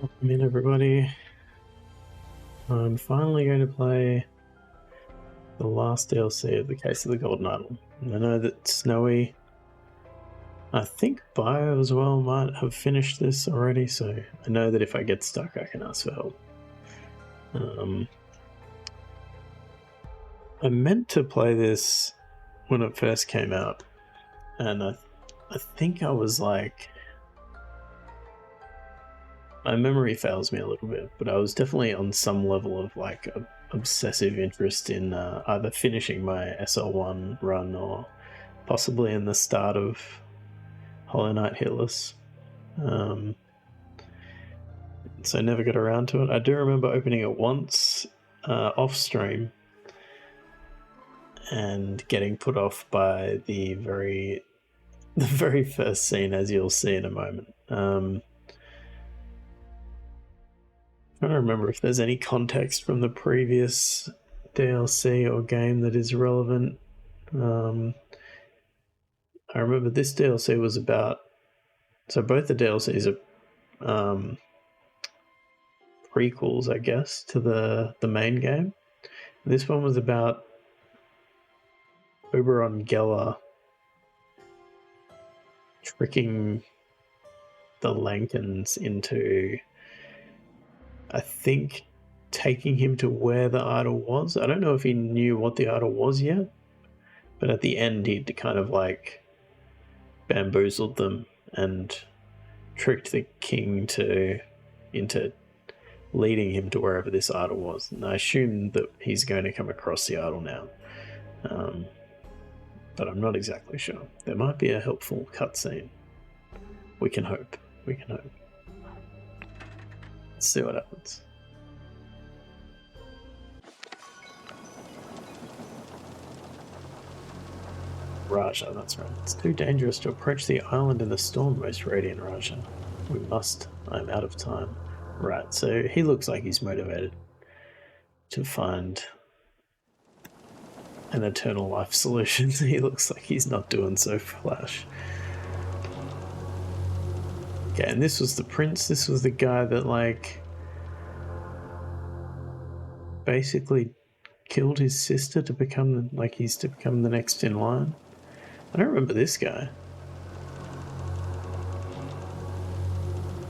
Welcome in, everybody. I'm finally going to play the last DLC of the Case of the Golden Idol. And I know that Snowy, I think Bio as well, might have finished this already, so I know that if I get stuck, I can ask for help. I meant to play this when it first came out, and I think I was like... My memory fails me a little bit, but I was definitely on some level of like obsessive interest in either finishing my SL1 run or possibly in the start of Hollow Knight Hitless. So I never got around to it. I do remember opening it once off stream and getting put off by the very first scene, as you'll see in a moment. I don't remember if there's any context from the previous DLC or game that is relevant. I remember this DLC was about... So both the DLCs are prequels, I guess, to the main game. This one was about Oberon Geller tricking the Lankans into... I think taking him to where the idol was. I don't know if he knew what the idol was yet, but at the end he'd kind of like bamboozled them and tricked the king into leading him to wherever this idol was. And I assume that he's going to come across the idol now, but I'm not exactly sure. There might be a helpful cutscene. We can hope. We can hope. Let's see what happens. Raja, that's right. It's too dangerous to approach the island in the storm, most radiant Raja. We must. I'm out of time. Right, so he looks like he's motivated to find an eternal life solution. He looks like he's not doing so flash. Okay, and this was the prince. This was the guy that, like, basically killed his sister to become, like, he's to become the next in line. I don't remember this guy.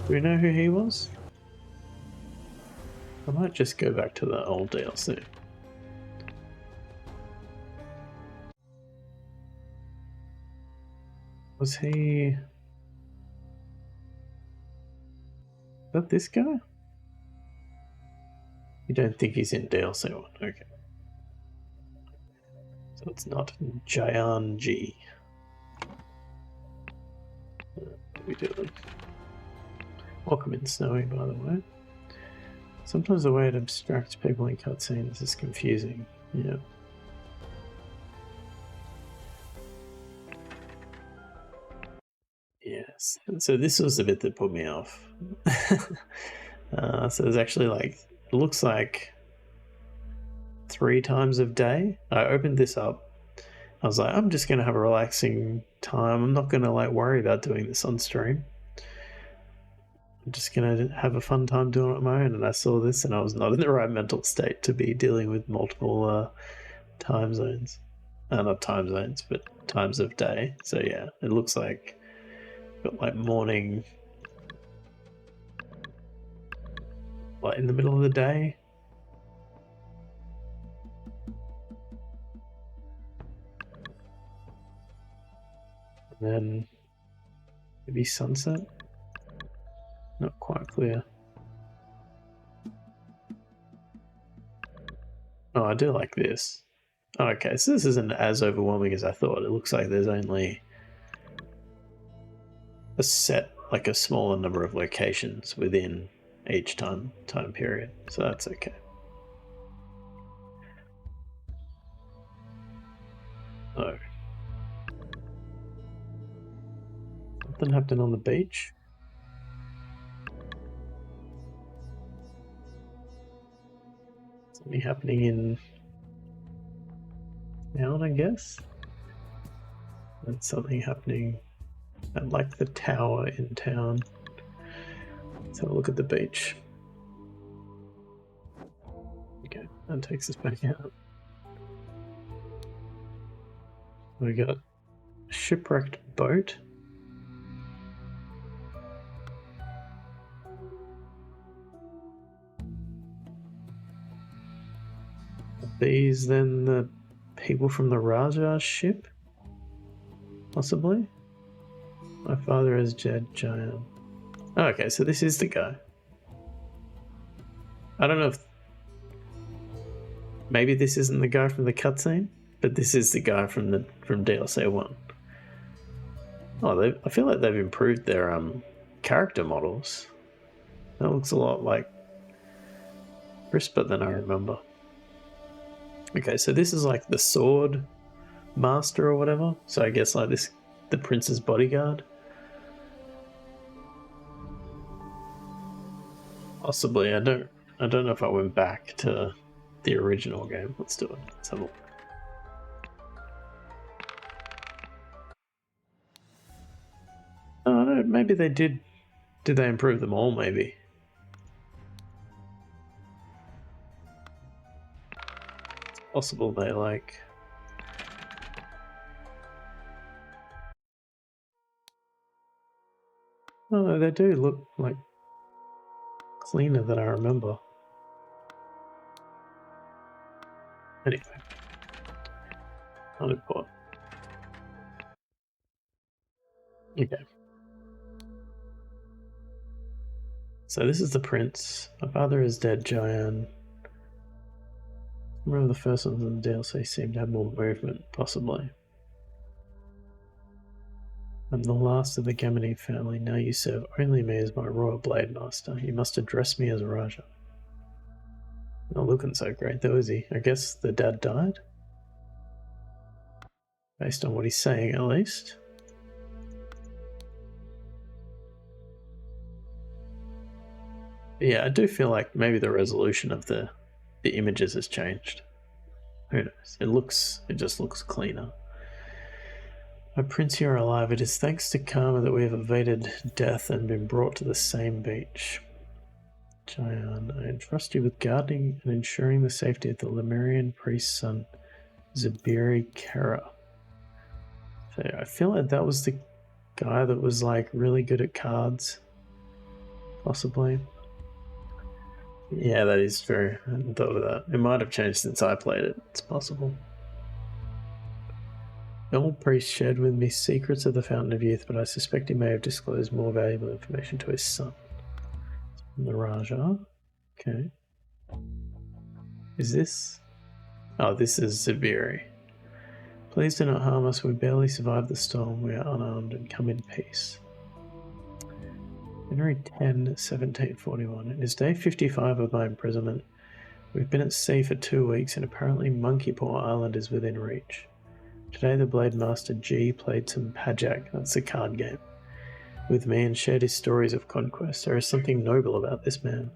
Do we know who he was? I might just go back to the old DLC. Was he... Is that this guy? You don't think he's in DLC 1? Okay. So it's not Jayanji. What are we doing? Welcome in, Snowy, by the way. Sometimes the way it abstracts people in cutscenes is confusing. Yeah. Yes. So this was the bit that put me off. So there's actually like... It looks like 3 times of day. I opened this up. I was like, I'm just going to have a relaxing time. I'm not going to like worry about doing this on stream. I'm just going to have a fun time doing it on my own. And I saw this and I was not in the right mental state to be dealing with multiple time zones. Not time zones, but times of day. So yeah, it looks like got like morning, like in the middle of the day. And then maybe sunset? Not quite clear. Oh, I do like this. Okay, so this isn't as overwhelming as I thought. It looks like there's only a set, like a smaller number of locations within each time period. So that's okay. So something happened on the beach. Something happening in town, I guess. And something happening at like the tower in town. Let's have a look at the beach. Okay, that takes us back out. We got a shipwrecked boat. Are these then the people from the Raja ship? Possibly? My father is Jed Giant. Oh, okay, so this is the guy. I don't know if... Maybe this isn't the guy from the cutscene, but this is the guy from DLC 1. Oh, I feel like they've improved their character models. That looks a lot like crisper than I remember. Okay, so this is like the sword master or whatever. So I guess like this, the prince's bodyguard. Possibly. I don't know if I went back to the original game. Let's do it. Let's have a look. Oh no, maybe they did. Did they improve them all? Maybe. It's possible they like. Oh no, they do look like cleaner than I remember. Anyway, not important. Okay. So this is the prince. My father is dead, Giant. Remember the first ones in the DLC seemed to have more movement, possibly. I'm the last of the Gamini family. Now you serve only me as my royal blade master. You must address me as Raja. Not looking so great though, is he? I guess the dad died? Based on what he's saying, at least. Yeah, I do feel like maybe the resolution of the images has changed. Who knows? It just looks cleaner. My prince, you are alive. It is thanks to karma that we have evaded death and been brought to the same beach. Jayan, I entrust you with guarding and ensuring the safety of the Lemurian priest's son, Zabiri Kara. So I feel like that was the guy that was like really good at cards. Possibly. Yeah, that is true. I hadn't thought of that. It might have changed since I played it. It's possible. The old priest shared with me secrets of the Fountain of Youth, but I suspect he may have disclosed more valuable information to his son. The Raja. Okay. Is this? Oh, this is Zabiri. Please do not harm us. We barely survived the storm. We are unarmed and come in peace. January 10, 1741. It is day 55 of my imprisonment. We've been at sea for 2 weeks and apparently Monkey Paw Island is within reach. Today the Blade Master G played some Pajak, that's the card game, with me and shared his stories of conquest. There is something noble about this man.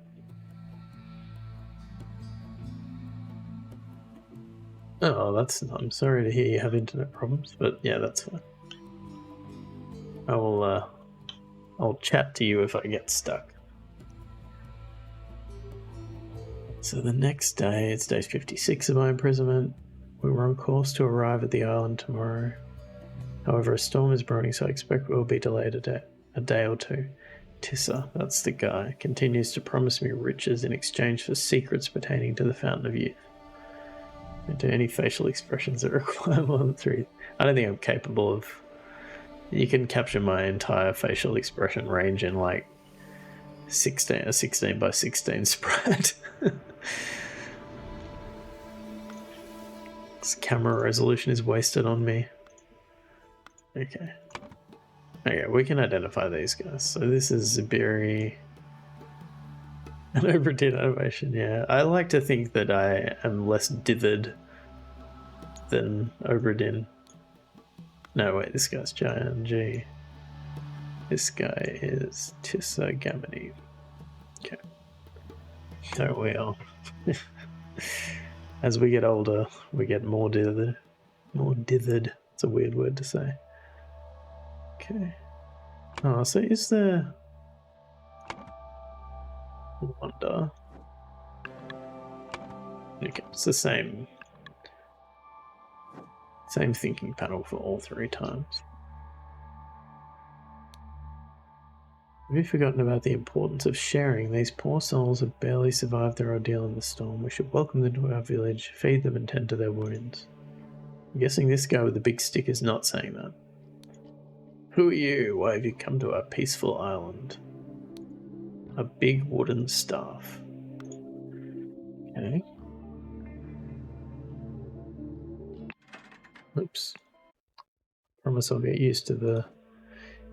Oh, I'm sorry to hear you have internet problems, but yeah, that's fine. I'll chat to you if I get stuck. So the next day, it's day 56 of my imprisonment. We were on course to arrive at the island tomorrow. However, a storm is brewing, so I expect we'll be delayed a day or two. Tissa, that's the guy, continues to promise me riches in exchange for secrets pertaining to the Fountain of Youth. I do any facial expressions that require more than 3. I don't think I'm capable of... You can capture my entire facial expression range in like a 16 by 16 spread. This camera resolution is wasted on me. Okay, we can identify these guys. So this is Zabiri. An overdid animation, yeah. I like to think that I am less dithered than Oberdin. No, wait, this guy's Giant G. This guy is Tissa Gamini. Okay. So we are. As we get older, we get more dithered. More dithered. It's a weird word to say. Okay. Oh, so is there... wonder. Okay, it's the same thinking panel for all 3 times. Have you forgotten about the importance of sharing? These poor souls have barely survived their ordeal in the storm. We should welcome them to our village, feed them and tend to their wounds. I'm guessing this guy with the big stick is not saying that. Who are you? Why have you come to our peaceful island? A big wooden staff. Okay. Oops. Promise I'll get used to the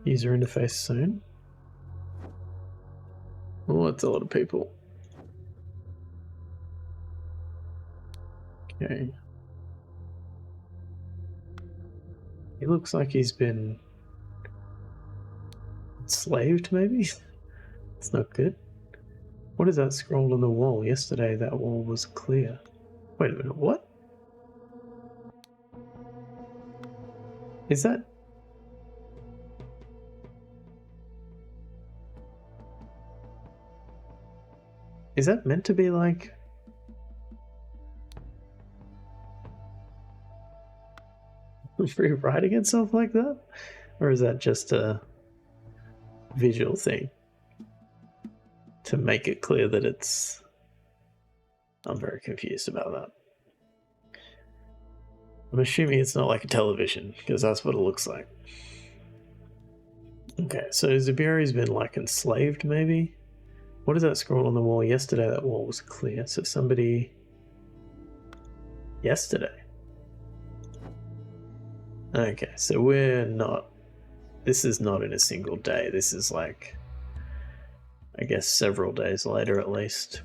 user interface soon. Oh, that's a lot of people. Okay. He looks like he's been enslaved, maybe? It's not good. What is that scrawled on the wall? Yesterday that wall was clear. Wait a minute, what? Is that... Is that meant to be like... rewriting itself like that? Or is that just a visual thing? To make it clear that it's... I'm very confused about that. I'm assuming it's not like a television, because that's what it looks like. Okay, so Zubiri's been like enslaved, maybe? What is that scroll on the wall? Yesterday that wall was clear, so somebody... Yesterday? Okay, so we're not... This is not in a single day, this is like... I guess several days later at least.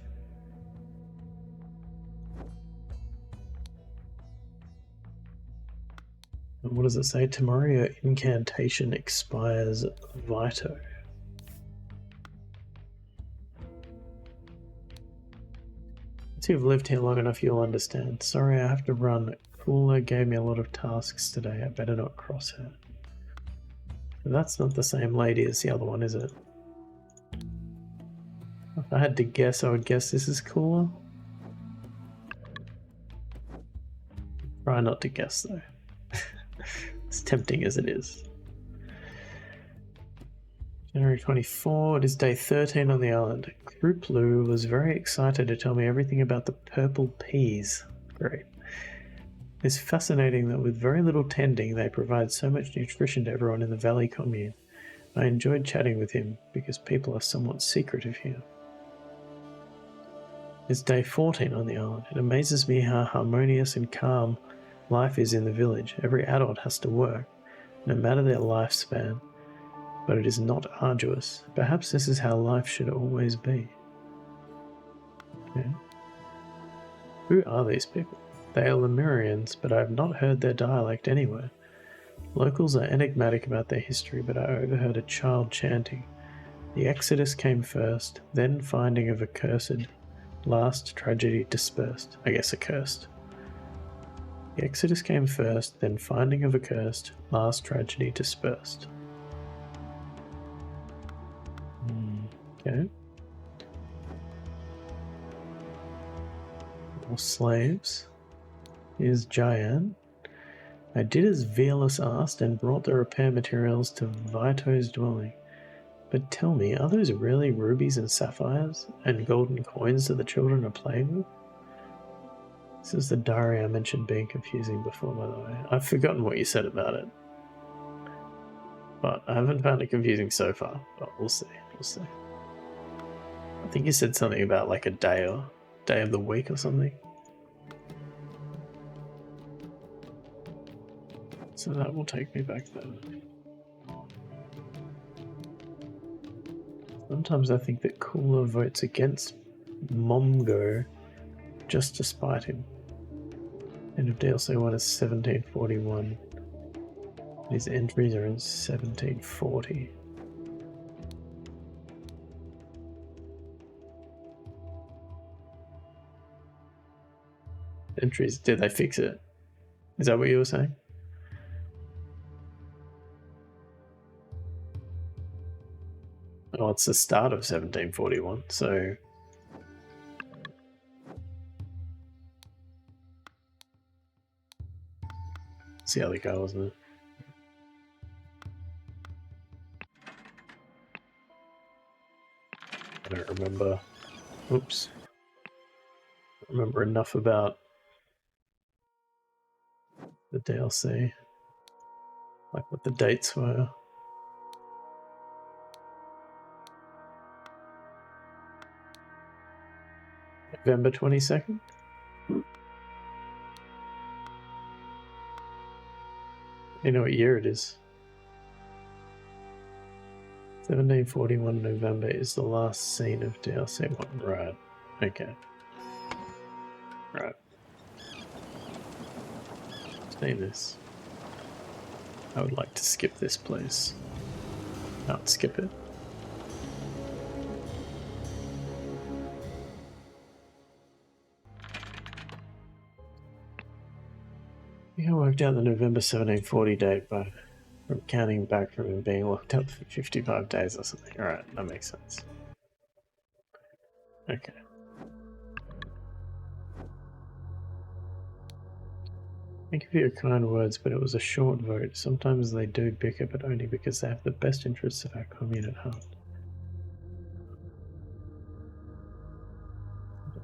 And what does it say? Tomorrow your incantation expires Vito. Once you've lived here long enough, you'll understand. Sorry, I have to run. Cooler gave me a lot of tasks today. I better not cross her. But that's not the same lady as the other one, is it? If I had to guess, I would guess this is Cooler. Try not to guess, though. As tempting as it is. January 24, it is day 13 on the island. Kruplu was very excited to tell me everything about the purple peas. Great. It's fascinating that with very little tending, they provide so much nutrition to everyone in the valley commune. I enjoyed chatting with him because people are somewhat secretive here. It's day 14 on the island. It amazes me how harmonious and calm life is in the village. Every adult has to work, no matter their lifespan, but it is not arduous. Perhaps this is how life should always be. Okay. Who are these people? They are Lemurians, but I have not heard their dialect anywhere. Locals are enigmatic about their history, but I overheard a child chanting. The Exodus came first, then finding of accursed, last tragedy dispersed. I guess accursed. The Exodus came first, then finding of accursed, last tragedy dispersed. Okay. More slaves. Here's Jayan. I did as Velus asked and brought the repair materials to Vito's dwelling. But tell me, are those really rubies and sapphires and golden coins that the children are playing with? This is the diary I mentioned being confusing before, by the way. I've forgotten what you said about it. But I haven't found it confusing so far. But we'll see. We'll see. I think you said something about like a day of the week or something. So that will take me back there. Sometimes I think that Cooler votes against Momgo just to spite him. End of DLC 1 is 1741. His entries are in 1740. Entries, did they fix it? Is that what you were saying? Oh, it's the start of 1741, so It's the other guy, wasn't it? I don't remember. Oops. I don't remember enough about the DLC. Like what the dates were. November 22nd? You know what year it is? 1741 November is the last scene of DLC 1. Right. Okay. Right. Seen this. I would like to skip this place. Not skip it. I think I worked out the November 1740 date from counting back from him being locked up for 55 days or something. Alright, that makes sense. Okay. Thank you for your kind words, but it was a short vote. Sometimes they do bicker, but only because they have the best interests of our commune at heart.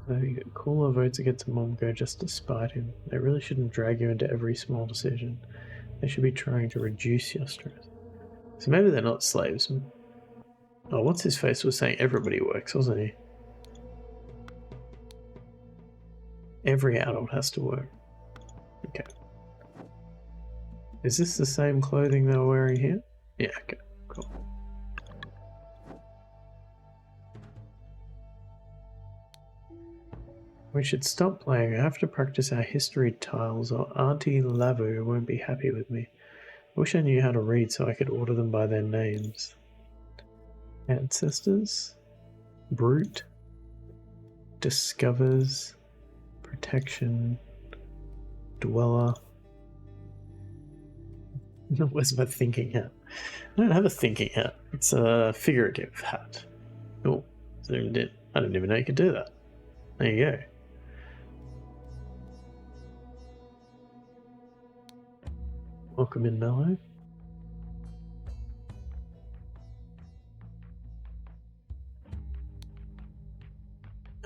They get cooler votes against Momgo just to spite him. They really shouldn't drag you into every small decision. They should be trying to reduce your stress. So maybe they're not slaves. Oh, what's his face was saying everybody works, wasn't he? Every adult has to work. Okay. Is this the same clothing they were wearing here? Yeah, okay, cool. We should stop playing. I have to practice our history tiles or Auntie Lavu won't be happy with me. I wish I knew how to read so I could order them by their names. Ancestors, Brute, Discovers, Protection, Dweller. Where's my thinking hat? I don't have a thinking hat. It's a figurative hat. Oh, zoomed in. I didn't even know you could do that. There you go. Welcome in, Mellow.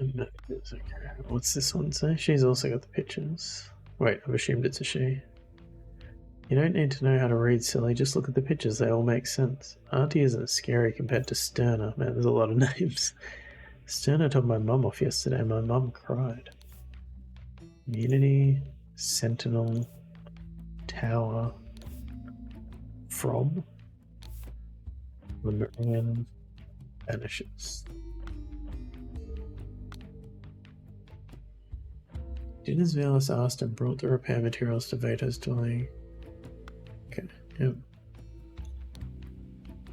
Okay. What's this one say? She's also got the pictures. Wait, I've assumed it's a she. You don't need to know how to read, silly. Just look at the pictures. They all make sense. Auntie isn't scary compared to Sterner. Man, there's a lot of names. Sterner told my mum off yesterday. My mum cried. Immunity, Sentinel, Tower, From, Lemurian, Vanishes. Dinner's Velas asked and brought the repair materials to Veto's dwelling. Okay, yep.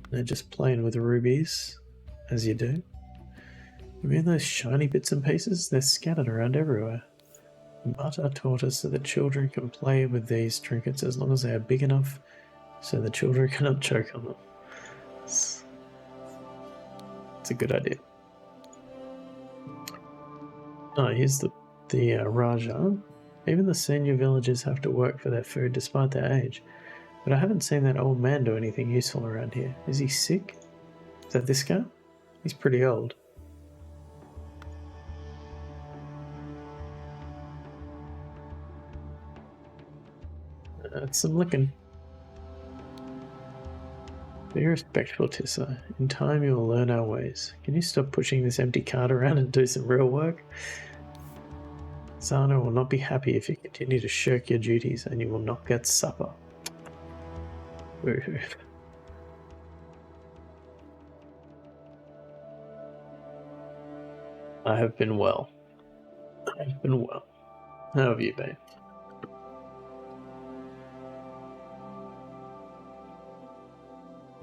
They're just playing with rubies, as you do. You mean those shiny bits and pieces? They're scattered around everywhere. Mata taught us that the children can play with these trinkets as long as they are big enough so the children cannot choke on them. It's a good idea. Oh, here's the Raja. Even the senior villagers have to work for their food despite their age. But I haven't seen that old man do anything useful around here. Is he sick? Is that this guy? He's pretty old. That's some licking. Be respectful, Tissa. In time you will learn our ways. Can you stop pushing this empty cart around and do some real work? Zana will not be happy if you continue to shirk your duties, and you will not get supper. Woohoo. I have been well. I have been well. How have you been?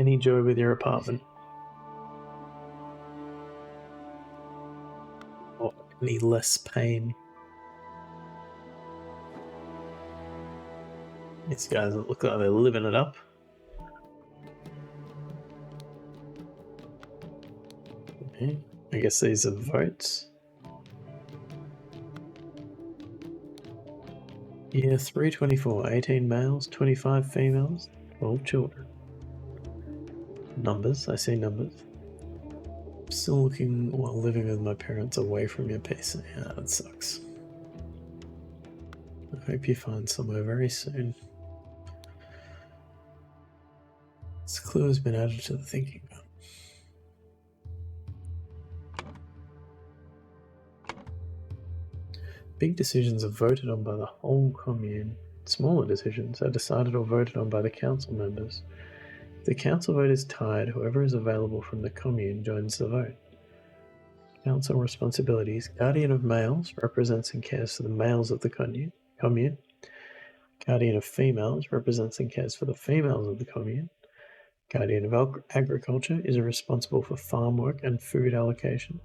Any joy with your apartment? Or any less pain? These guys look like they're living it up. Okay. I guess these are votes. Year 324, 18 males, 25 females, 12 children. Numbers, I see numbers. Still looking while living with my parents away from your PC. Yeah, that sucks. I hope you find somewhere very soon. This clue has been added to the thinking about. Big decisions are voted on by the whole commune. Smaller decisions are decided or voted on by the council members. If the council vote is tied, whoever is available from the commune joins the vote. Council responsibilities. Guardian of males represents and cares for the males of the commune. Guardian of females represents and cares for the females of the commune. Guardian of agriculture is responsible for farm work and food allocation.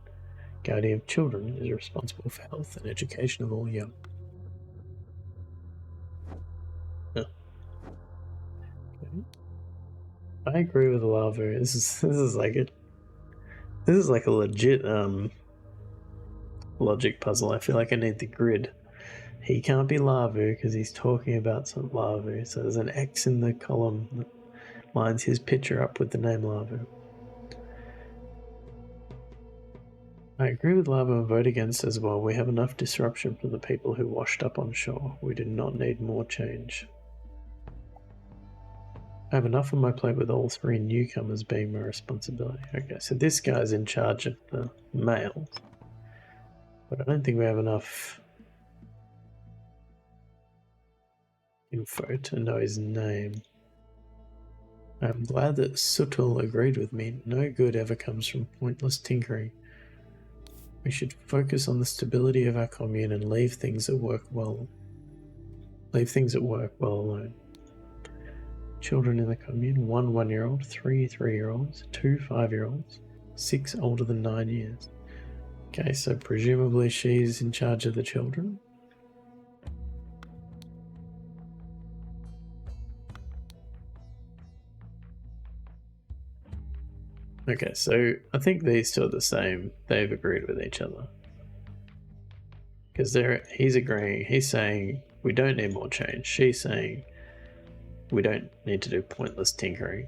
Guardian of children is responsible for health and education of all young. Oh. Okay. I agree with Lavu. This is like a legit logic puzzle. I feel like I need the grid. He can't be Lavu because he's talking about some Lavu. So there's an X in the column that lines his picture up with the name Lavu. I agree with Lava and vote against as well. We have enough disruption from the people who washed up on shore. We do not need more change. I have enough on my plate with all three newcomers being my responsibility. Okay, so this guy's in charge of the males. But I don't think we have enough info to know his name. I'm glad that Sutul agreed with me. No good ever comes from pointless tinkering. We should focus on the stability of our commune and leave things at work well alone. Children in the commune, 1 1-year-old, 3 3-year-olds, 2 5-year-olds, 6 older than 9 years. Okay, so presumably she's in charge of the children. Okay, so I think these two are the same. They've agreed with each other. Because he's agreeing, he's saying we don't need more change. She's saying we don't need to do pointless tinkering.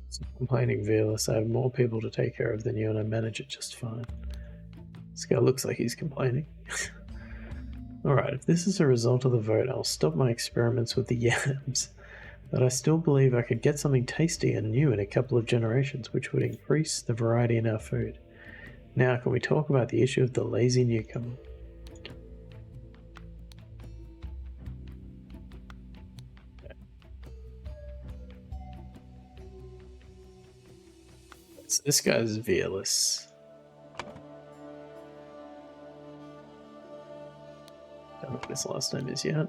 So complaining Veerless, I have more people to take care of than you and I manage it just fine. This guy looks like he's complaining. Alright, if this is a result of the vote, I'll stop my experiments with the yams. But I still believe I could get something tasty and new in a couple of generations, which would increase the variety in our food. Now, can we talk about the issue of the lazy newcomer? Okay. So this guy's Veerless. Don't know what his last name is yet.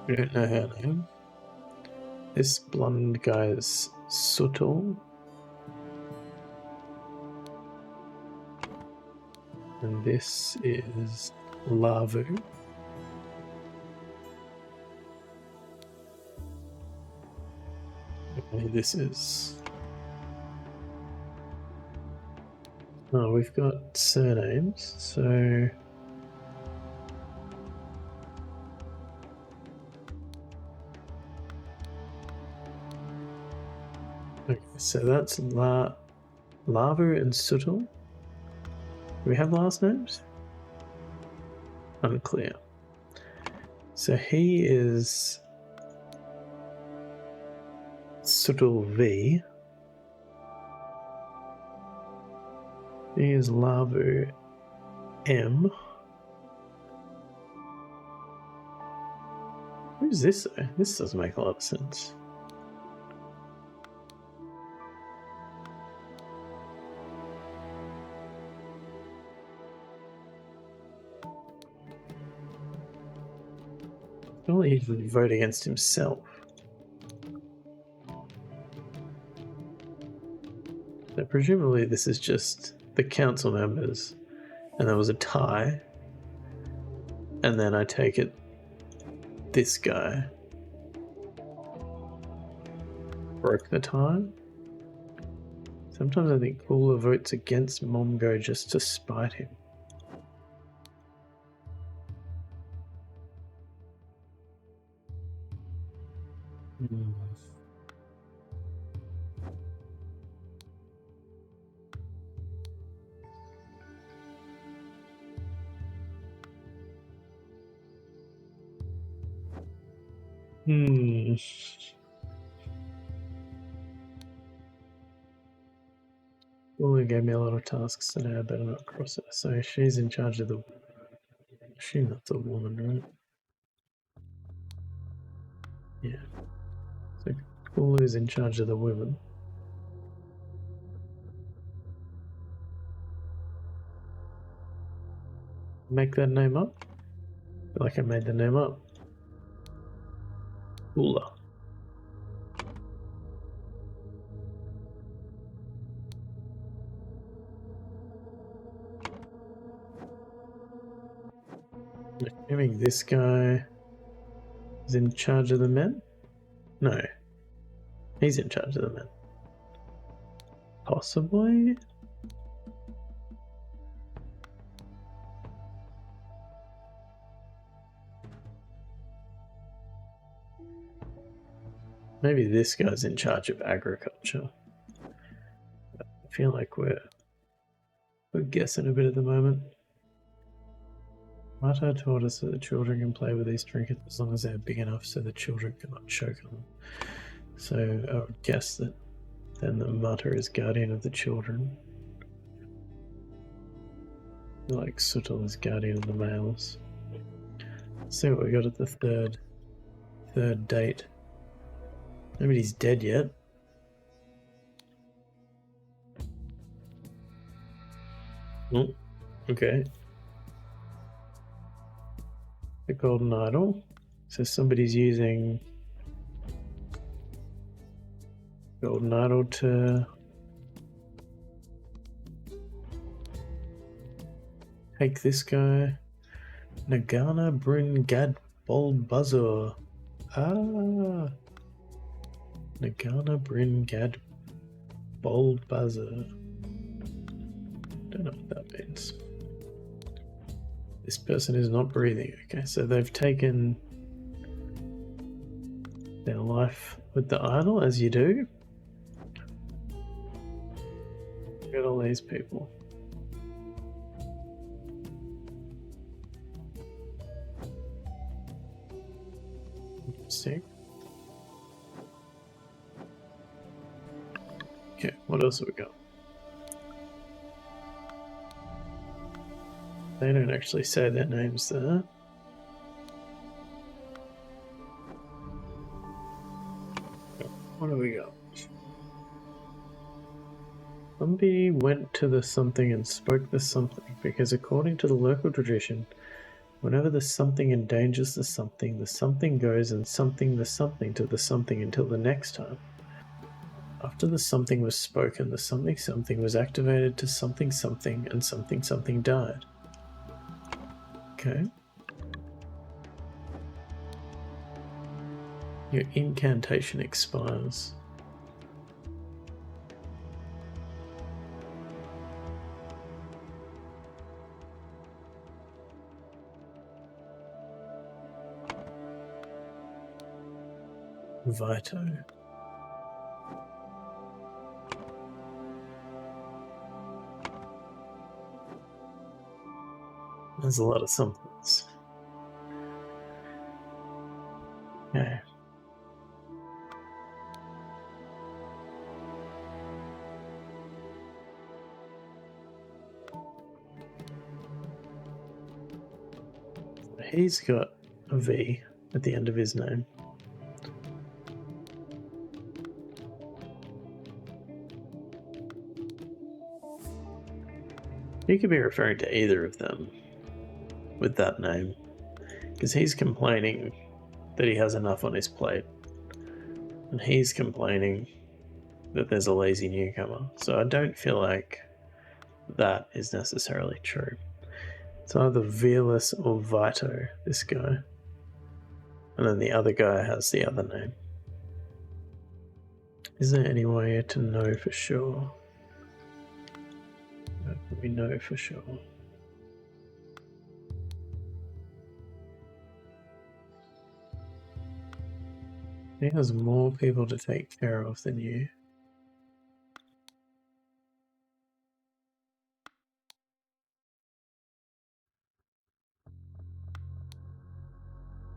We don't know her name. This blonde guy is Sutul. And this is Lavu. Okay, this is... Oh, we've got surnames, so... Okay, so that's Lavu and Sutul. Do we have last names? Unclear. So he is Sutul V. He is Lavu M. Who's this though? This doesn't make a lot of sense. Surely he would vote against himself. So presumably this is just the council members, and there was a tie, and then I take it this guy broke the tie. Sometimes I think Cooler votes against Mongo just to spite him. Hmm. Lulu gave me a lot of tasks today. I better not cross her. So she's in charge of the. I assume that's a woman, right? Yeah. So Lulu's in charge of the women. Make that name up? I feel like I made the name up. Lula. I'm assuming this guy is in charge of the men? No. He's in charge of the men. Possibly? Maybe this guy's in charge of agriculture. I feel like we're guessing a bit at the moment. Mata told us that the children can play with these trinkets as long as they're big enough so the children cannot choke on them. So I would guess that then the Mata is guardian of the children. Like Sutil is guardian of the males. Let's see what we got at the third date. Nobody's dead yet. Oh, okay. The golden idol. So somebody's using golden idol to take this guy. Nagana Bryn Gad Bold Buzzer. Ah. Nagana Bryn Gad Bold Buzzer. Don't know what that means. This person is not breathing. Okay, so they've taken their life with the idol, as you do. Look at all these people. Interesting. Okay, what else have we got? They don't actually say their names there. What do we got? Somebody went to the something and spoke the something, because according to the local tradition, whenever the something endangers the something goes and something the something to the something until the next time. After the something was spoken, the something something was activated to something something and something something died. Okay. Your incantation expires. Vito. There's a lot of somethings. Okay. He's got a V at the end of his name. He could be referring to either of them with that name, because he's complaining that he has enough on his plate, and he's complaining that there's a lazy newcomer. So I don't feel like that is necessarily true. It's either Veerless or Vito, this guy. And then the other guy has the other name. Is there any way to know for sure? We know for sure. He has more people to take care of than you.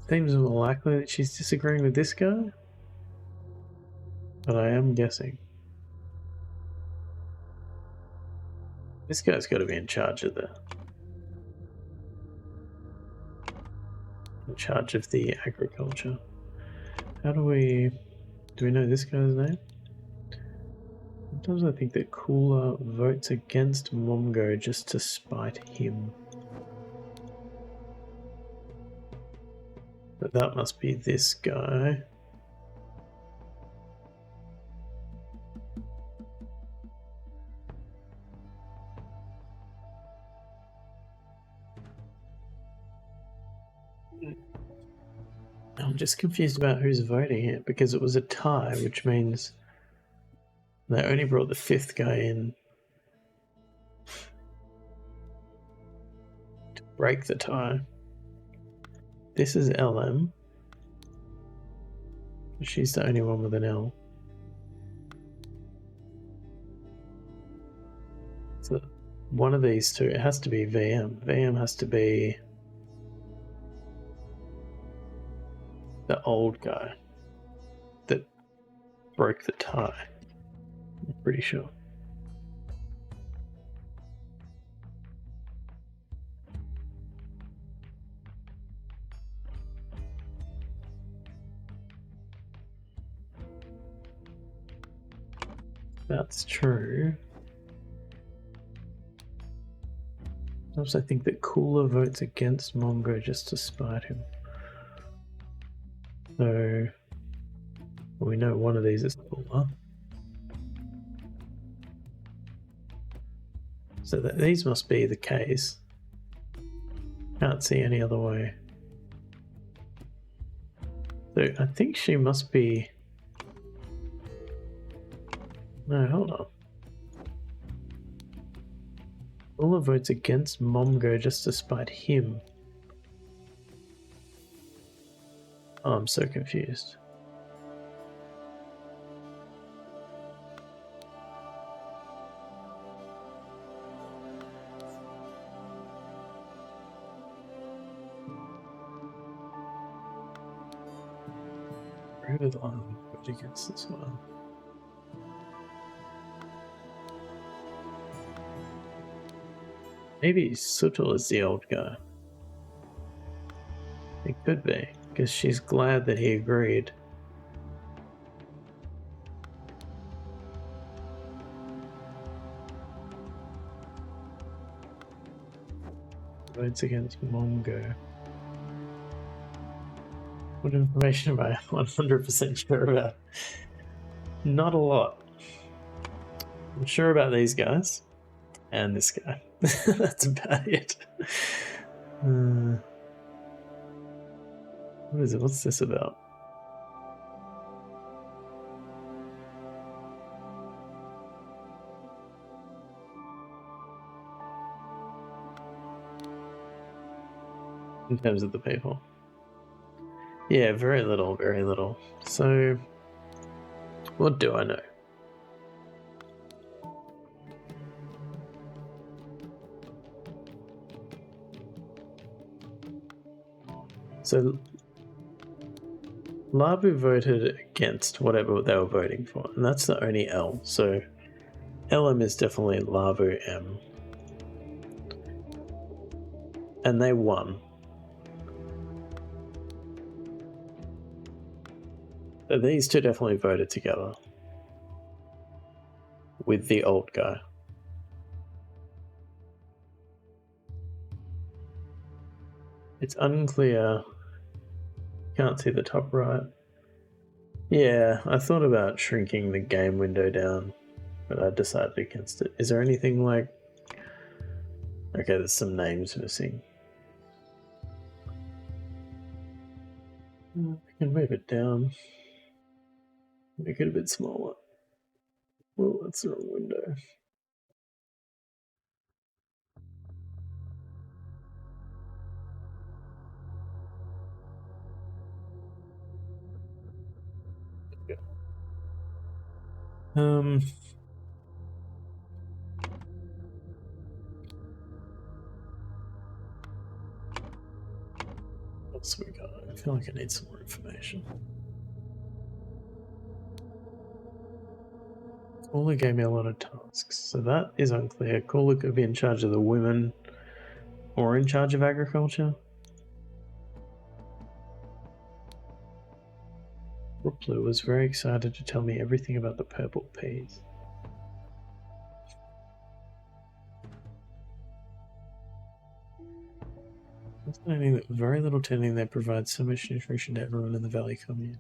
Seems more likely that she's disagreeing with this guy, but I am guessing. This guy's got to be in charge of the agriculture. How do we know this guy's name? Sometimes I think that Cooler votes against Mongo just to spite him. But that must be this guy. I'm just confused about who's voting here because it was a tie, which means they only brought the fifth guy in to break the tie. This is LM. She's the only one with an L. So one of these two, it has to be VM. VM has to be the old guy that broke the tie. I'm pretty sure. That's true. Sometimes I think that Cooler votes against Mongo just to spite him. So we know one of these is Cooler. So that these must be the case. Can't see any other way. So I think she must be... No, hold on. Cooler votes against Mongo just to spite him. Oh, I'm so confused. Where did I vote against this one? Maybe Sutul is the old guy. It could be, because she's glad that he agreed. Votes against Mongo. What information am I 100% sure about? Not a lot. I'm sure about these guys and this guy. That's about it. What is it? What's this about? In terms of the people. Yeah, very little, very little. So, what do I know? So, Labu voted against whatever they were voting for, and that's the only L. So, LM is definitely Labu M. And they won. So these two definitely voted together with the old guy. It's unclear. Can't see the top right. Yeah, I thought about shrinking the game window down, but I decided against it. Is there anything like... Okay, there's some names missing. I can move it down. Make it a bit smaller. Oh, that's the wrong window. Um, else we got? I feel like I need some more information. Cooler gave me a lot of tasks, so that is unclear. Cooler could be in charge of the women or in charge of agriculture. Ruplu was very excited to tell me everything about the purple peas. Fascinating that with very little tending they provide so much nutrition to everyone in the valley commune.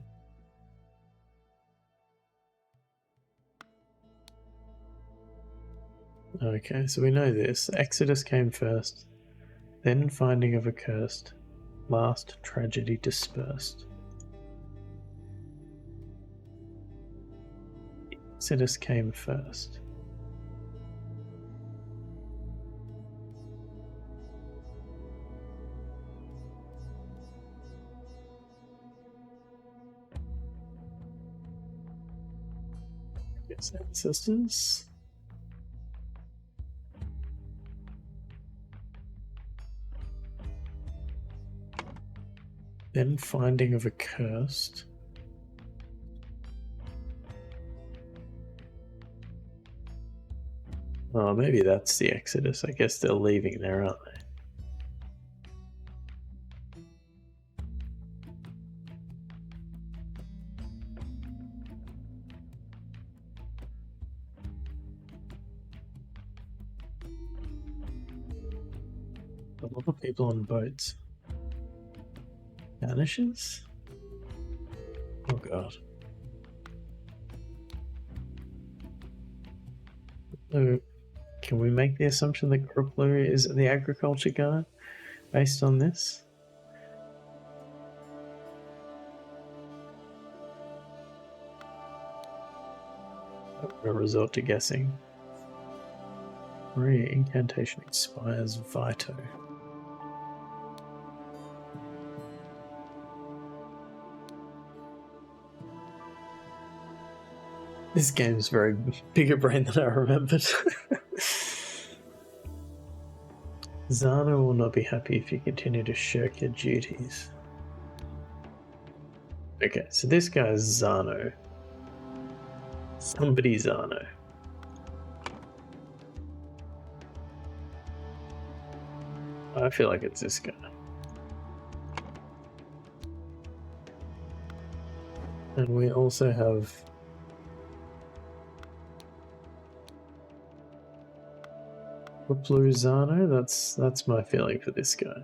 Okay, so we know this. Exodus came first, then finding of accursed, last tragedy dispersed. Exodus came first. I guess ancestors. Then finding of accursed. Oh, maybe that's the Exodus. I guess they're leaving there, aren't they? A lot of people on boats. Vanishes? Oh god. So, can we make the assumption that Kruplu is the agriculture guy based on this? I'm gonna resort to guessing. Incantation expires Vito. This game's very bigger brain than I remembered. Zano will not be happy if you continue to shirk your duties. Okay, so this guy is Zano. Somebody Zano. I feel like it's this guy. And we also have Blue Zano. That's my feeling for this guy.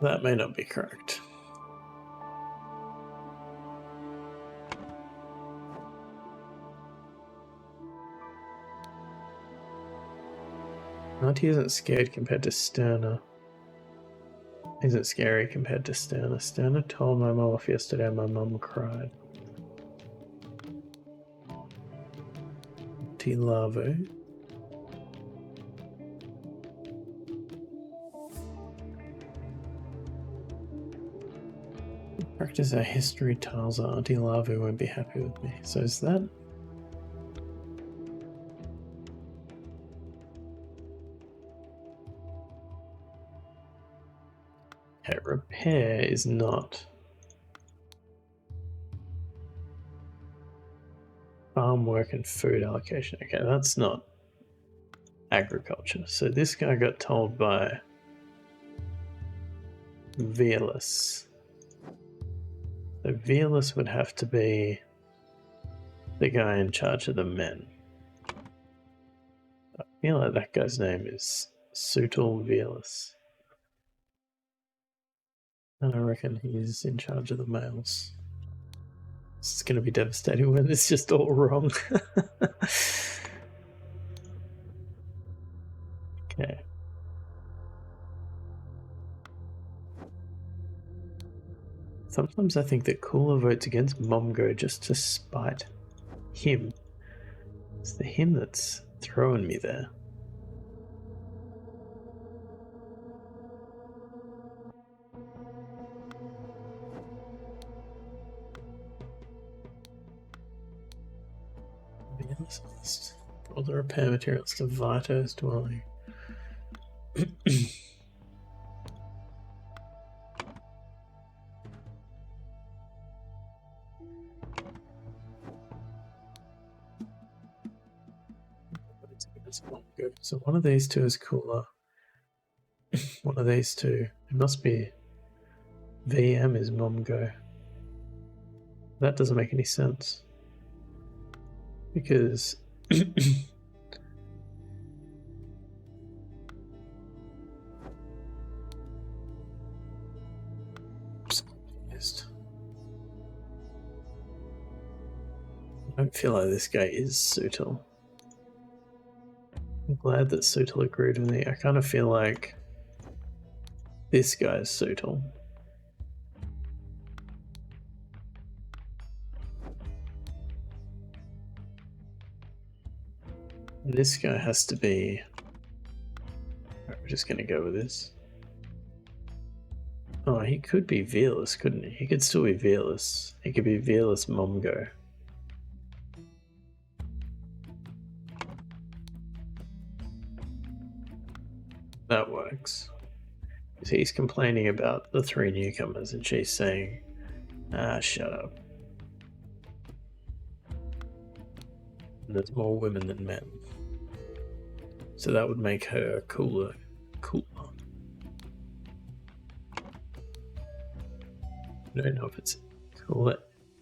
That may not be correct. Auntie isn't scared compared to Sterna. Isn't scary compared to Sterna. Sterna told my mum off yesterday and my mum cried. Auntie Lavo. Practice our history tiles. Auntie Lavo won't be happy with me. So is that... Okay, repair is not. Farm work and food allocation. Okay, that's not agriculture. So this guy got told by Veerless. So Veerless would have to be the guy in charge of the men. I feel like that guy's name is Sutal Veerless. And I reckon he's in charge of the males. This is going to be devastating when it's just all wrong. Okay. Sometimes I think that Cooler votes against Momgo just to spite him. It's the him that's throwing me there. All the repair materials to Vito's dwelling. So one of these two is cooler. One of these two. It must be VM is Momgo. That doesn't make any sense. Because I don't feel like this guy is Sutil. I'm glad that Sutil agreed with me. I kind of feel like this guy is Sutil. This guy has to be... Right, we're just going to go with this. Oh, he could be Veerless, couldn't he? He could still be Veerless. He could be Veerless Momgo. That works. Because he's complaining about the 3 newcomers and she's saying, ah, shut up. And there's more women than men. So that would make her cooler. I don't know if it's cooler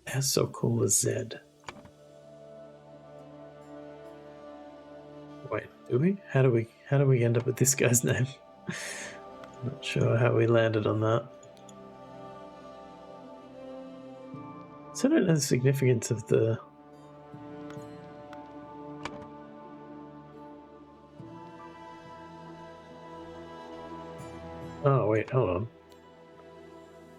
S or cooler Z. Wait, do we? How do we end up with this guy's name? Not sure how we landed on that. So I don't know the significance of the... Oh wait, hold on.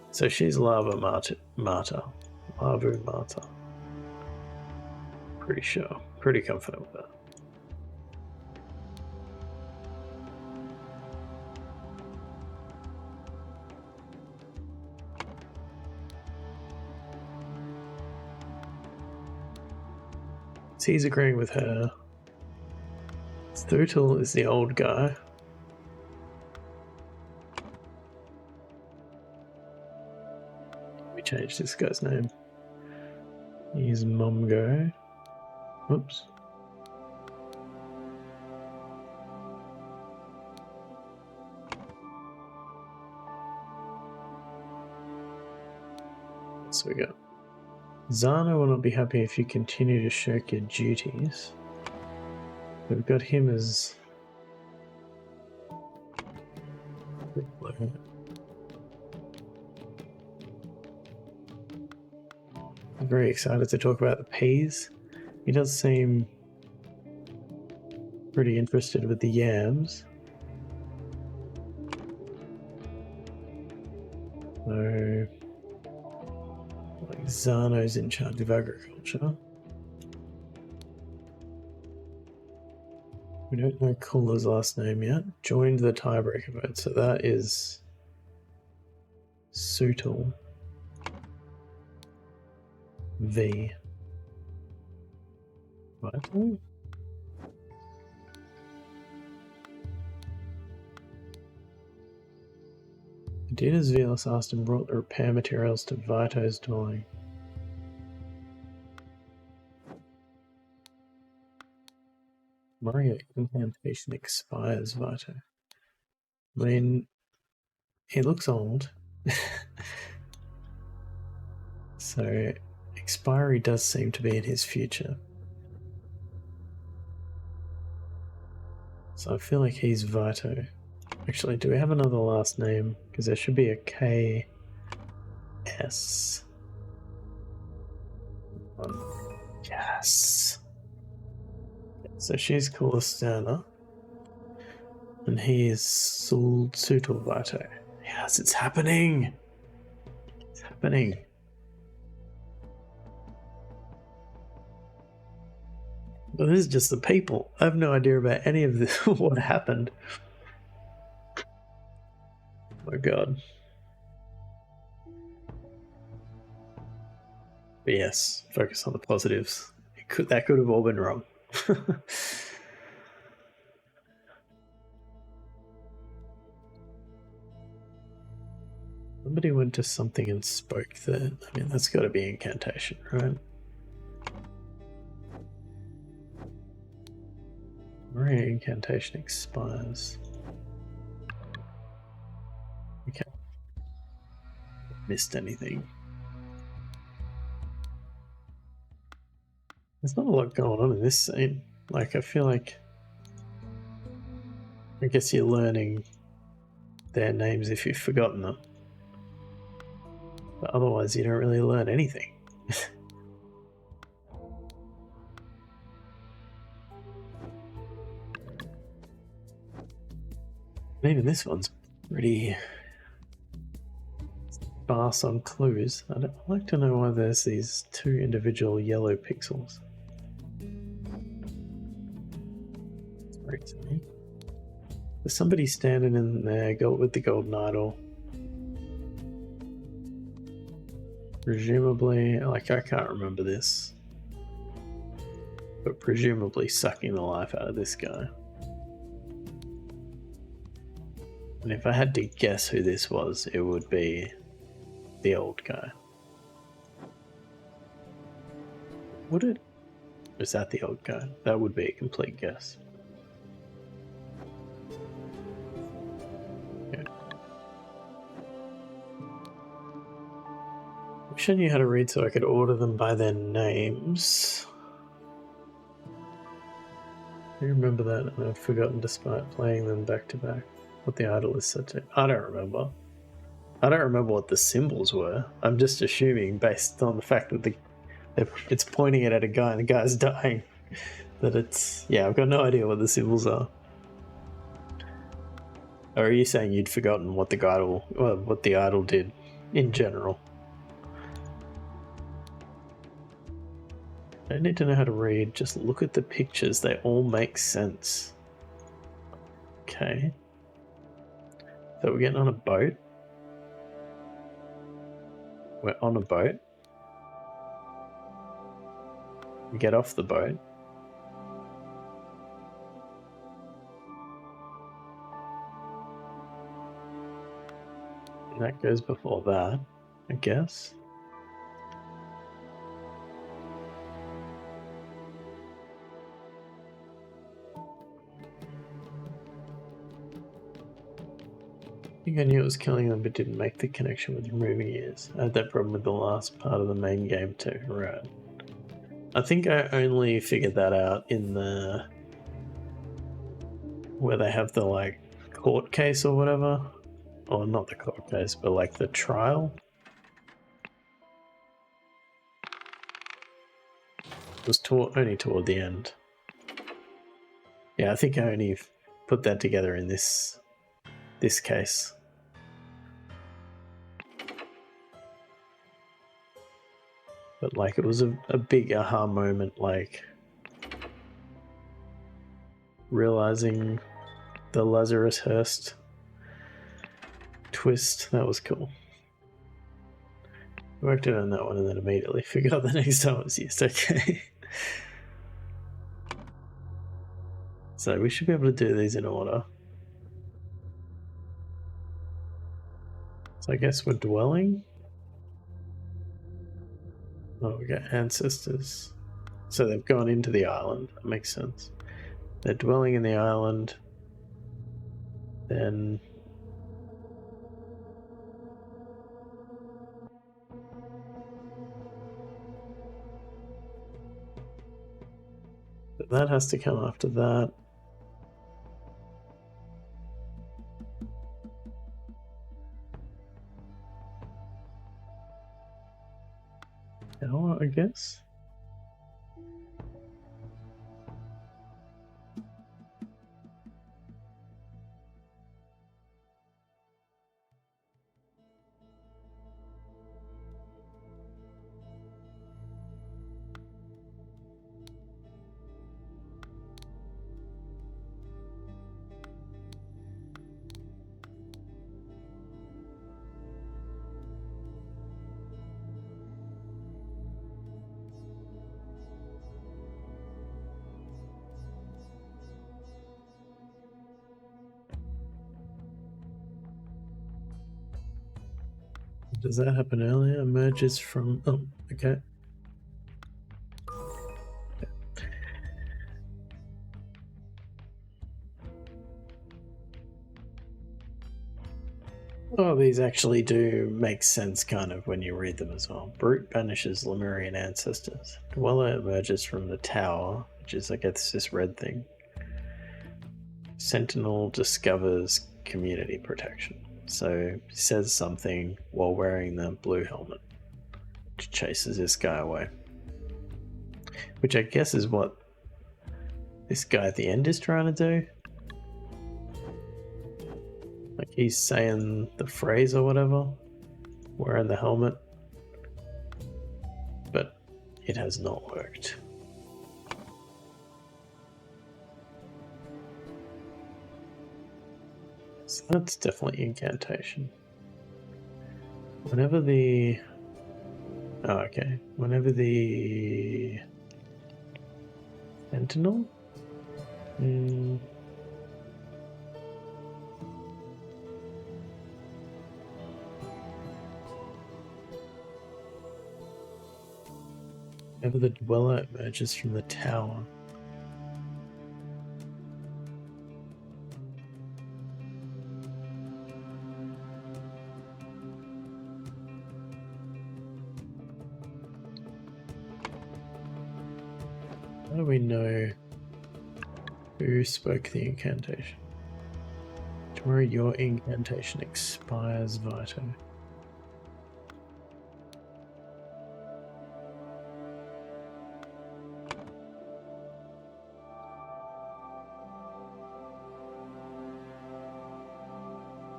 So she's Lava Marta. Lavu Marta. Pretty sure. Pretty confident with that. So he's agreeing with her. Thutul is the old guy. We changed this guy's name. He's Momgo. Oops. So we go. Zana will not be happy if you continue to shirk your duties. We've got him as... I'm very excited to talk about the peas. He does seem pretty interested with the yams. So... like Zano's in charge of agriculture. We don't know Cooler's last name yet. Joined the tiebreaker vote, so that is Sutil V. Vito? Adina's Velos asked and brought the repair materials to Vito's dwelling. Mario incantation expires, Vito. I mean, he looks old. So, expiry does seem to be in his future. So I feel like he's Vito. Actually, do we have another last name? Because there should be a K-S. Yes! So she's Kulistana. And he is Sutil Vito. Yes, it's happening! It's happening. Well, this is just the people. I have no idea about any of this, what happened. Oh my god. But yes, focus on the positives. That could have all been wrong. Somebody went to something and spoke there. I mean, that's got to be incantation, right? Where incantation expires. Okay. Missed anything. There's not a lot going on in this scene. Like, I feel like... I guess you're learning their names if you've forgotten them. But otherwise, you don't really learn anything. And even this one's pretty sparse on clues. I'd like to know why there's these 2 individual yellow pixels. It's great to me. There's somebody standing in there with the golden idol. Presumably, like, I can't remember this, but presumably sucking the life out of this guy. And if I had to guess who this was, it would be the old guy. Would it? Or is that the old guy? That would be a complete guess. Okay. Wish I knew how to read so I could order them by their names. I remember that, and I've forgotten despite playing them back to back. What the idol is set to. I don't remember. I don't remember what the symbols were. I'm just assuming, based on the fact that it's pointing it at a guy and the guy's dying, that it's... Yeah, I've got no idea what the symbols are. Or are you saying you'd forgotten what the idol did in general? I don't need to know how to read, just look at the pictures, they all make sense. Okay. So we're getting on a boat. We're on a boat. We get off the boat. And that goes before that, I guess. I think I knew it was killing them, but didn't make the connection with removing ears. I had that problem with the last part of the main game too. Right. I think I only figured that out in the... where they have the, like, court case or whatever. Or not the court case, but like the trial. It was only toward the end. Yeah, I think I only put that together in this case. But like, it was a big aha moment, like realizing the Lazarus Hearst twist. That was cool. Worked it on that one and then immediately figured out the next time it was used. Okay. So we should be able to do these in order. So I guess we're dwelling. Oh, we got ancestors. So they've gone into the island. That makes sense. They're dwelling in the island. Then... but that has to come after that. Now, I guess. Does that happen earlier? Emerges from... Oh, okay. Oh, these actually do make sense kind of when you read them as well. Brute banishes Lemurian ancestors. Dweller emerges from the tower, which is, I guess, this red thing. Sentinel discovers community protection. So says something while wearing the blue helmet, which chases this guy away. Which I guess is what this guy at the end is trying to do. Like he's saying the phrase or whatever, wearing the helmet. But it has not worked. So that's definitely incantation. Whenever the... Oh, okay. Whenever the... Sentinel? Whenever the dweller emerges from the tower. How do we know who spoke the incantation? Tomorrow your incantation expires, Vito.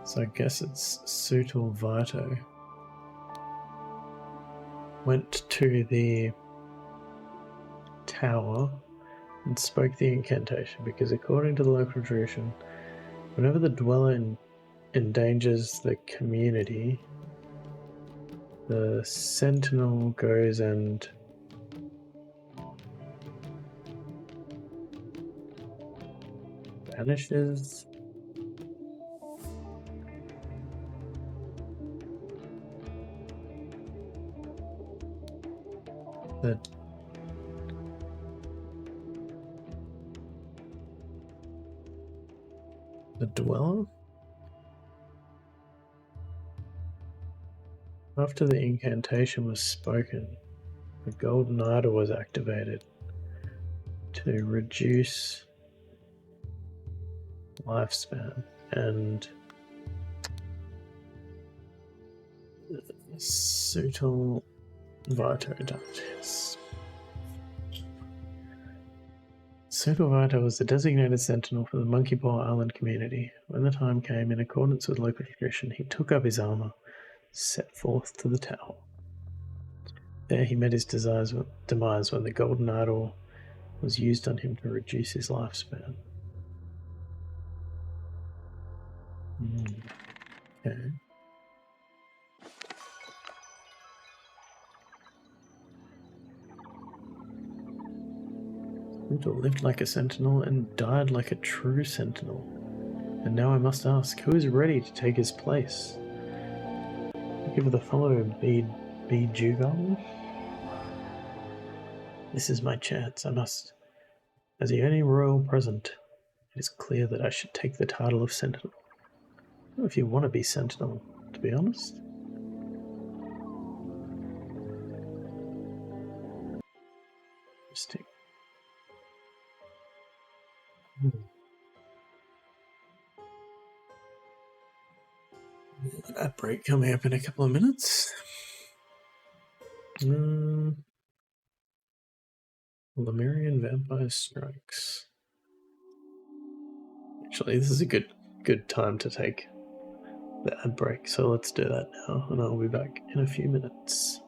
So I guess it's Sutal Vito. Went to the tower and spoke the incantation because according to the local tradition, whenever the dweller endangers the community, the sentinel goes and banishes the dweller. After the incantation was spoken, the golden idol was activated to reduce lifespan, and Sutal Vito died. Yes. Sutal Vito was the designated sentinel for the Monkey Paw Island community. When the time came, in accordance with local tradition, he took up his armor, set forth to the tower. There he met his demise when the golden idol was used on him to reduce his lifespan. Okay. Sutal lived like a sentinel and died like a true sentinel. And now I must ask, who is ready to take his place? Give the follow be Jugal. This is my chance. I must. As the only royal present, it is clear that I should take the title of Sentinel. I don't know if you want to be Sentinel, to be honest. Interesting. Ad break coming up in a couple of minutes. Lemurian vampire strikes. Actually, this is a good time to take the ad break, so let's do that now, and I'll be back in a few minutes.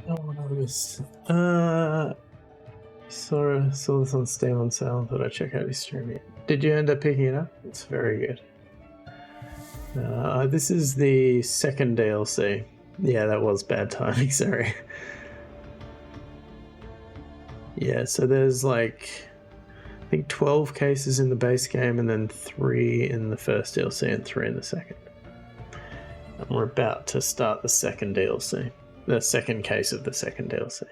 Oh, what did I miss? Saw this on Steam on sale. Thought I'd check out his stream yet. Did you end up picking it up? It's very good. This is the second DLC. Yeah, that was bad timing. Sorry. Yeah, so there's like, I think 12 cases in the base game, and then 3 in the first DLC and 3 in the second. And we're about to start the second DLC. The second case of the second DLC.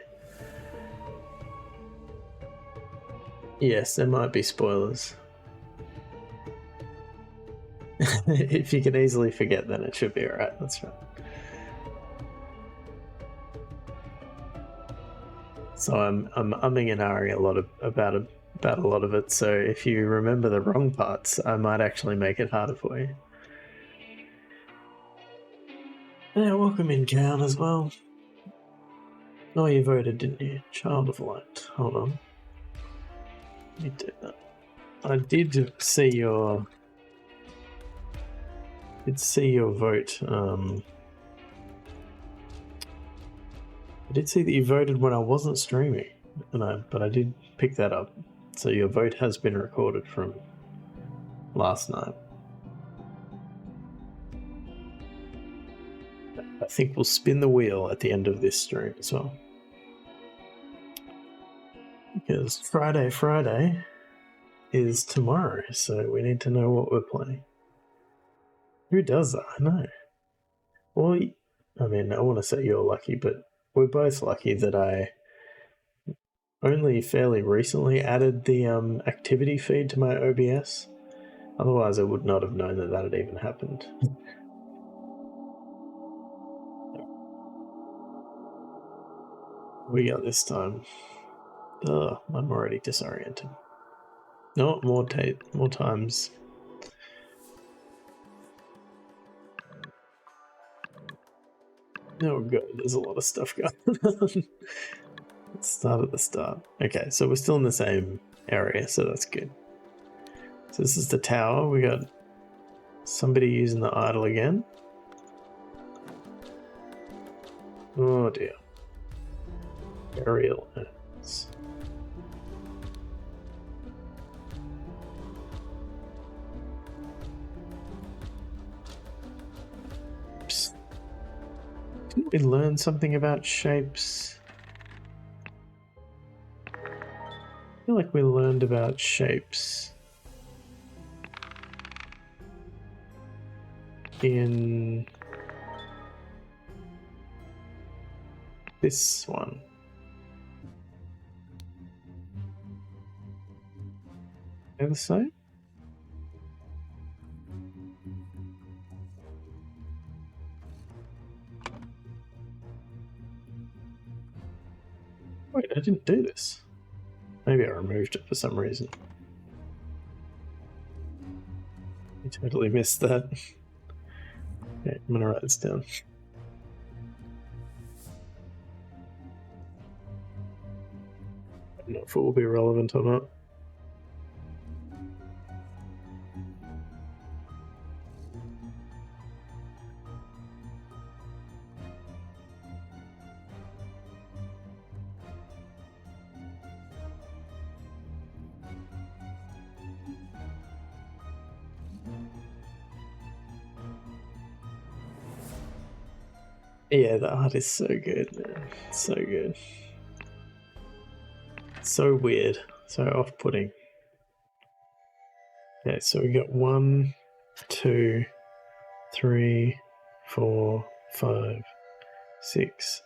Yes, there might be spoilers. If you can easily forget, then it should be alright. That's right. So I'm umming and ahhing a lot about a lot of it. So if you remember the wrong parts, I might actually make it harder for you. Yeah, welcome in, Gown, as well. Oh, you voted, didn't you? Child of Light. Hold on. You did that. I did see your vote. I did see that you voted when I wasn't streaming, but I did pick that up. So your vote has been recorded from last night. I think we'll spin the wheel at the end of this stream as well. Because Friday is tomorrow, so we need to know what we're playing. Who does that? I know. Well, I mean, I want to say you're lucky, but we're both lucky that I only fairly recently added the activity feed to my OBS. Otherwise, I would not have known that that had even happened. We got this time. Ugh, I'm already disoriented. No, more times. Oh god, there's a lot of stuff going on. Let's start at the start. Okay, so we're still in the same area, so that's good. So this is the tower. We got somebody using the idol again. Oh dear. Burial urns. Oops. Didn't we learn something about shapes? I feel like we learned about shapes in this one. They're the same? Wait, I didn't do this. Maybe I removed it for some reason. I totally missed that. Okay, I'm gonna write this down. I don't know if it will be relevant or not. Yeah, the art is so good, man. So good. So weird. So off-putting. Okay, so we got 1, 2, 3, 4, 5, 6,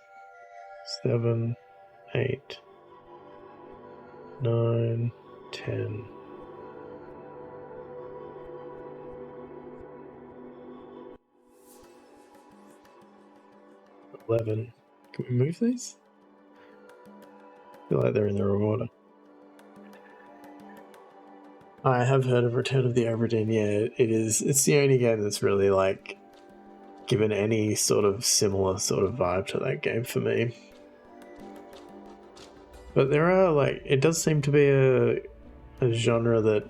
7, 8, 9, 10. 11. Can we move these? I feel like they're in the wrong order. I have heard of Return of the Obra Dinn. Yeah, it is. It's the only game that's really like given any sort of similar sort of vibe to that game for me. But there are like, it does seem to be a genre that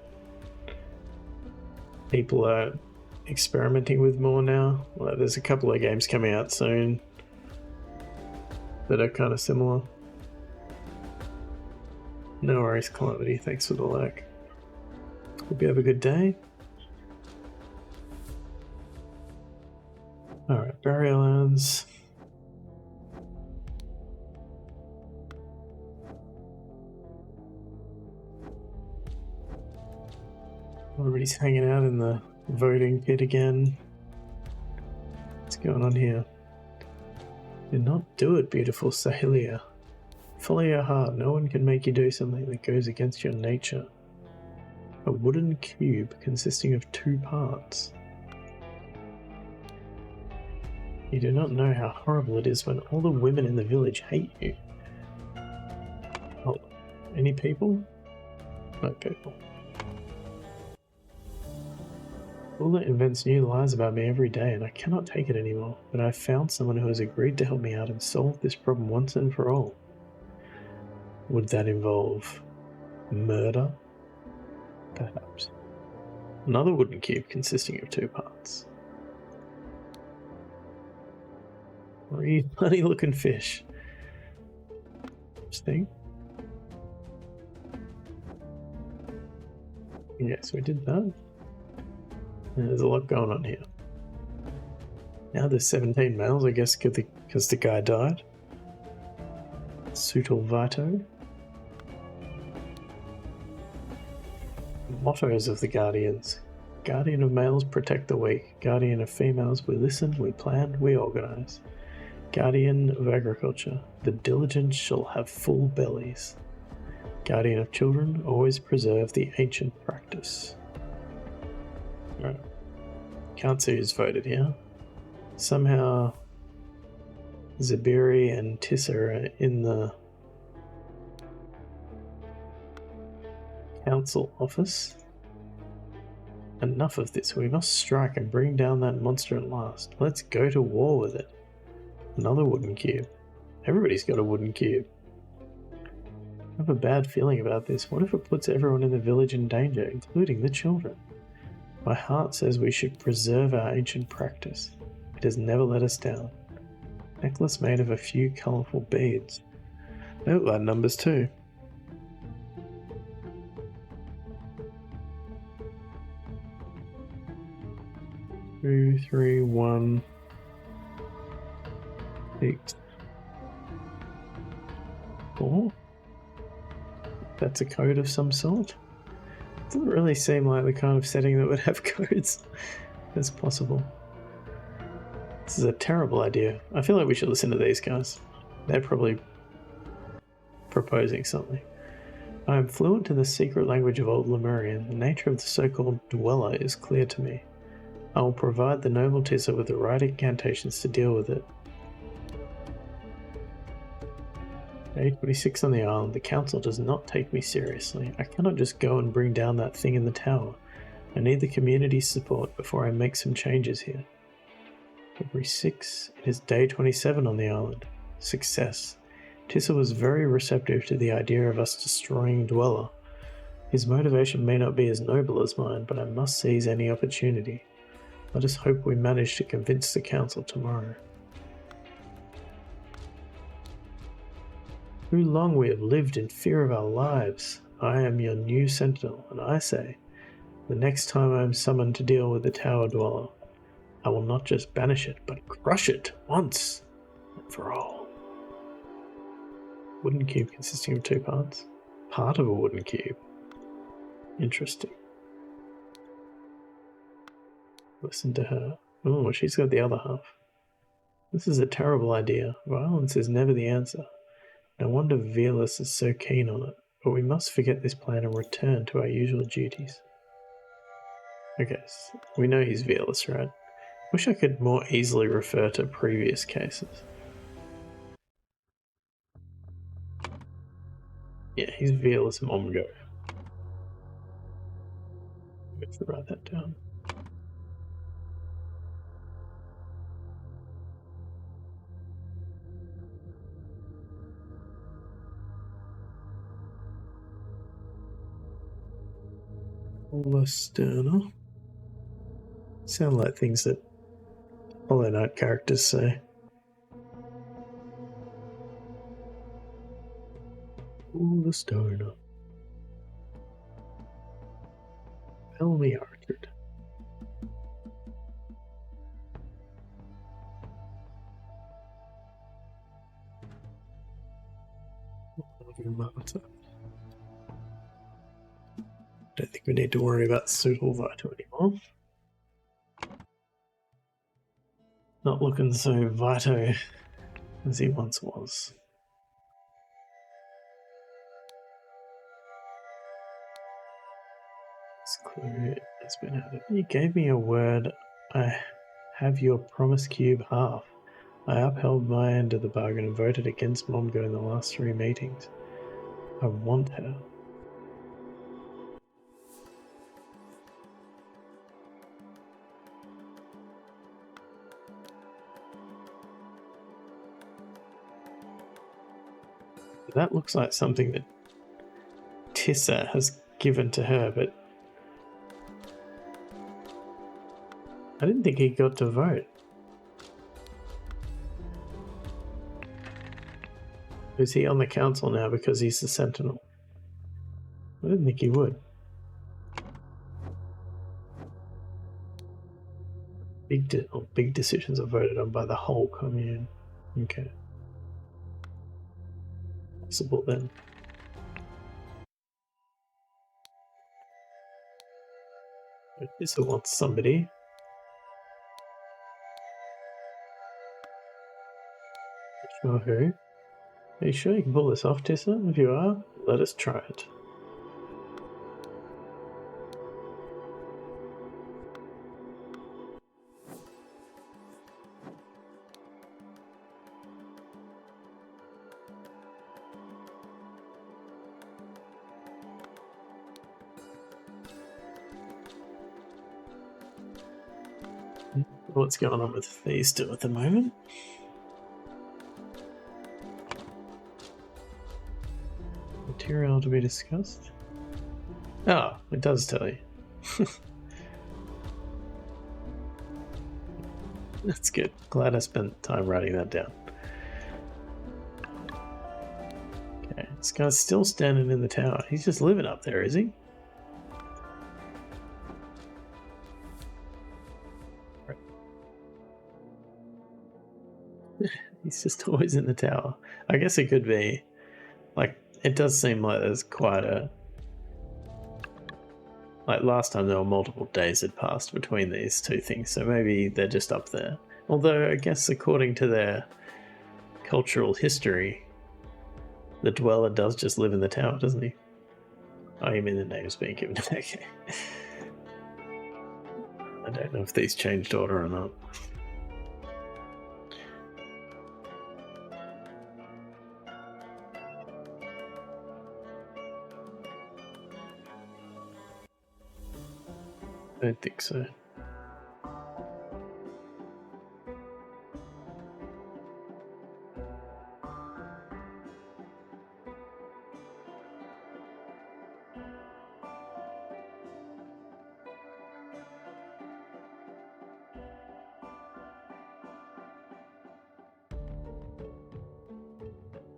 people are experimenting with more now. Like, there's a couple of games coming out soon. that are kind of similar. No worries, Calamity. Thanks for the like. Hope you have a good day. Alright, burial lands. Everybody's hanging out in the voting pit again. What's going on here? Do not do it, beautiful Sahelia. Follow your heart. No one can make you do something that goes against your nature. A wooden cube consisting of 2 parts. You do not know how horrible it is when all the women in the village hate you. Oh, any people? No people. Lula invents new lies about me every day and I cannot take it anymore, but I've found someone who has agreed to help me out and solve this problem once and for all. Would that involve murder? Perhaps. Another wooden cube consisting of 2 parts. 3 funny looking fish. Interesting. Yes, we did that. There's a lot going on here. Now there's 17 males, I guess, because the guy died. Sutal Vito. Mottos of the Guardians. Guardian of males, protect the weak. Guardian of females, we listen, we plan, we organise. Guardian of agriculture. The diligent shall have full bellies. Guardian of children, always preserve the ancient practice. Right. Can't see who's voted here. Somehow Zabiri and Tissa are in the council office. Enough of this. We must strike and bring down that monster at last. Let's go to war with it. Another wooden cube. Everybody's got a wooden cube. I have a bad feeling about this. What if it puts everyone in the village in danger, including the children? My heart says we should preserve our ancient practice. It has never let us down. Necklace made of a few colourful beads. They look like numbers too. Two, 3, 1, 6, 4. That's a code of some sort. Doesn't really seem like the kind of setting that would have codes. That's possible. This is a terrible idea. I feel like we should listen to these guys. They're probably proposing something. I am fluent in the secret language of Old Lemurian. The nature of the so-called dweller is clear to me. I will provide the noble Tissa with the right incantations to deal with it. Day 26 on the island. The council does not take me seriously. I cannot just go and bring down that thing in the tower. I need the community's support before I make some changes here. February 6. It is day 27 on the island. Success. Tissa was very receptive to the idea of us destroying Dweller. His motivation may not be as noble as mine, but I must seize any opportunity. Let us hope we manage to convince the council tomorrow. Too long we have lived in fear of our lives. I am your new sentinel, and I say, the next time I am summoned to deal with the Tower Dweller, I will not just banish it, but crush it once and for all. Wooden cube consisting of 2 parts. Part of a wooden cube. Interesting. Listen to her. Oh, she's got the other half. This is a terrible idea. Violence is never the answer. No wonder Velas is so keen on it, but we must forget this plan and return to our usual duties. Okay, so we know he's Velas, right? Wish I could more easily refer to previous cases. Yeah, he's Velas Momgo. We have to write that down. Sterner. Sound like things that Hollow Knight characters say. Ooh, the stoner. Bellamy Orchard. Don't think we need to worry about Suit or Vito anymore. Not looking so Vito as he once was. This clue has been added. You gave me a word. I have your promise cube half. I upheld my end of the bargain and voted against Mongo in the last 3 meetings. I want her. That looks like something that Tissa has given to her, but I didn't think he got to vote. Is he on the council now because he's the Sentinel? I didn't think he would. Big decisions are voted on by the whole commune. Okay. Possible then. Tissa wants somebody. Sure who? Are you sure you can pull this off, Tissa? If you are, let us try it. What's going on with these two at the moment? Material to be discussed? Oh, it does tell you. That's good. Glad I spent time writing that down. Okay, this guy's still standing in the tower. He's just living up there, is he? He's just always in the tower. I guess it could be, like, it does seem like there's quite a... Like, last time there were multiple days had passed between these two things, so maybe they're just up there. Although, I guess according to their cultural history, the dweller does just live in the tower, doesn't he? Oh, you mean the name's being given? Okay. I don't know if these changed order or not. I don't think so.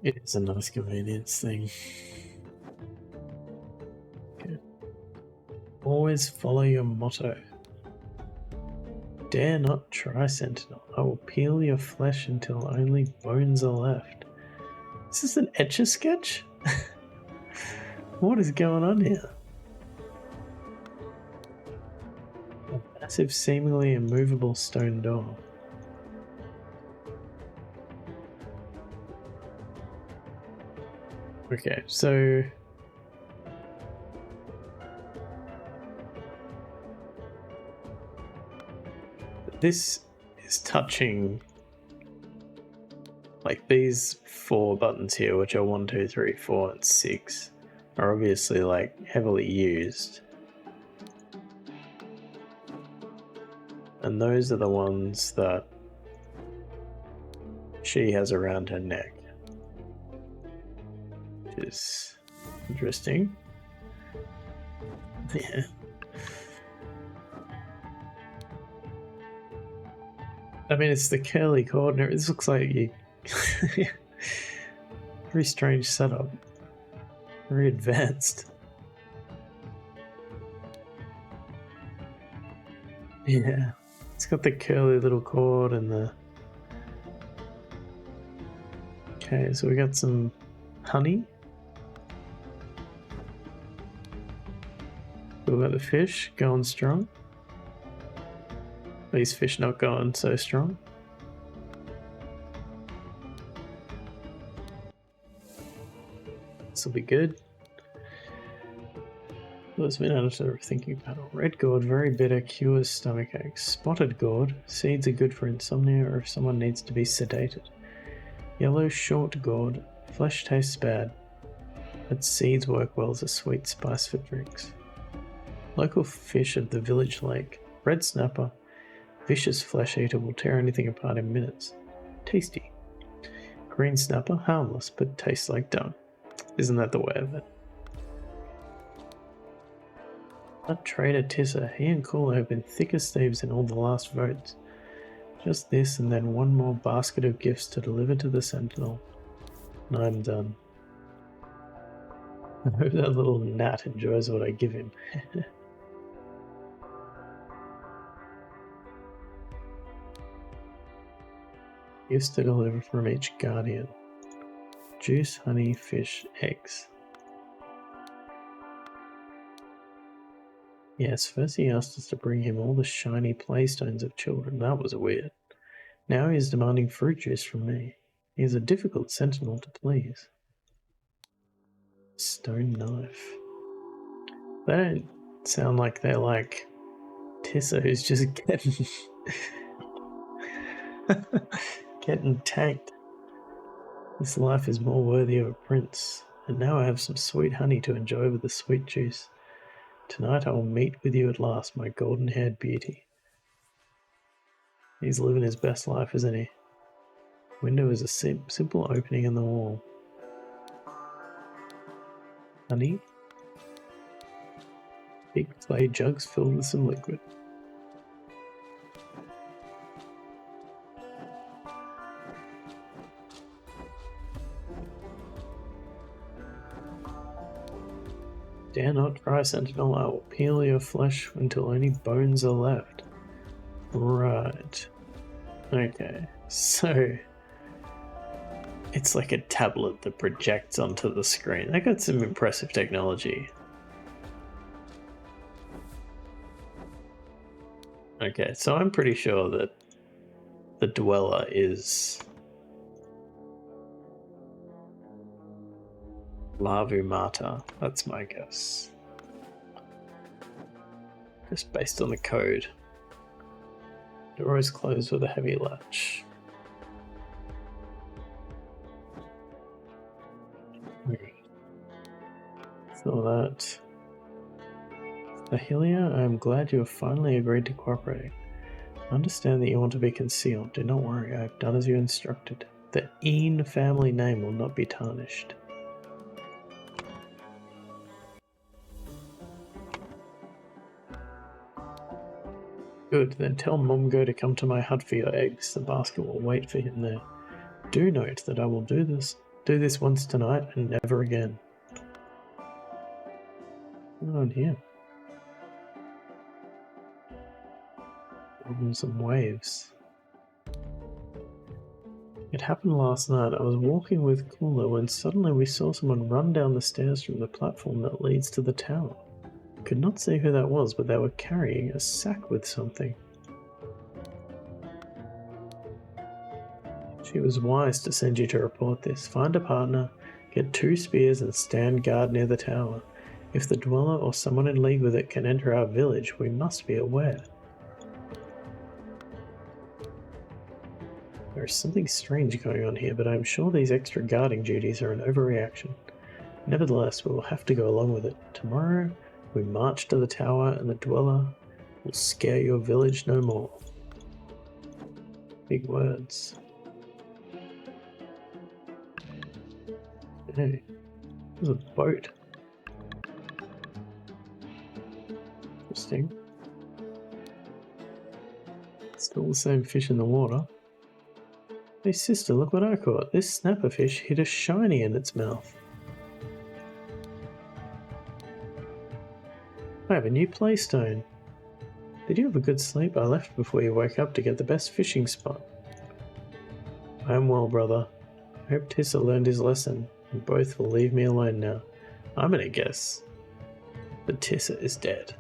It is a nice convenience thing. Okay. Always follow your motto. Dare not try, Sentinel. I will peel your flesh until only bones are left. Is this an Etch-a-Sketch? What is going on here? A massive, seemingly immovable stone door. Okay, so... This is touching, like, these 4 buttons here, which are 1, 2, 3, 4, and 6, are obviously, like, heavily used. And those are the ones that she has around her neck. Which is interesting. Yeah. I mean, it's the curly coordinate. This looks like you... Very strange setup. Very advanced. Yeah. It's got the curly little cord and the... Okay, so we got some honey. We got the fish going strong. These fish not going so strong. This will be good. Let's been added to the thinking panel. Red gourd, very bitter, cures stomach aches. Spotted gourd, seeds are good for insomnia or if someone needs to be sedated. Yellow short gourd, flesh tastes bad, but seeds work well as a sweet spice for drinks. Local fish of the village lake. Red snapper, vicious flesh eater, will tear anything apart in minutes. Tasty. Green snapper, harmless, but tastes like dung. Isn't that the way of it? That traitor Tissa, he and Cooler have been thick as thieves in all the last votes. Just this and then one more basket of gifts to deliver to the Sentinel. And I'm done. I hope that little gnat enjoys what I give him. Gifts to deliver from each guardian. Juice, honey, fish, eggs. Yes, first he asked us to bring him all the shiny playstones of children. That was weird. Now he is demanding fruit juice from me. He is a difficult sentinel to please. Stone knife. They don't sound like they're like Tissa who's just getting tanked. This life is more worthy of a prince, and now I have some sweet honey to enjoy with the sweet juice. Tonight I will meet with you at last, my golden-haired beauty. He's living his best life, isn't he? Window is a simple opening in the wall. Honey? Big clay jugs filled with some liquid. Dare not try, Sentinel. I will peel your flesh until only bones are left. Right. Okay, so it's like a tablet that projects onto the screen. They got some impressive technology. Okay, so I'm pretty sure that the Dweller is Lavu Mata. That's my guess. Just based on the code. Door is closed with a heavy latch. Okay. So that. Ahelia, I am glad you have finally agreed to cooperate. I understand that you want to be concealed. Do not worry, I have done as you instructed. The Een family name will not be tarnished. Good, then tell Momgo to come to my hut for your eggs. The basket will wait for him there. Do note that I will do this once tonight and never again. What's on here? Some waves. It happened last night. I was walking with Kula when suddenly we saw someone run down the stairs from the platform that leads to the tower. Could not see who that was, but they were carrying a sack with something. She was wise to send you to report this. Find a partner, get 2 spears and stand guard near the tower. If the Dweller or someone in league with it can enter our village, we must be aware. There is something strange going on here, but I am sure these extra guarding duties are an overreaction. Nevertheless, we will have to go along with it. Tomorrow, we march to the tower and the Dweller will scare your village no more. Big words. Hey, there's a boat. Interesting. Still the same fish in the water. Hey sister, look what I caught. This snapper fish hid a shiny in its mouth. I have a new playstone. Did you have a good sleep? I left before you woke up to get the best fishing spot. I am well, brother. I hope Tissa learned his lesson, and both will leave me alone now. I'm gonna guess that Tissa is dead.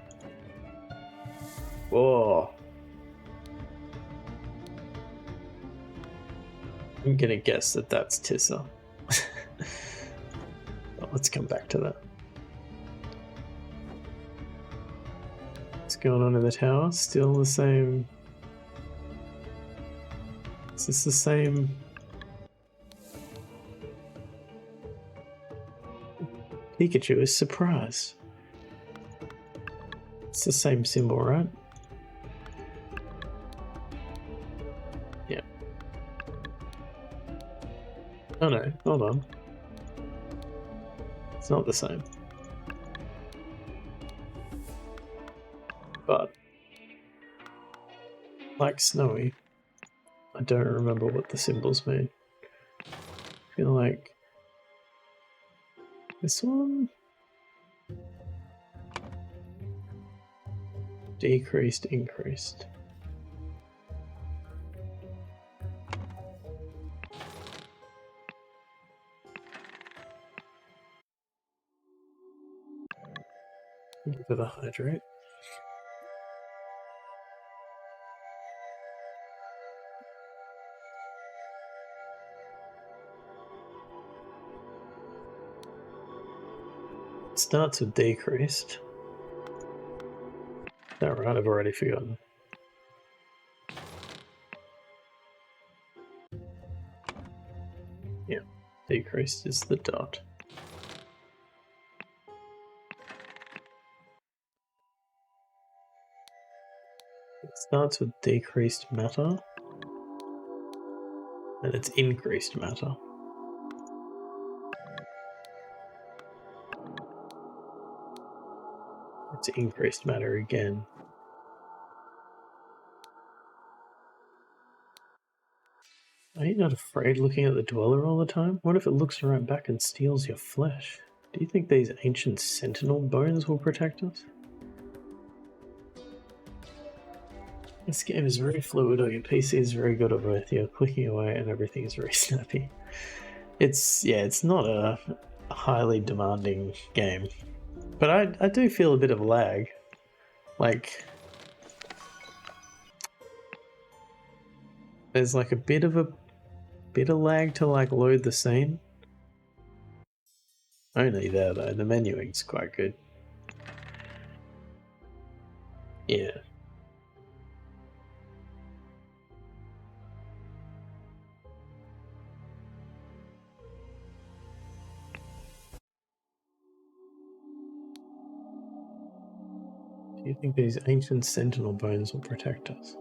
Whoa. I'm gonna guess that that's Tissa. Well, let's come back to that. What's going on in the tower? Still the same. Is this the same? Pikachu is surprised. It's the same symbol, right? Yeah. Oh no, hold on. It's not the same. But, like Snowy, I don't remember what the symbols mean. I feel like this one? Decreased, increased. For the hydrate. It starts with decreased. Is that right? I've already forgotten. Yeah, decreased is the dot. It starts with decreased matter, and it's increased matter. It's increased matter again. Are you not afraid looking at the dweller all the time? What if it looks right back and steals your flesh? Do you think these ancient sentinel bones will protect us? This game is very fluid, or your PC is very good, or both. You're clicking away and everything is very snappy. It's not a highly demanding game. But I do feel a bit of lag. Like, there's like a bit of lag to like load the scene. Only there though, the menuing's quite good. Yeah. Do you think these ancient sentinel bones will protect us?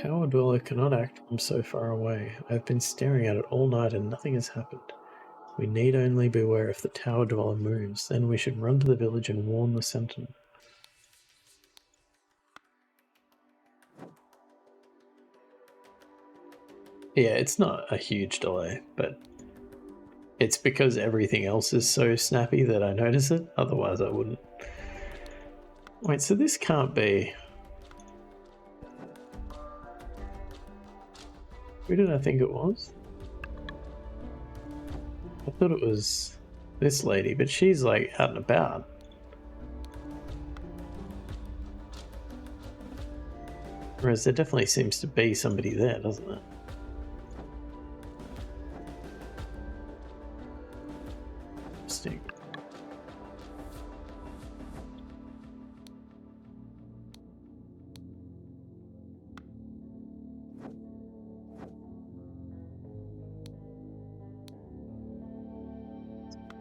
Tower Dweller cannot act from so far away. I've been staring at it all night and nothing has happened. We need only beware if the Tower Dweller moves, then we should run to the village and warn the sentinel. Yeah, it's not a huge delay, but it's because everything else is so snappy that I notice it, otherwise I wouldn't. Wait, so this can't be... Who did I think it was? I thought it was this lady, but she's like out and about. Whereas there definitely seems to be somebody there, doesn't it? Interesting.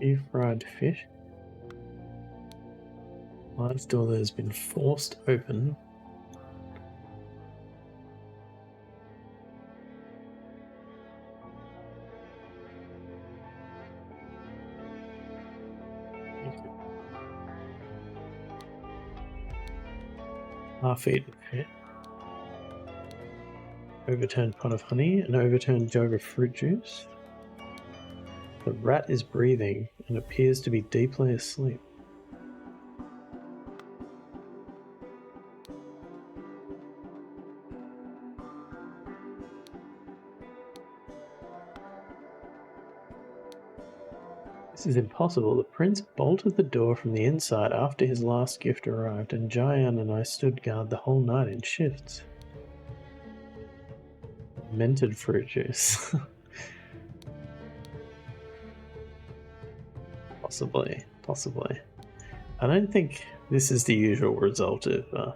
Beef fried fish. Large door that has been forced open. Half-eaten fish. Overturned pot of honey, an overturned jug of fruit juice. The rat is breathing and appears to be deeply asleep. This is impossible. The prince bolted the door from the inside after his last gift arrived, and Jayan and I stood guard the whole night in shifts. Mented fruit juice. Possibly. I don't think this is the usual result of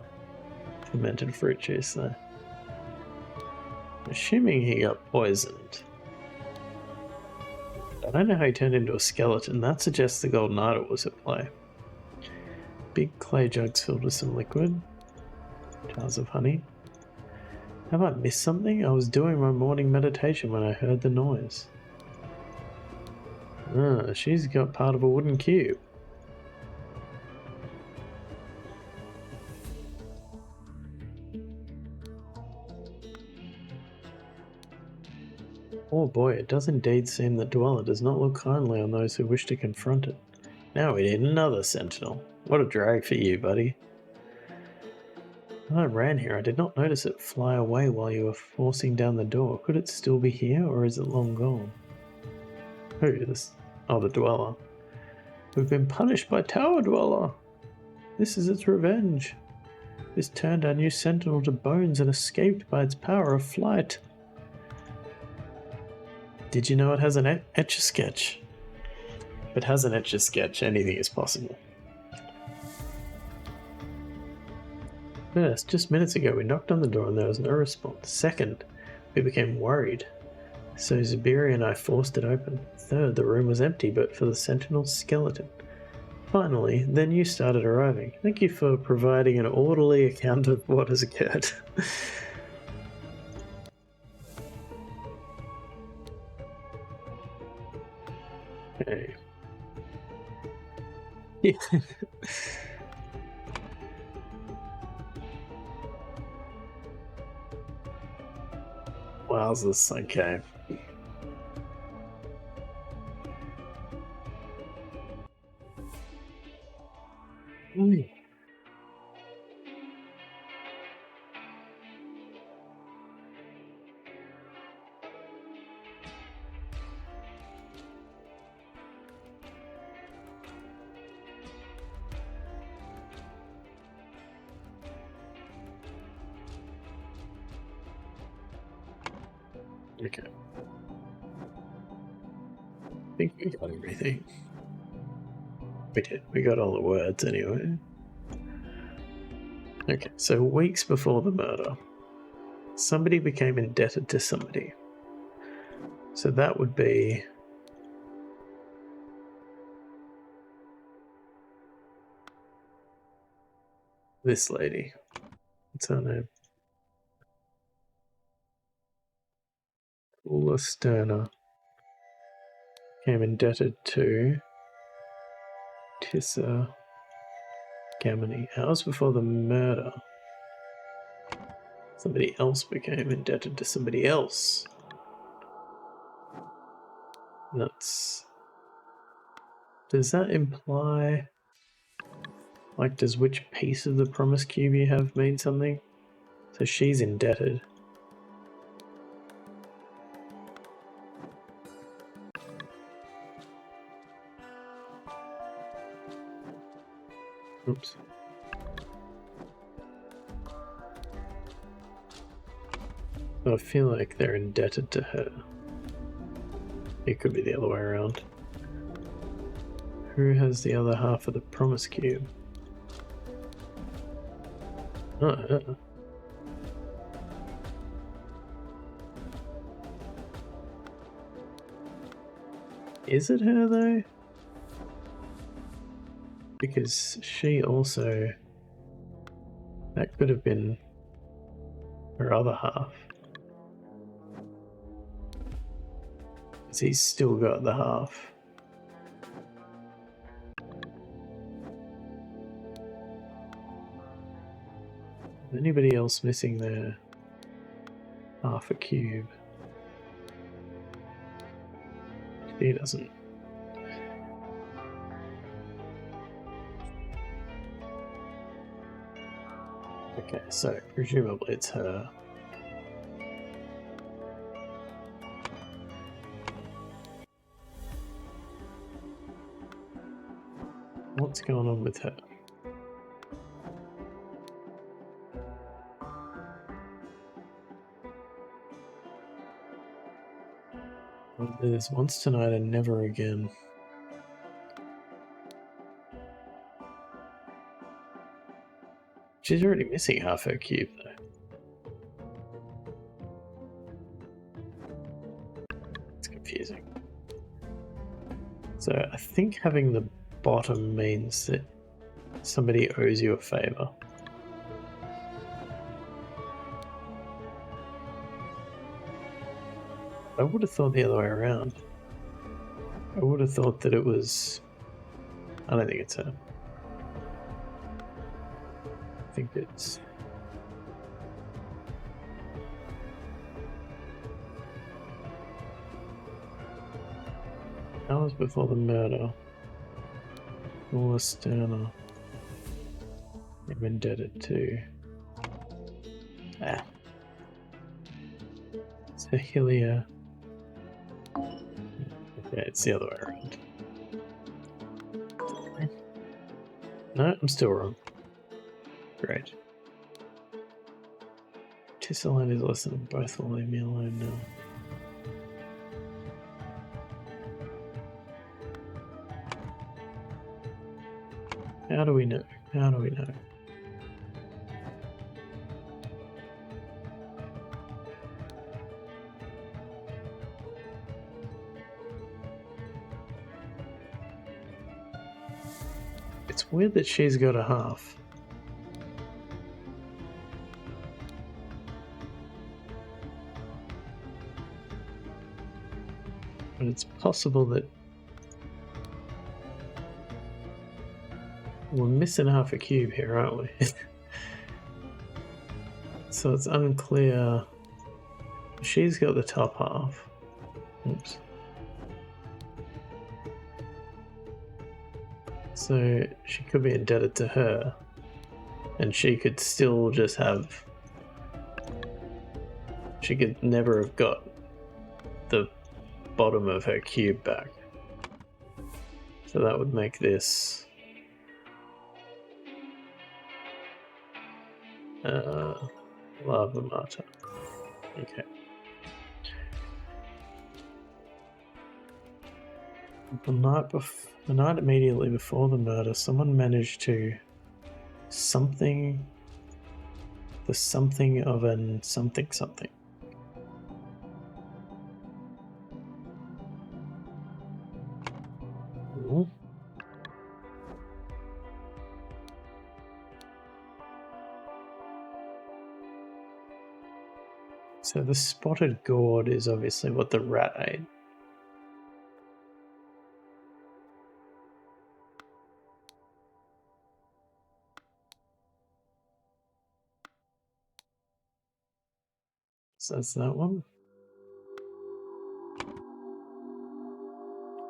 fermented fruit juice, though. Assuming he got poisoned. I don't know how he turned into a skeleton. That suggests the golden idol was at play. Big clay jugs filled with some liquid. Jars of honey. Have I missed something? I was doing my morning meditation when I heard the noise. Ah, she's got part of a wooden cube. Oh boy, it does indeed seem that Dweller does not look kindly on those who wish to confront it. Now we need another sentinel. What a drag for you, buddy. When I ran here, I did not notice it fly away while you were forcing down the door. Could it still be here, or is it long gone? Who? This? Oh, the Dweller. We've been punished by Tower Dweller. This is its revenge. This turned our new sentinel to bones and escaped by its power of flight. Did you know it has an Etch-a-Sketch? If it has an Etch-a-Sketch, anything is possible. First, just minutes ago, we knocked on the door and there was no response. Second, we became worried. So Zubiri and I forced it open. Third, the room was empty but for the sentinel's skeleton. Finally, then you started arriving. Thank you for providing an orderly account of what has occurred. Okay. Yeah. Wowzers, okay. Ooh. Okay. I think we got everything. We did. We got all the words anyway. Okay, so weeks before the murder, somebody became indebted to somebody. So that would be... this lady. What's her name? Ula Sterner. Became indebted to Tissa Gamini. Hours before the murder, somebody else became indebted to somebody else. That's... does that imply... like, does which piece of the promise cube you have mean something? So she's indebted. Oops. I feel like they're indebted to her. It could be the other way around. Who has the other half of the promise cube? Oh, yeah. Is it her though? Because she also... that could have been her other half. Because he's still got the half. Is anybody else missing their half a cube? He doesn't. Okay, so presumably it's her. What's going on with her? There's once tonight and never again. She's already missing half her cube, though. It's confusing. So I think having the bottom means that somebody owes you a favor. I would have thought the other way around. I would have thought that it was... I don't think it's her. I think it's... hours before the murder. Paula Sterner. I'm indebted to... Cehilia. Yeah, it's the other way around. No, I'm still wrong. Great. Tisserand is less than both will leave me alone now. How do we know? How do we know? It's weird that she's got a half. But it's possible that we're missing half a cube here, aren't we? So it's unclear. She's got the top half. Oops. So she could be indebted to her, and she could still just have... She could never have got the bottom of her cube back. So that would make this... Lava Mata. Okay. The night immediately before the murder, someone managed to the something of an something. Ooh. So the spotted gourd is obviously what the rat ate. So that's that one.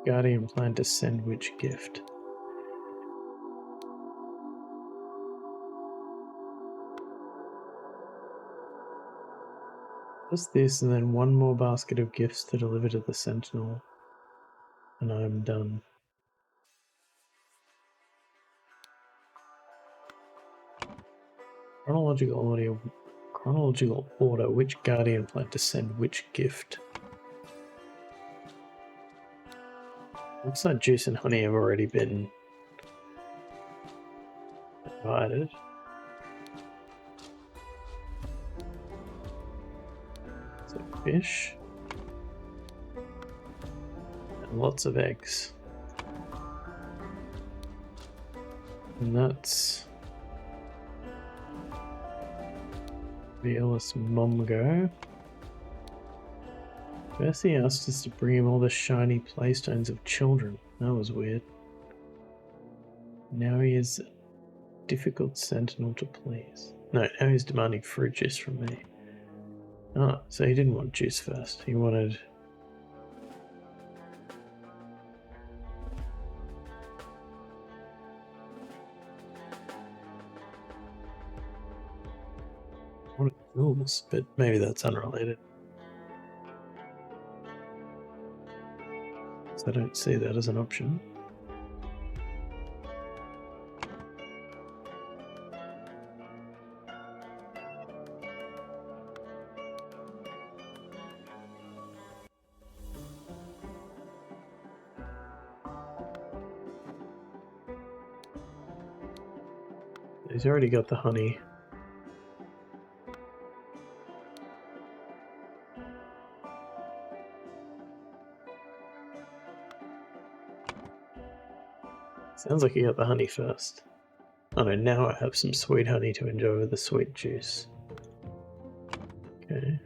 Guardian planned to send which gift? Just this, and then one more basket of gifts to deliver to the Sentinel, and I'm done. Chronological order. Which Guardian planned to send which gift? Looks like Juice and Honey have already been provided. So fish. And lots of eggs. And that's Violas Momgo. First he asked us to bring him all the shiny playstones of children. That was weird. Now he is a difficult sentinel to please. No, now he's demanding fruit juice from me. Ah, so he didn't want juice first. He wanted... rules, but maybe that's unrelated. So I don't see that as an option. He's already got the honey. Sounds like he got the honey first. Oh no, now I have some sweet honey to enjoy with the sweet juice. Okay.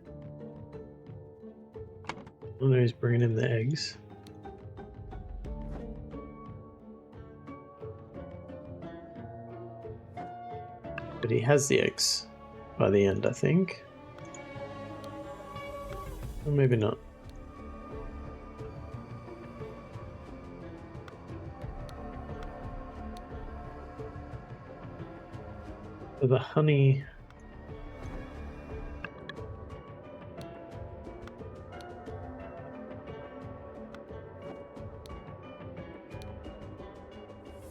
Oh no, he's bringing in the eggs. But he has the eggs by the end, I think. Or maybe not. So the honey...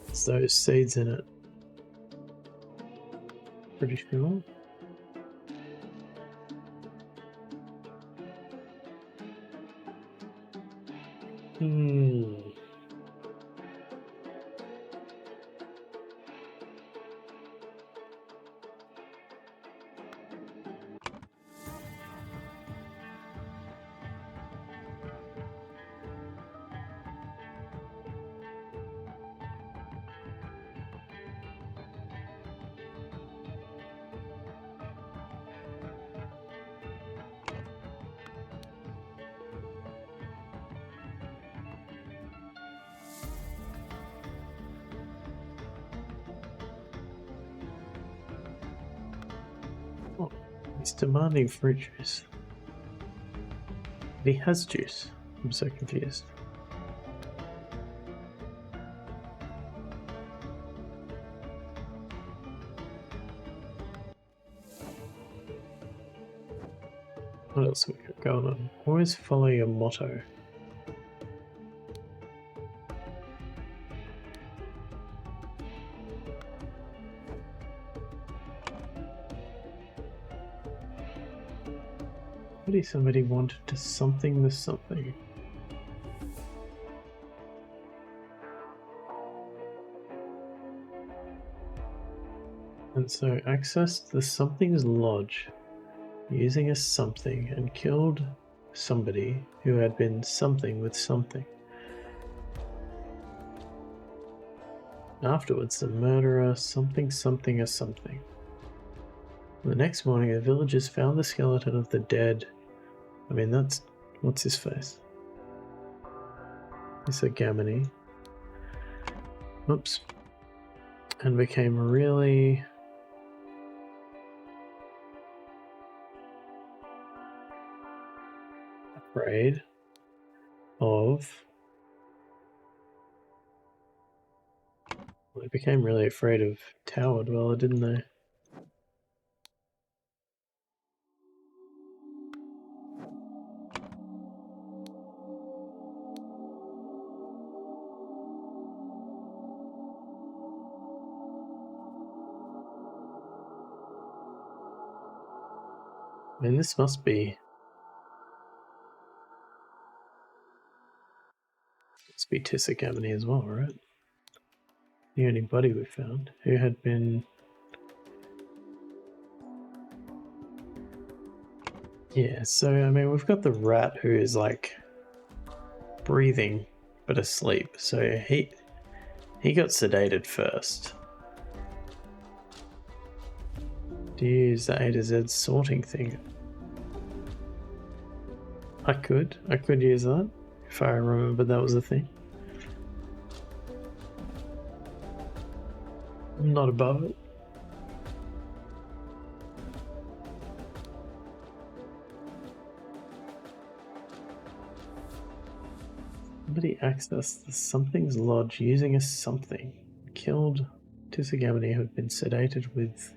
It's those seeds in it. Pretty sure. Oh, he's demanding fruit juice. But he has juice. I'm so confused. What else have we got going on? Always follow your motto. Maybe somebody wanted to something the something. And so accessed the something's lodge using a something and killed somebody who had been something with something. Afterwards, the murderer something something a something. The next morning, the villagers found the skeleton of the dead. I mean, that's... what's his face? It's a Gamini. Oops. And became really... afraid of... Well, they became really afraid of Tower Dweller, didn't they? I mean, this must be Tissa as well, right? The only body we found who had been... Yeah, so I mean, we've got the rat who is like breathing but asleep. So he got sedated first. Do you use the A to Z sorting thing? I could use that if I remember that was the thing. I'm not above it. Somebody accessed the something's lodge using a something. Killed Tisugamini who had been sedated with...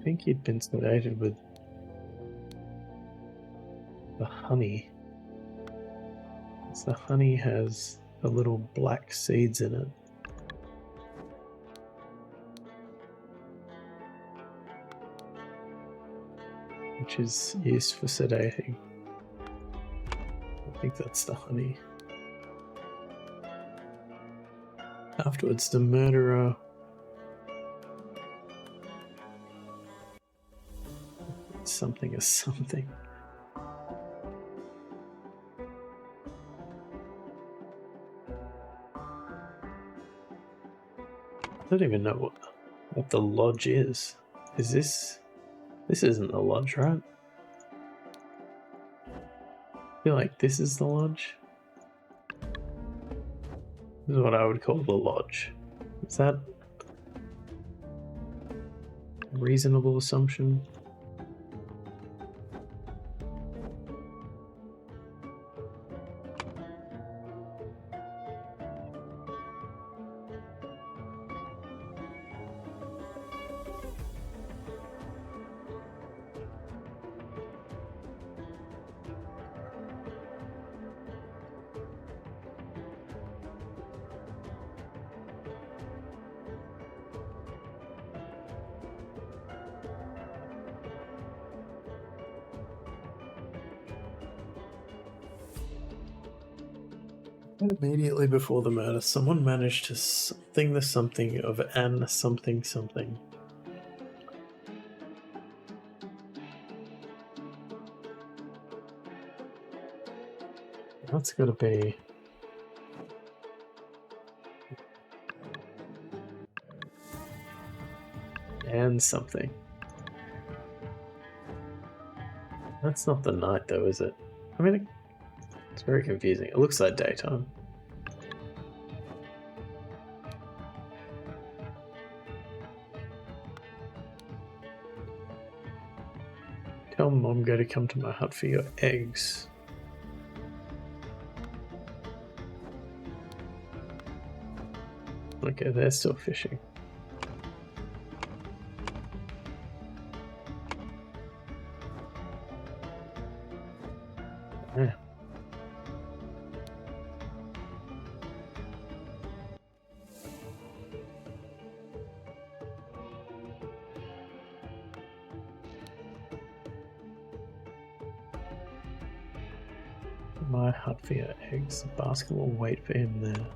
think he'd been sedated with the honey. So the honey has the little black seeds in it. Which is used for sedating. I think that's the honey. Afterwards, the murderer something is something. I don't even know what the lodge is. Is this? This isn't the lodge, right? I feel like this is the lodge. This is what I would call the lodge. Is that a reasonable assumption? Immediately before the murder, someone managed to something the something of an something something. That's gotta be... and something. That's not the night though, is it? I mean, it's very confusing. It looks like daytime. Tell Mom go to come to my hut for your eggs. Okay, they're still fishing. Yeah. My hut for your eggs. The basket will wait for him there.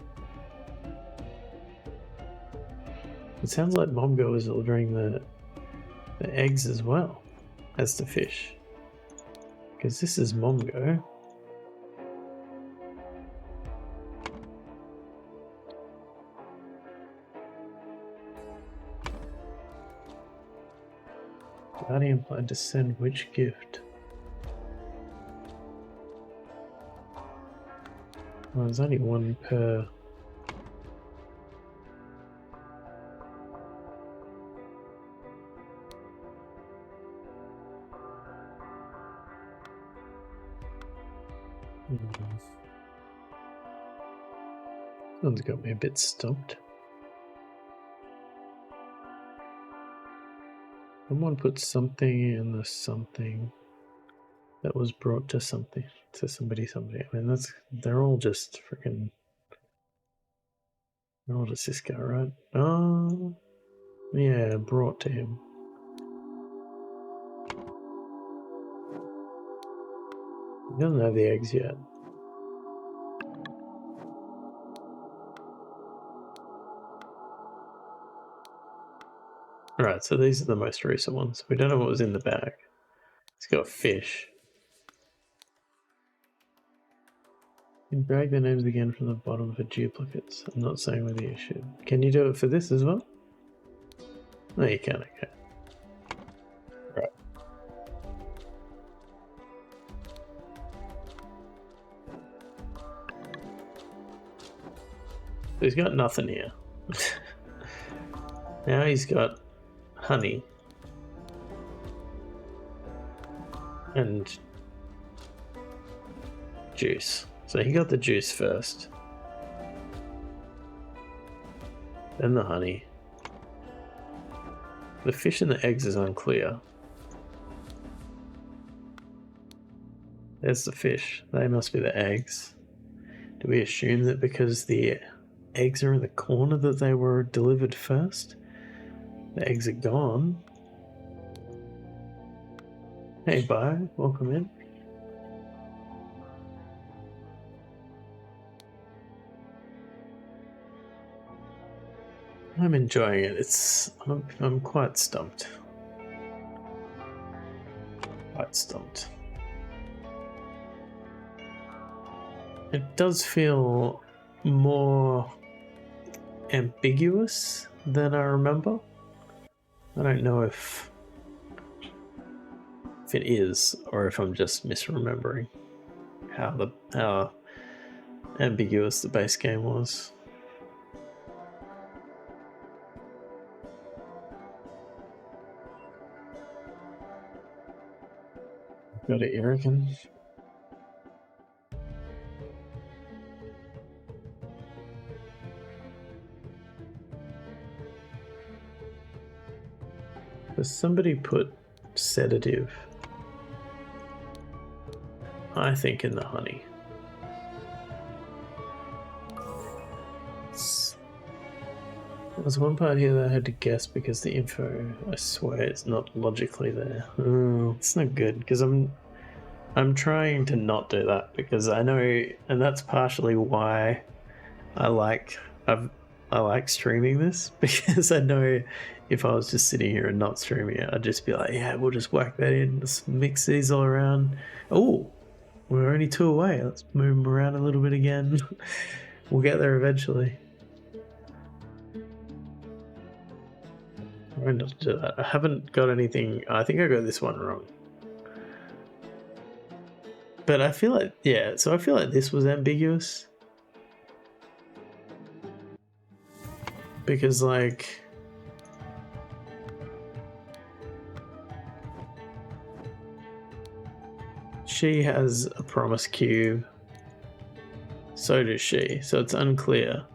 It sounds like Momgo is ordering the eggs as well as the fish. Because this is Momgo. Guardian plan to send which gift? Well, there's only one per... One's got me a bit stumped. Someone put something in the something that was brought to something, to somebody. I mean, they're all just freaking... They're all just this guy, right? Oh, yeah, brought to him. He doesn't have the eggs yet. Alright, so these are the most recent ones. We don't know what was in the bag. It's got fish. You drag the names again from the bottom for duplicates. I'm not saying whether you should. Can you do it for this as well? No, you can, okay. Right. He's got nothing here. Now he's got honey and juice. So he got the juice first, then the honey, The fish and the eggs is unclear. There's the fish. They must be the eggs. Do we assume that because the eggs are in the corner that they were delivered first? The eggs are gone. Hey, bye. Welcome in. I'm enjoying it. I'm quite stumped. Quite stumped. It does feel more ambiguous than I remember. I don't know if it is or if I'm just misremembering how ambiguous the base game was. Got it, Erican. Does somebody put sedative? I think in the honey. There was one part here that I had to guess because the info, I swear, it's not logically there. Oh, it's not good because I'm trying to not do that because I know, and that's partially why I like streaming this, because I know if I was just sitting here and not streaming it, I'd just be like, yeah, we'll just whack that in, let's mix these all around. Oh, we're only 2 away. Let's move them around a little bit again. We'll get there eventually. I'm going to do that. I haven't got anything. I think I got this one wrong. But I feel like, yeah, so I feel like this was ambiguous. Because, like, she has a promise cube. So does she. So it's unclear.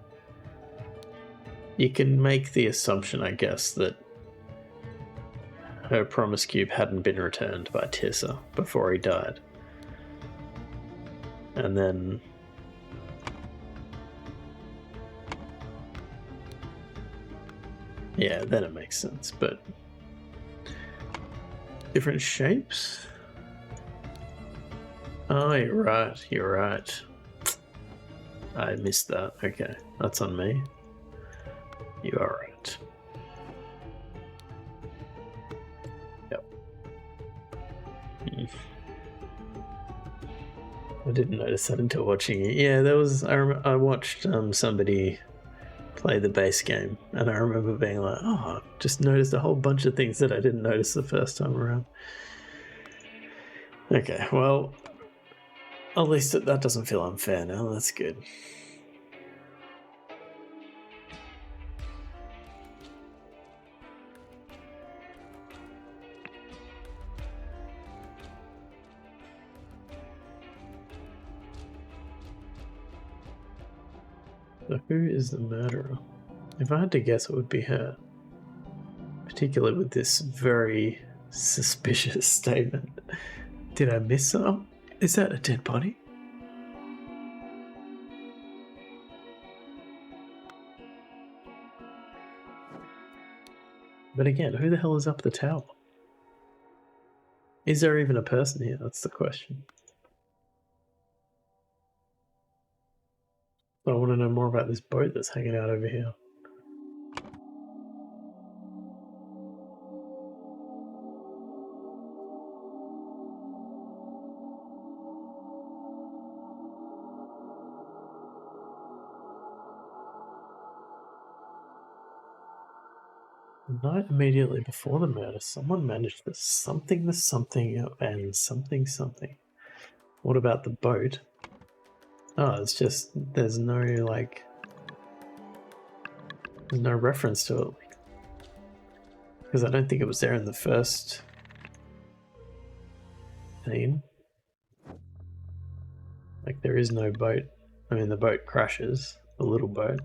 You can make the assumption, I guess, that her promise cube hadn't been returned by Tissa before he died. And then yeah, then it makes sense, but different shapes? Oh, you're right. I missed that. Okay, that's on me. You are right. Yep. I didn't notice that until watching it. Yeah, there was. I watched somebody play the base game, and I remember being like, "Oh, I just noticed a whole bunch of things that I didn't notice the first time around." Okay, well, at least that doesn't feel unfair now. That's good. So who is the murderer? If I had to guess, it would be her. Particularly with this very suspicious statement. Did I miss some? Is that a dead body? But again, who the hell is up the tower? Is there even a person here? That's the question. I want to know more about this boat that's hanging out over here. The night immediately before the murder, someone managed the something and something. What about the boat? Oh, it's just, there's no, like, there's no reference to it. Because I don't think it was there in the first scene. Like, there is no boat. I mean, the boat crashes, the little boat.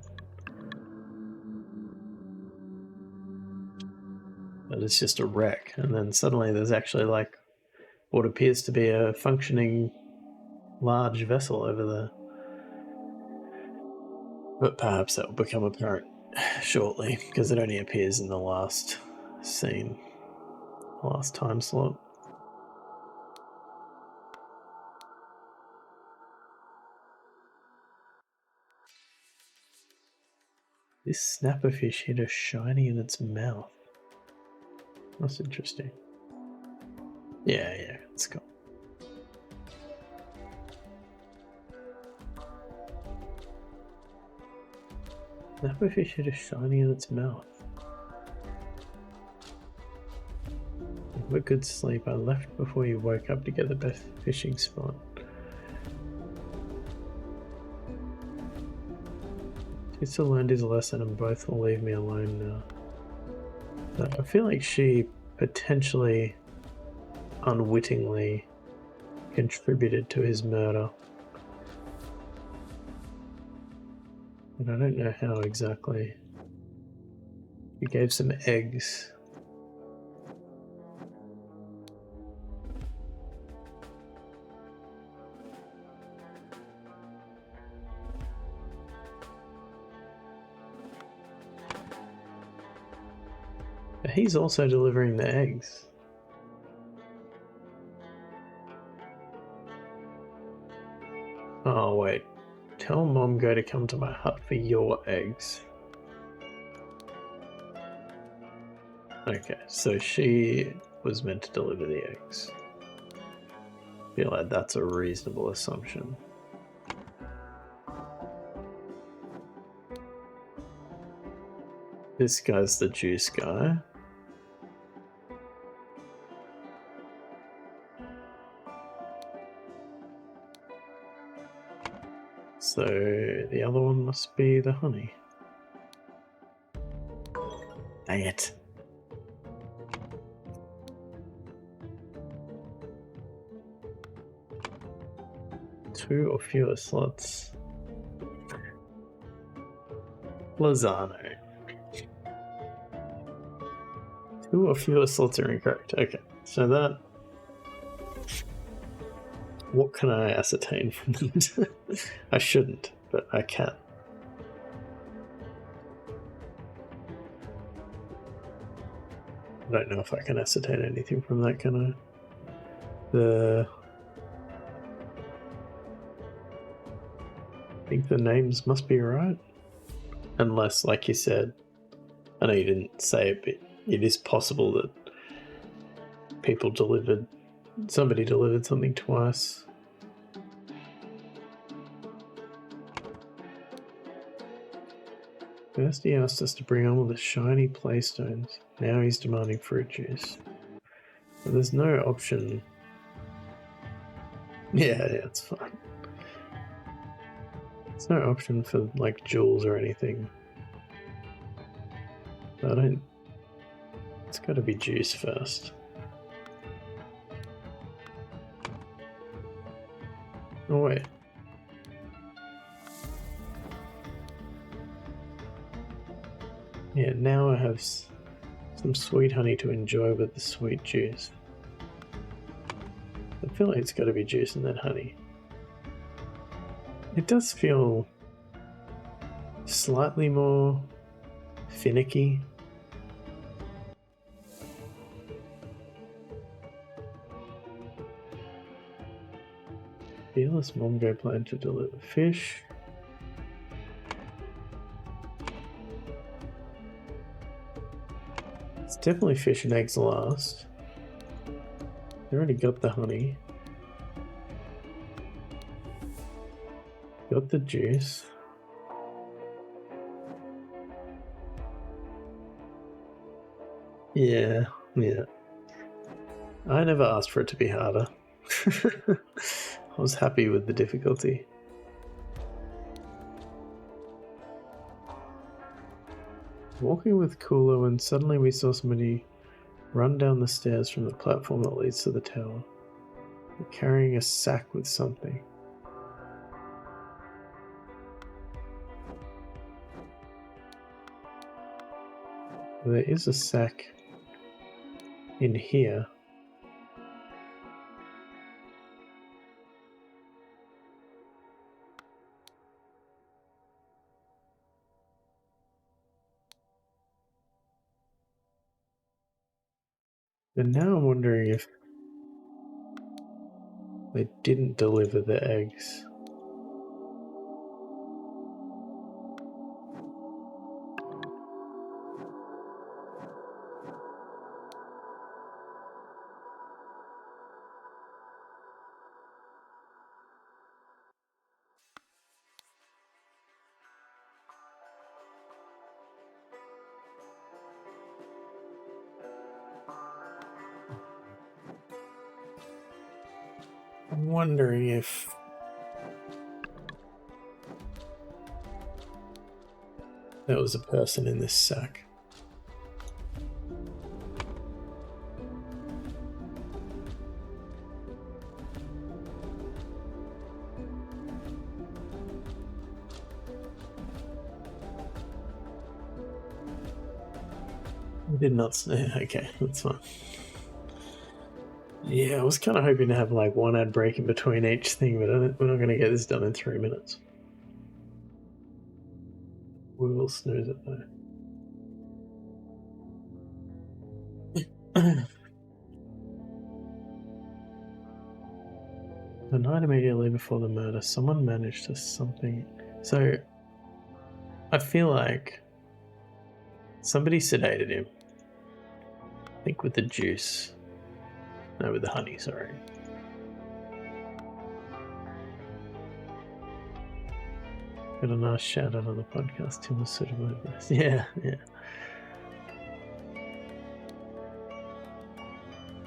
but it's just a wreck. And then suddenly there's actually like what appears to be a functioning large vessel over there. But perhaps that will become apparent shortly, because it only appears in the last scene, the last time slot. This snapperfish hit a shiny in its mouth. That's interesting. Yeah, it's cool. Snapperfish hit a shiny in its mouth. Have a good sleep. I left before you woke up to get the best fishing spot. Tissa learned his lesson and both will leave me alone now. I feel like she potentially unwittingly contributed to his murder. And I don't know how exactly. He gave some eggs. But he's also delivering the eggs. Oh wait. Tell Mom go to come to my hut for your eggs. Okay, so she was meant to deliver the eggs. I feel like that's a reasonable assumption. This guy's the juice guy. So the other one must be the honey. Dang it. Two or fewer slots. Lozano. Two or fewer slots are incorrect. Okay, so that... What can I ascertain from that? I shouldn't, but I can. I don't know if I can ascertain anything from that, can I? I think the names must be right. Unless, like you said, I know you didn't say it, but it is possible that somebody delivered something twice. First he asked us to bring on all the shiny playstones. Now he's demanding fruit juice. But there's no option. Yeah, it's fine. There's no option for like jewels or anything. It's gotta be juice first. Oh wait. Yeah, now I have some sweet honey to enjoy with the sweet juice. I feel like it's gotta be juice and then honey. It does feel slightly more finicky. Fearless Mongo plan to deliver fish. It's definitely fish and eggs last. They already got the honey. Got the juice. Yeah. I never asked for it to be harder. I was happy with the difficulty. Walking with Cooler when suddenly we saw somebody run down the stairs from the platform that leads to the tower. They're carrying a sack with something. There is a sack in here. And now I'm wondering if they didn't deliver the eggs. I'm wondering if there was a person in this sack. I did not say. Okay, that's fine. Yeah, I was kind of hoping to have like one ad break in between each thing, but we're not going to get this done in 3 minutes. We will snooze it though. The night immediately before the murder, someone managed to something. So, I feel like somebody sedated him. I think with the juice. No, with the honey, sorry. Got a nice shout out on the podcast. Tim was suitable advice. Yeah, yeah.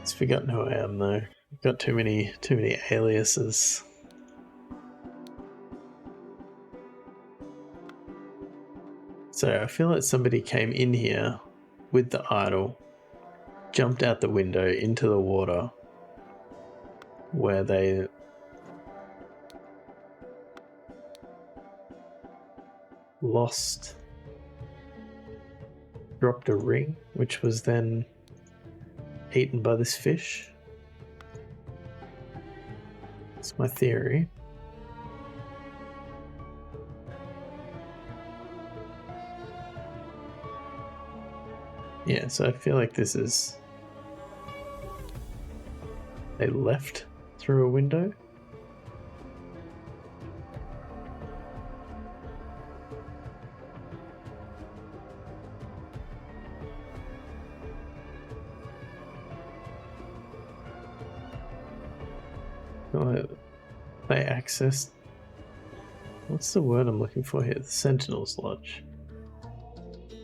It's forgotten who I am though. I've got too many aliases. So I feel like somebody came in here with the idol, jumped out the window into the water where they dropped a ring, which was then eaten by this fish. That's my theory. Yeah, so I feel like this is... They left through a window. They accessed... What's the word I'm looking for here? The Sentinel's Lodge.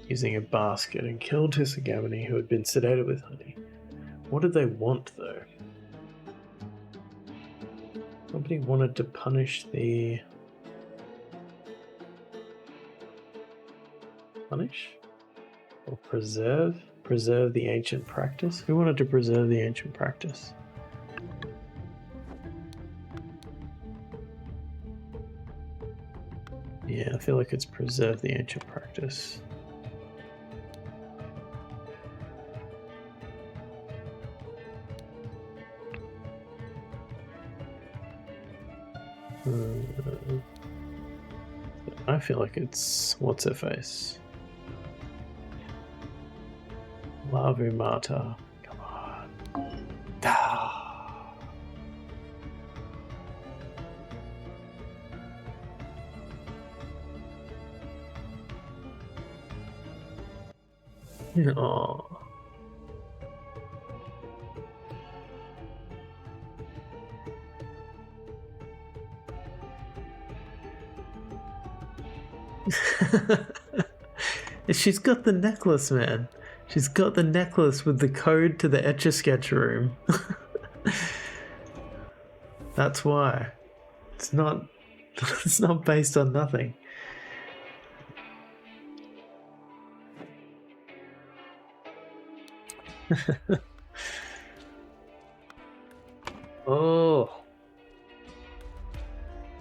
Using a basket and killed Tisagabany, who had been sedated with honey. What did they want, though? Somebody wanted to punish the... Punish? Or preserve? Preserve the ancient practice? Who wanted to preserve the ancient practice? Yeah, I feel like it's preserve the ancient practice. I feel like it's what's her face. Lavu Mata. Come on. Ah. Oh. She's got the necklace, man. She's got the necklace with the code to the Etch-a-Sketch room. That's why. It's not based on nothing. Oh.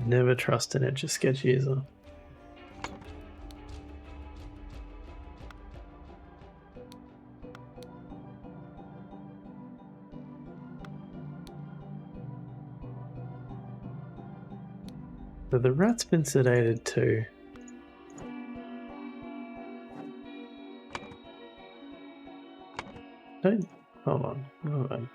Never trust an Etch-a-Sketch user. So the rat's been sedated too. Don't. Hold on. Hold on.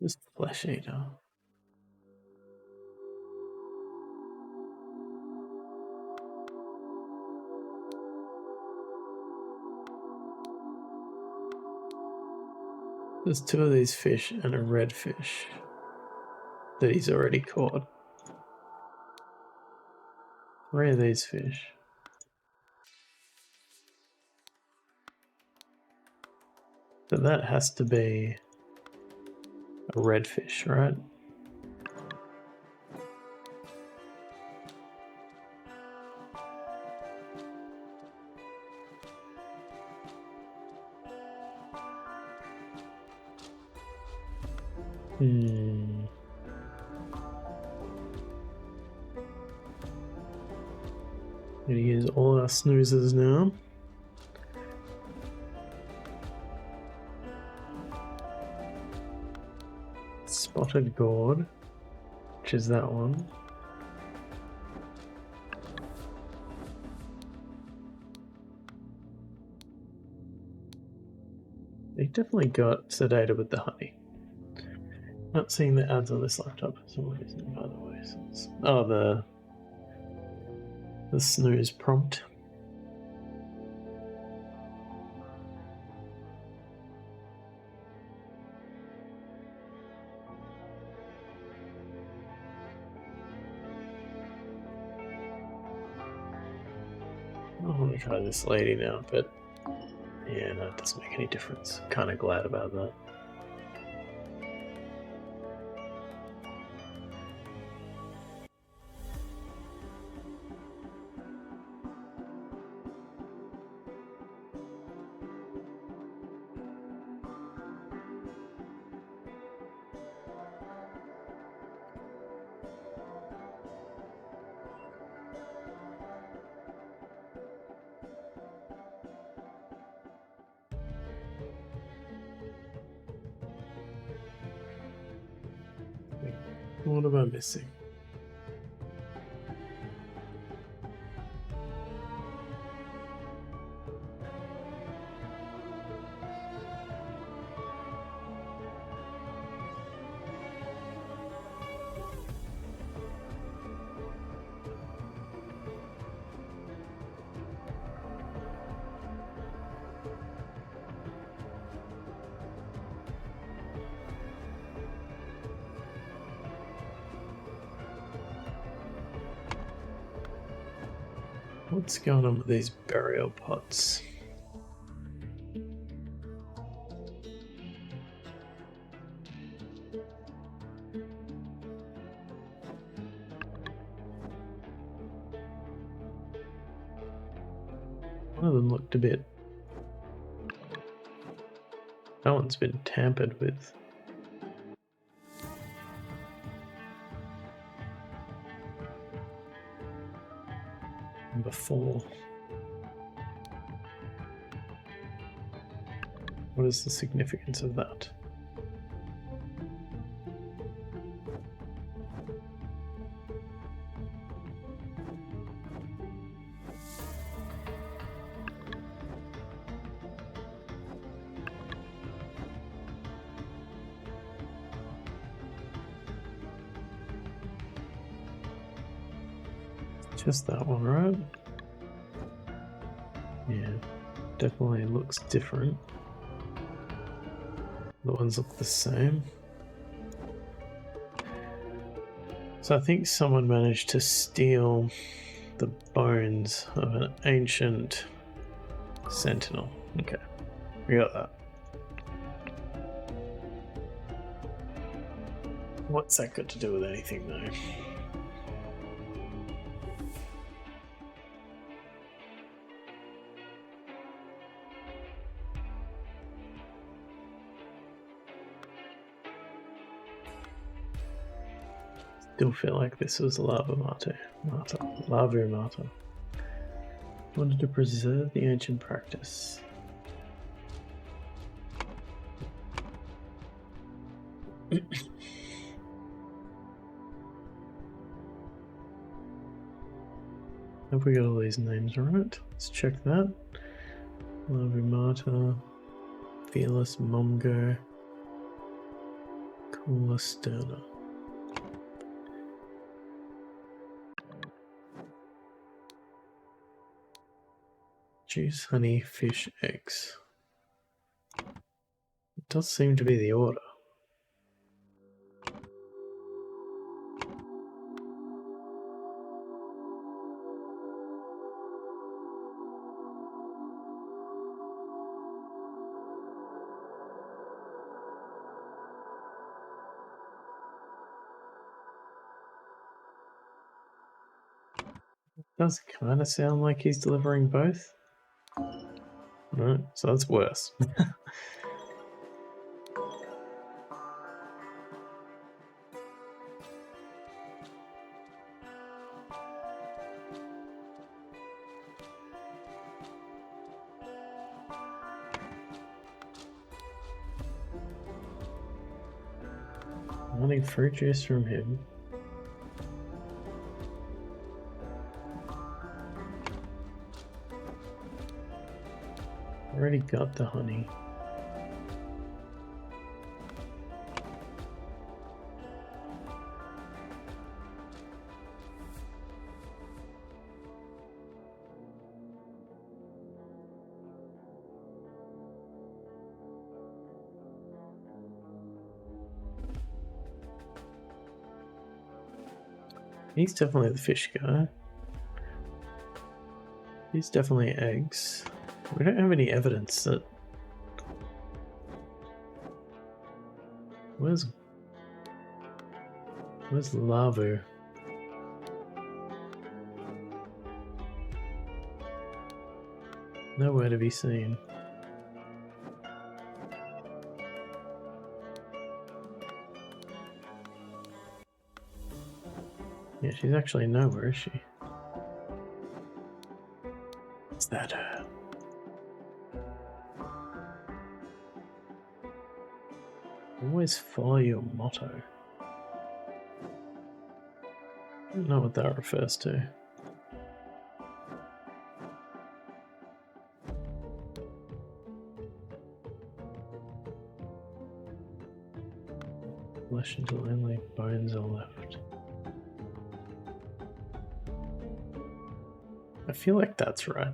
Just flesh eater. There's 2 of these fish and a red fish that he's already caught. 3 of these fish. So that has to be a red fish, right? Gonna use all our snoozes now. Spotted gourd, which is that one. They definitely got sedated with the honey. Not seeing the ads on this laptop for some reason, by the way. Oh, the snooze prompt. I want to try this lady now, but yeah, no, it doesn't make any difference. Kind of glad about that. What am I missing? What's going on with these burial pots? One of them looked a bit... That one's been tampered with. Before. What is the significance of that? Just that one, right? Yeah, definitely looks different. The ones look the same. So I think someone managed to steal the bones of an ancient sentinel. Okay, we got that. What's that got to do with anything though? Still feel like this was lava martyr. Lava martyr. Wanted to preserve the ancient practice. Have we got all these names right? Let's check that. Lavimata, Fearless, Momgo, Cooler Sterner. Juice, honey, fish, eggs. It does seem to be the order. Does kind of sound like he's delivering both. Right, so that's worse. Wanting fruit juice from him. Already got the honey. He's definitely the fish guy. He's definitely eggs. We don't have any evidence that... Where's Lavu? Nowhere to be seen. Yeah, she's actually nowhere, is she? Is that her? Always follow your motto. I don't know what that refers to. Flesh until only bones are left. I feel like that's right.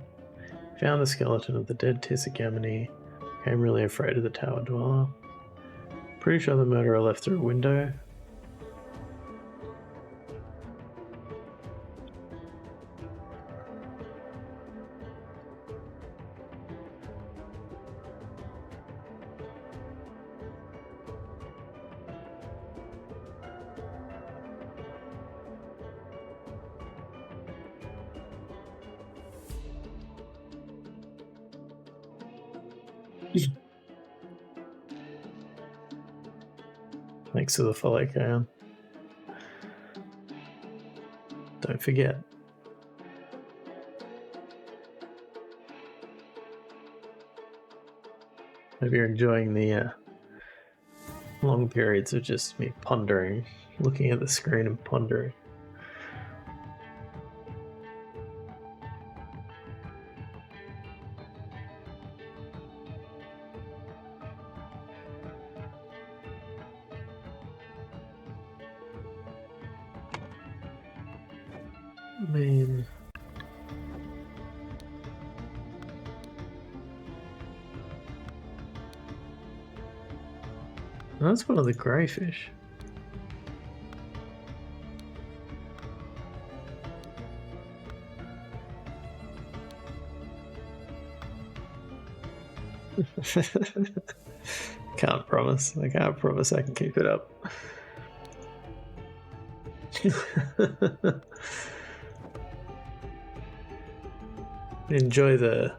Found the skeleton of the dead Tisigamini. Became really afraid of the tower dweller. Pretty sure the murderer left through a window. Thanks to the follow, Kayan. Don't forget. Hope you're enjoying the long periods of just me pondering, looking at the screen and pondering. Man. That's one of the greyfish. Can't promise. I can't promise I can keep it up. Enjoy the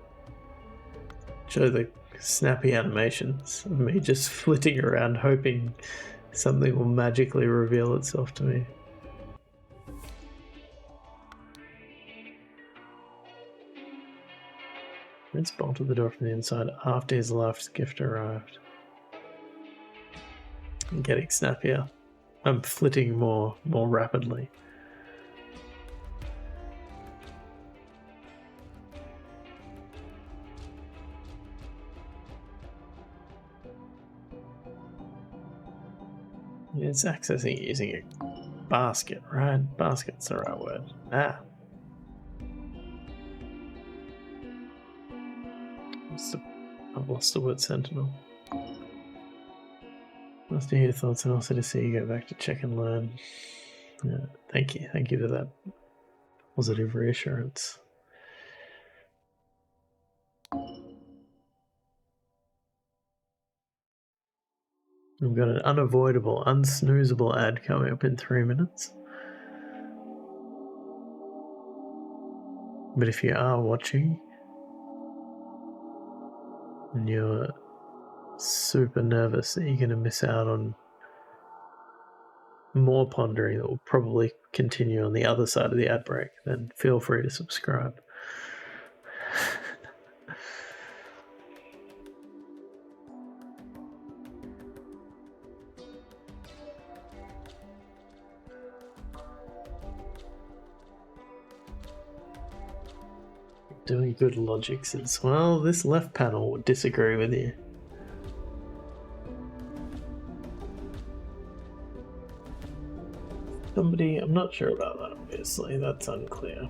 snappy animations of me just flitting around hoping something will magically reveal itself to me. Prince bolted the door from the inside after his last gift arrived. I'm getting snappier. I'm flitting more rapidly. It's accessing using a basket, right? Basket's the right word. Ah. I've lost the word sentinel. Nice to hear your thoughts and also to see you go back to check and learn. Thank you for that positive reassurance. We've got an unavoidable, unsnoozable ad coming up in 3 minutes. But if you are watching and you're super nervous that you're going to miss out on more pondering that will probably continue on the other side of the ad break, then feel free to subscribe. Doing good logic says, well, this left panel would disagree with you. Somebody, I'm not sure about that, obviously, that's unclear.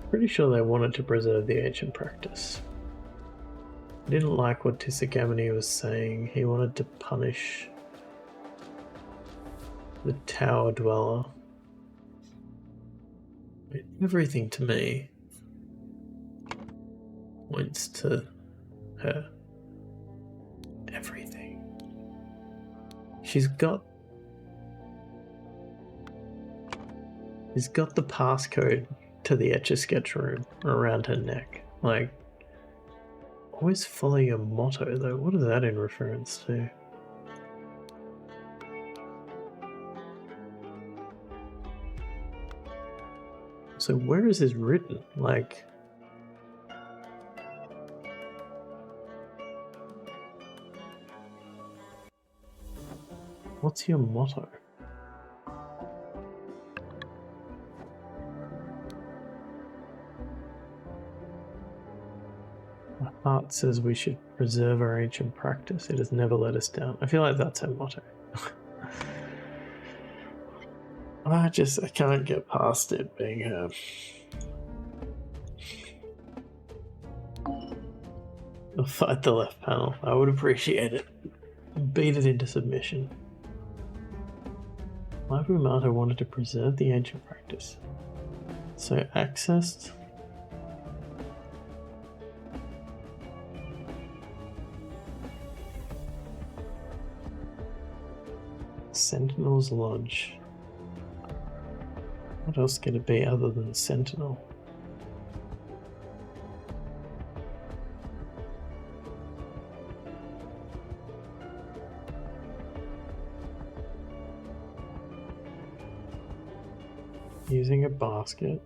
Pretty sure they wanted to preserve the ancient practice. I didn't like what Tisagamini was saying. He wanted to punish the tower dweller. Everything to me points to her. Everything. She's got the passcode to the Etch-a-Sketch room around her neck. Like, always follow your motto though. What is that in reference to? So where is this written? Like, what's your motto? My heart says we should preserve our ancient practice. It has never let us down. I feel like that's her motto. I can't get past it being her. I'll fight the left panel. I would appreciate it. Beat it into submission. Library Martyr wanted to preserve the ancient practice. So accessed. Sentinel's Lodge. What else could it be other than Sentinel? Using a basket.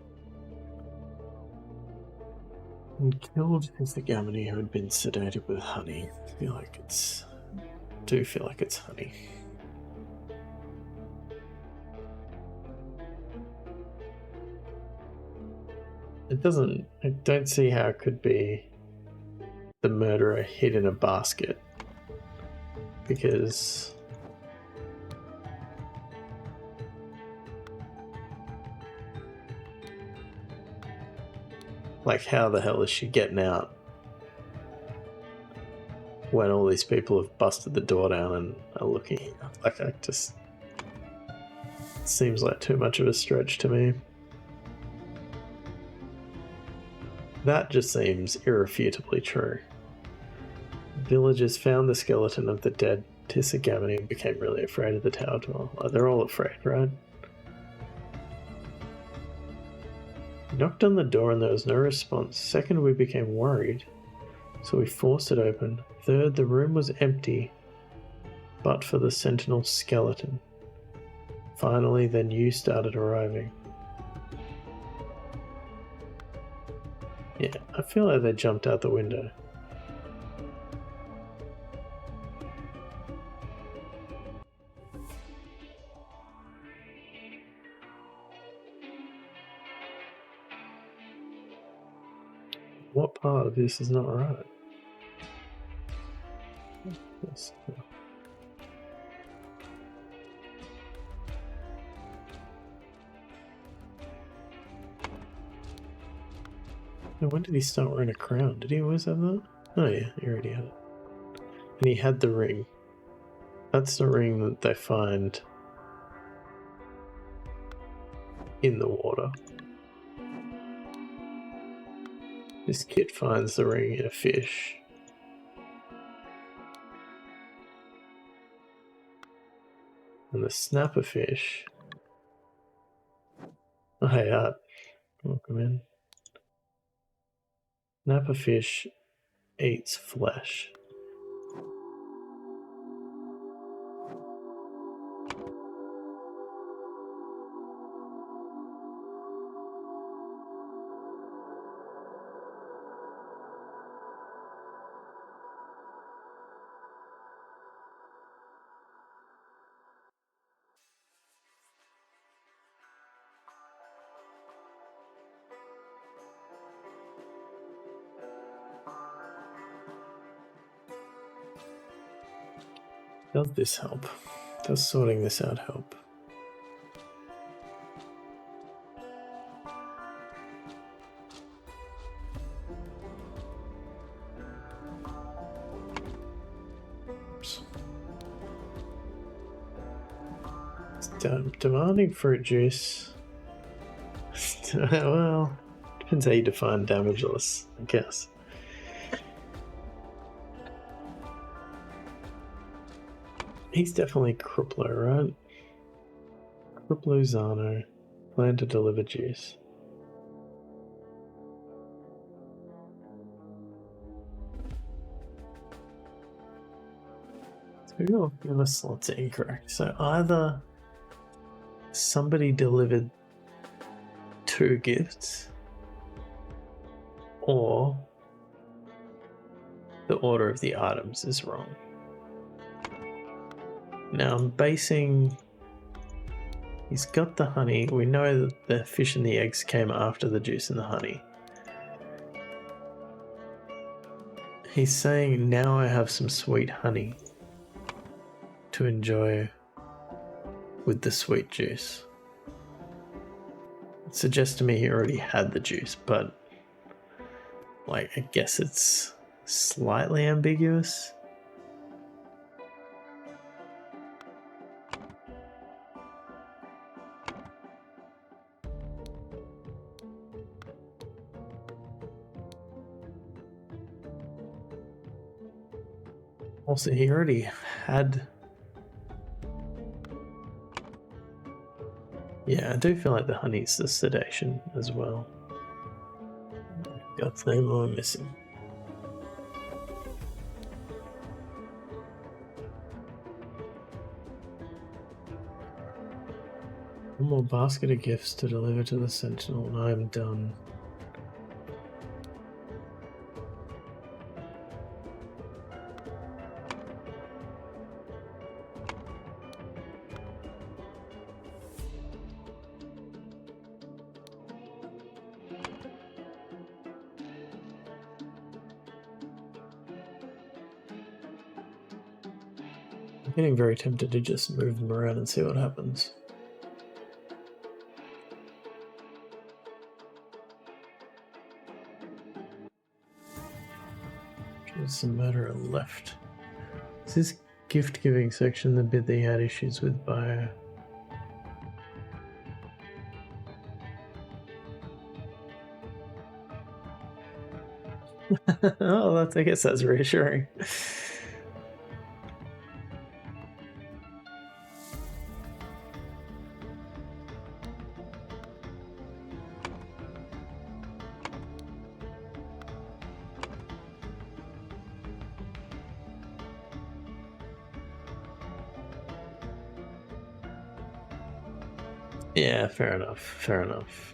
And killed Tisagamini who had been sedated with honey. I feel like it's honey. I don't see how it could be the murderer hid in a basket. Because like, how the hell is she getting out when all these people have busted the door down and are looking? Like, it seems like too much of a stretch to me. That just seems irrefutably true. Villagers found the skeleton of the dead Tisagamini and became really afraid of the tower dweller. They're all afraid, right? We knocked on the door and there was no response. Second, we became worried, so we forced it open. Third, the room was empty, but for the sentinel skeleton. Finally, then you started arriving. Yeah, I feel like they jumped out the window. What part of this is not right? Yes. When did he start wearing a crown? Did he always have that? Oh yeah, he already had it. And he had the ring. That's the ring that they find in the water. This kid finds the ring in a fish. And the snapper fish. Oh, hey, Art. Welcome in. Snapper fish eats flesh. Does this help? Does sorting this out help? Demanding fruit juice. Well, depends how you define damageless, I guess. He's definitely Kruplo, right? Kruplo Zano. Plan to deliver juice. So your slots are incorrect. So either somebody delivered 2 gifts, or the order of the items is wrong. Now I'm basing... He's got the honey. We know that the fish and the eggs came after the juice and the honey. He's saying, now I have some sweet honey to enjoy with the sweet juice. It suggests to me he already had the juice, but like, I guess it's slightly ambiguous. Also, he already had... Yeah, I do feel like the honey's the sedation as well. Got no more missing. One more basket of gifts to deliver to the Sentinel, and I am done. I'm getting very tempted to just move them around and see what happens. Just a matter of left. Is this gift giving section the bit that he had issues with bio? Oh, I guess that's reassuring. Yeah, fair enough. Fair enough.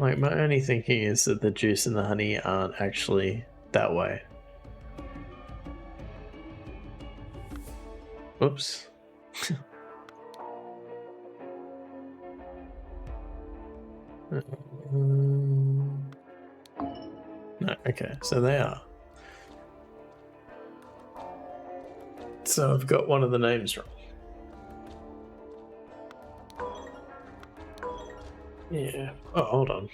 Like, my only thinking is that the juice and the honey aren't actually that way. Oops. No, okay, so they are. So I've got one of the names wrong. Yeah. Oh, hold on.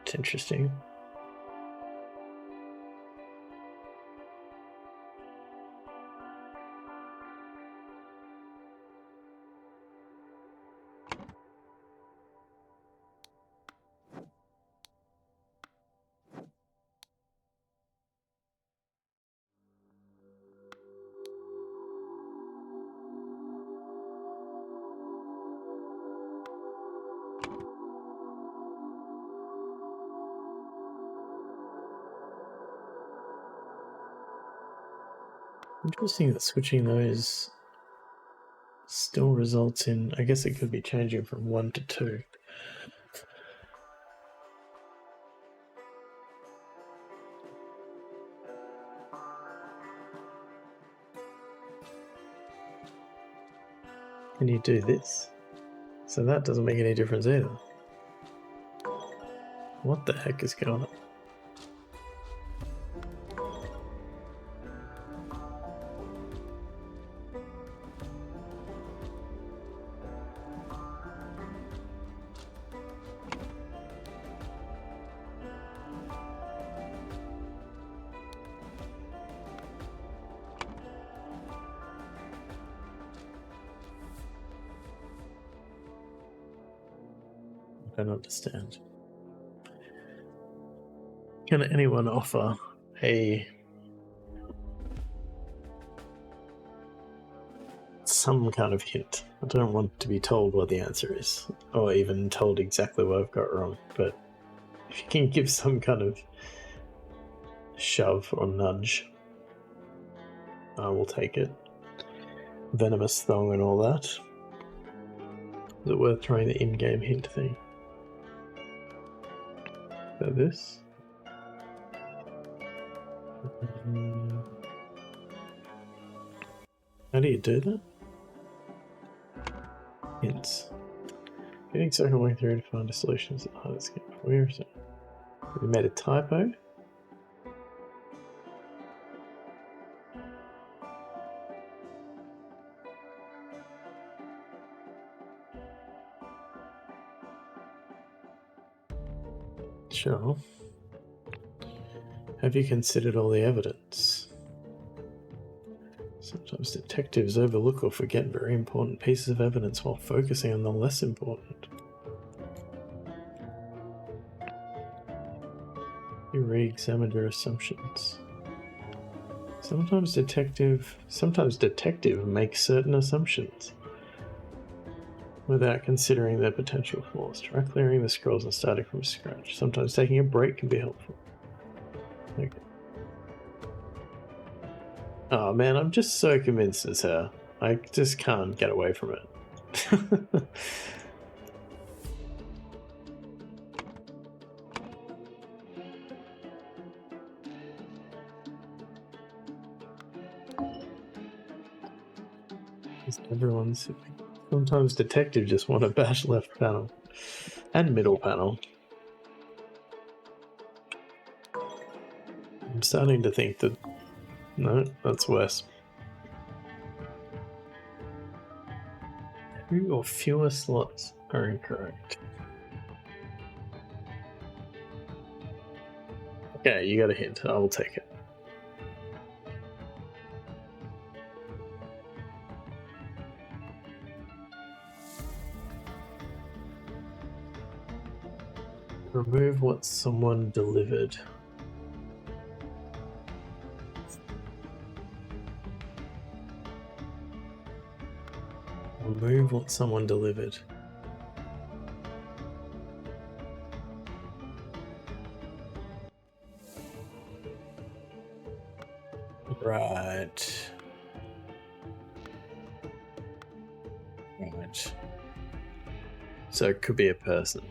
It's interesting. Interesting that switching those still results in, I guess it could be changing from 1 to 2. And you do this. So that doesn't make any difference either. What the heck is going on? I don't understand. Can anyone offer some kind of hint? I don't want to be told what the answer is, or even told exactly what I've got wrong, but if you can give some kind of shove or nudge, I will take it. Venomous thong and all that. Is it worth trying the in-game hint thing? So this? How do you do that? Hints. Getting second way through to find a solution is the hardest game. Where is it? Have we made a typo? Sure. Have you considered all the evidence? Sometimes detectives overlook or forget very important pieces of evidence while focusing on the less important. You re-examined your assumptions. Sometimes detective makes certain assumptions without considering their potential flaws. Try clearing the scrolls and starting from scratch. Sometimes taking a break can be helpful. Okay. Oh man, I'm just so convinced it's her. I just can't get away from it. Everyone's. Sometimes detective just want to bash left panel and middle panel. I'm starting to think that no, that's worse. 2 or fewer slots are incorrect. Okay, you got a hint. I will take it. Remove what someone delivered. Remove what someone delivered. Right. Right. So it could be a person.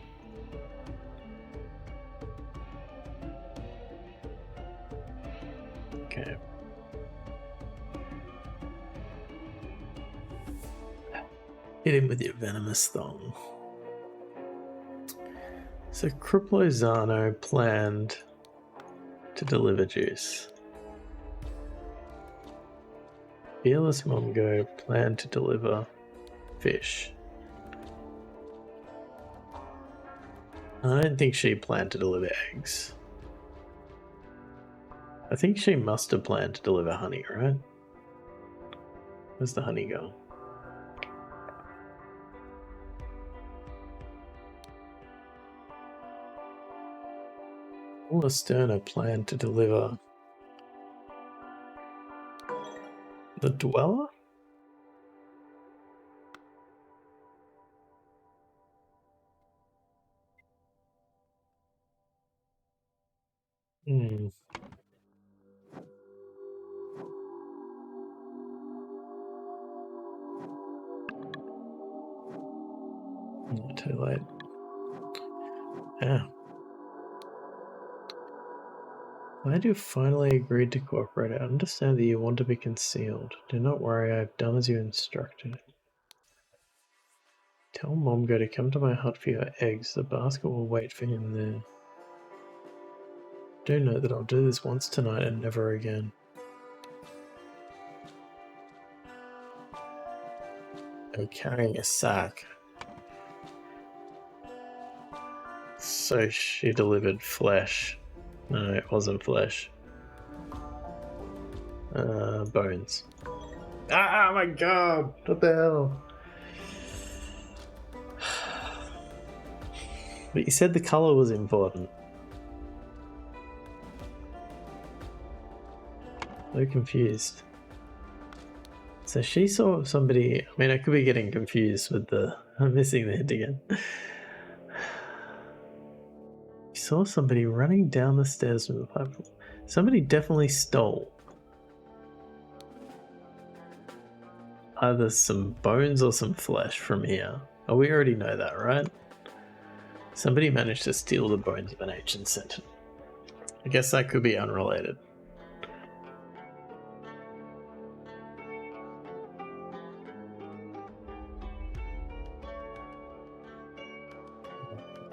Okay. Hit him with your venomous thong. So Criplozano planned to deliver juice. Fearless Mongo planned to deliver fish. I don't think she planned to deliver eggs. I think she must have planned to deliver honey, right? Where's the honey go? Sterner planned to deliver the dweller? Hmm. Not too late. Yeah. Glad you finally agreed to cooperate. I understand that you want to be concealed. Do not worry, I have done as you instructed. Tell Momgo to come to my hut for your eggs. The basket will wait for him there. Do note that I'll do this once tonight and never again. I'm carrying a sack. So she delivered flesh. No, it wasn't flesh. Bones. Ah, my god! What the hell? But you said the color was important. So confused. So she saw somebody. I mean, I could be getting confused with the. I'm missing the hint again. She saw somebody running down the stairs from the platform. Somebody definitely stole either some bones or some flesh from here. Oh, we already know that, right? Somebody managed to steal the bones of an ancient sentinel. I guess that could be unrelated.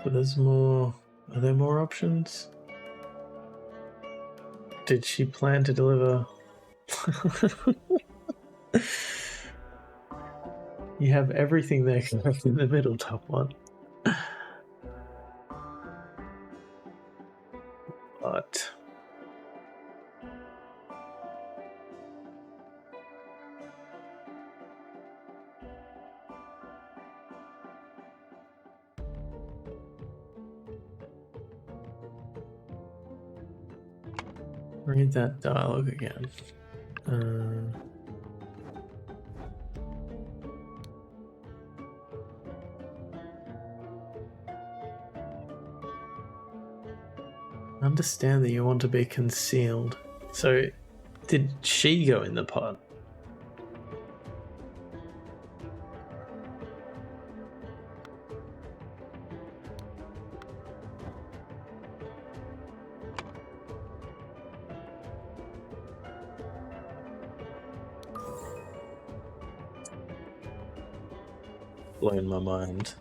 But there's more. Are there more options? Did she plan to deliver? You have everything there except in the middle top one. But read that dialogue again. Understand that you want to be concealed. So, did she go in the pot? Blown my mind.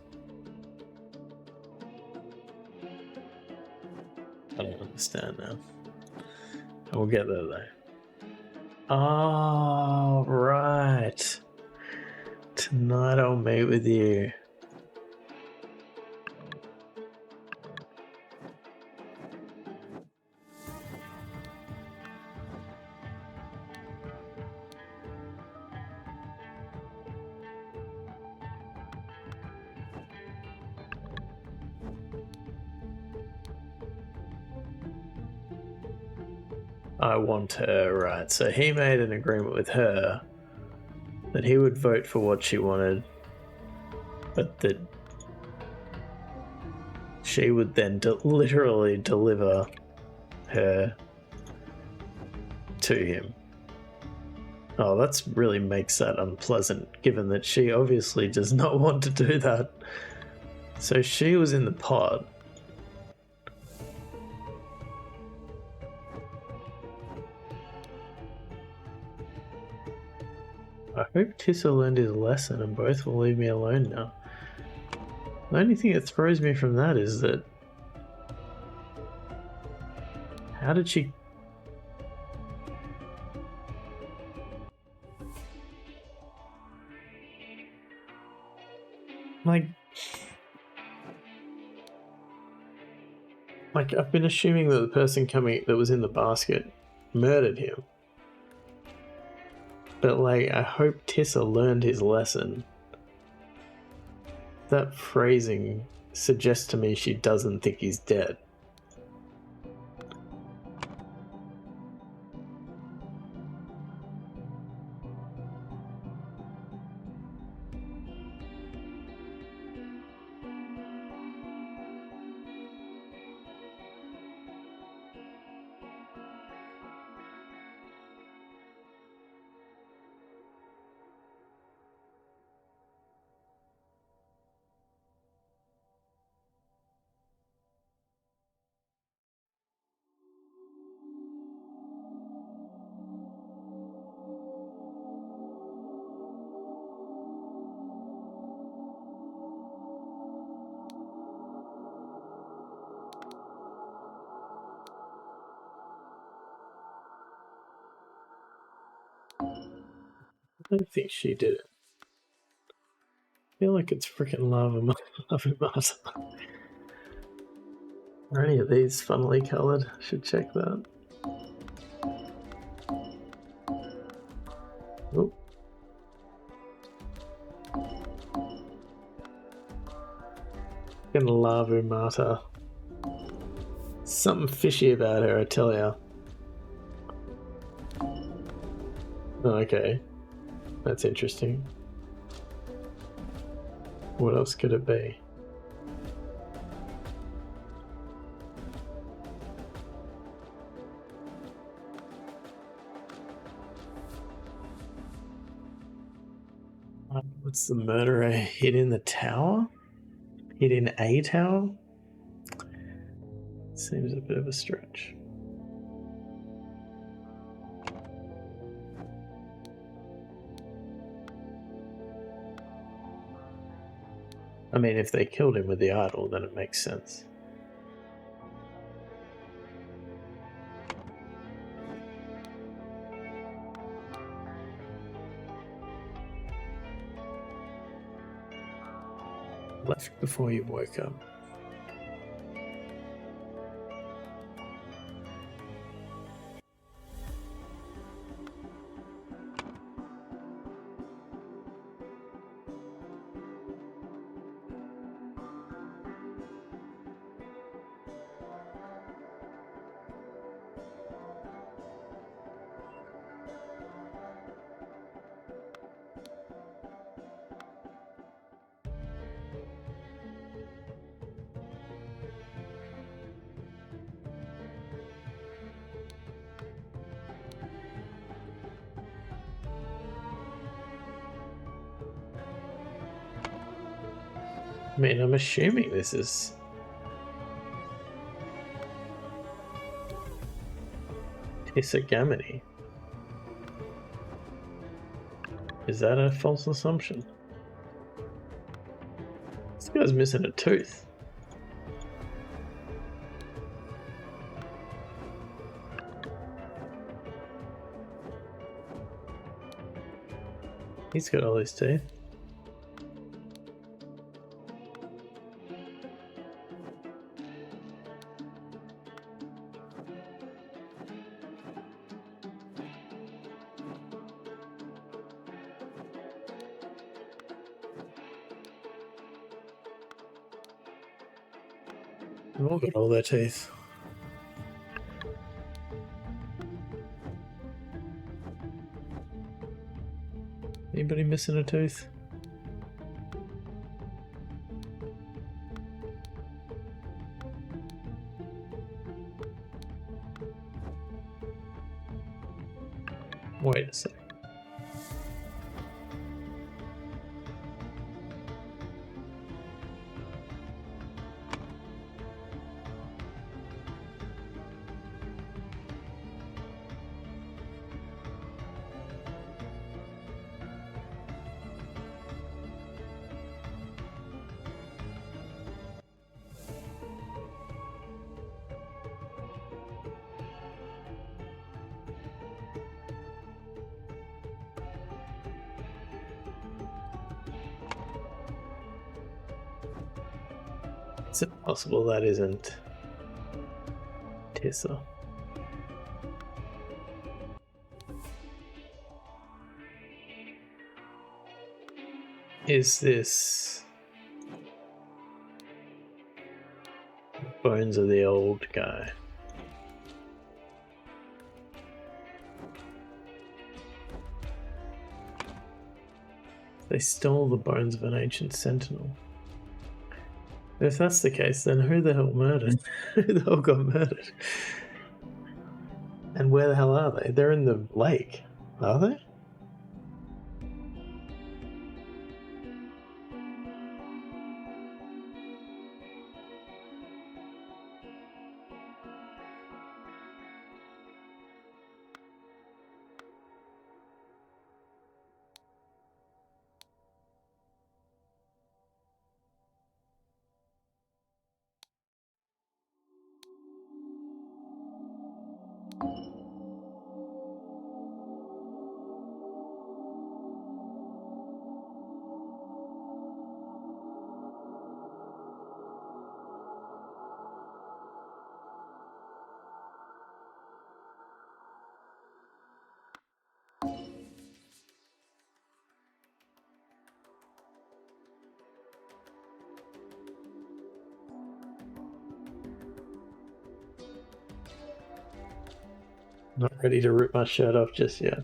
I don't understand now. We'll get there though. Oh, right. Tonight I'll meet with you. I want her, right? So he made an agreement with her that he would vote for what she wanted, but that she would then literally deliver her to him. Oh, that's really makes that unpleasant, given that she obviously does not want to do that. So she was in the pod. I hope Tissa learned his lesson and both will leave me alone now. The only thing that throws me from that is that... How did she... Like, I've been assuming that the person that was in the basket murdered him. But, like, I hope Tissa learned his lesson. That phrasing suggests to me she doesn't think he's dead. I don't think she did it. I feel like it's freaking lava matter. Are any of these funnily coloured? I should check that. Oh. Fucking lava matter. Something fishy about her, I tell ya. Oh, okay. That's interesting. What else could it be? What's the murderer hid in the tower? Hid in a tower? Seems a bit of a stretch. I mean, if they killed him with the idol, then it makes sense. Left before you woke up. I mean, I'm assuming this is... Tissagamity. Is that a false assumption? This guy's missing a tooth. He's got all his teeth. They've all got all their teeth. Anybody missing a tooth? Wait a sec. Is it possible that isn't Tissa? Is this bones of the old guy? They stole the bones of an ancient sentinel. If that's the case, then who the hell murdered? Who the hell got murdered? And where the hell are they? They're in the lake, are they? Not ready to rip my shirt off just yet.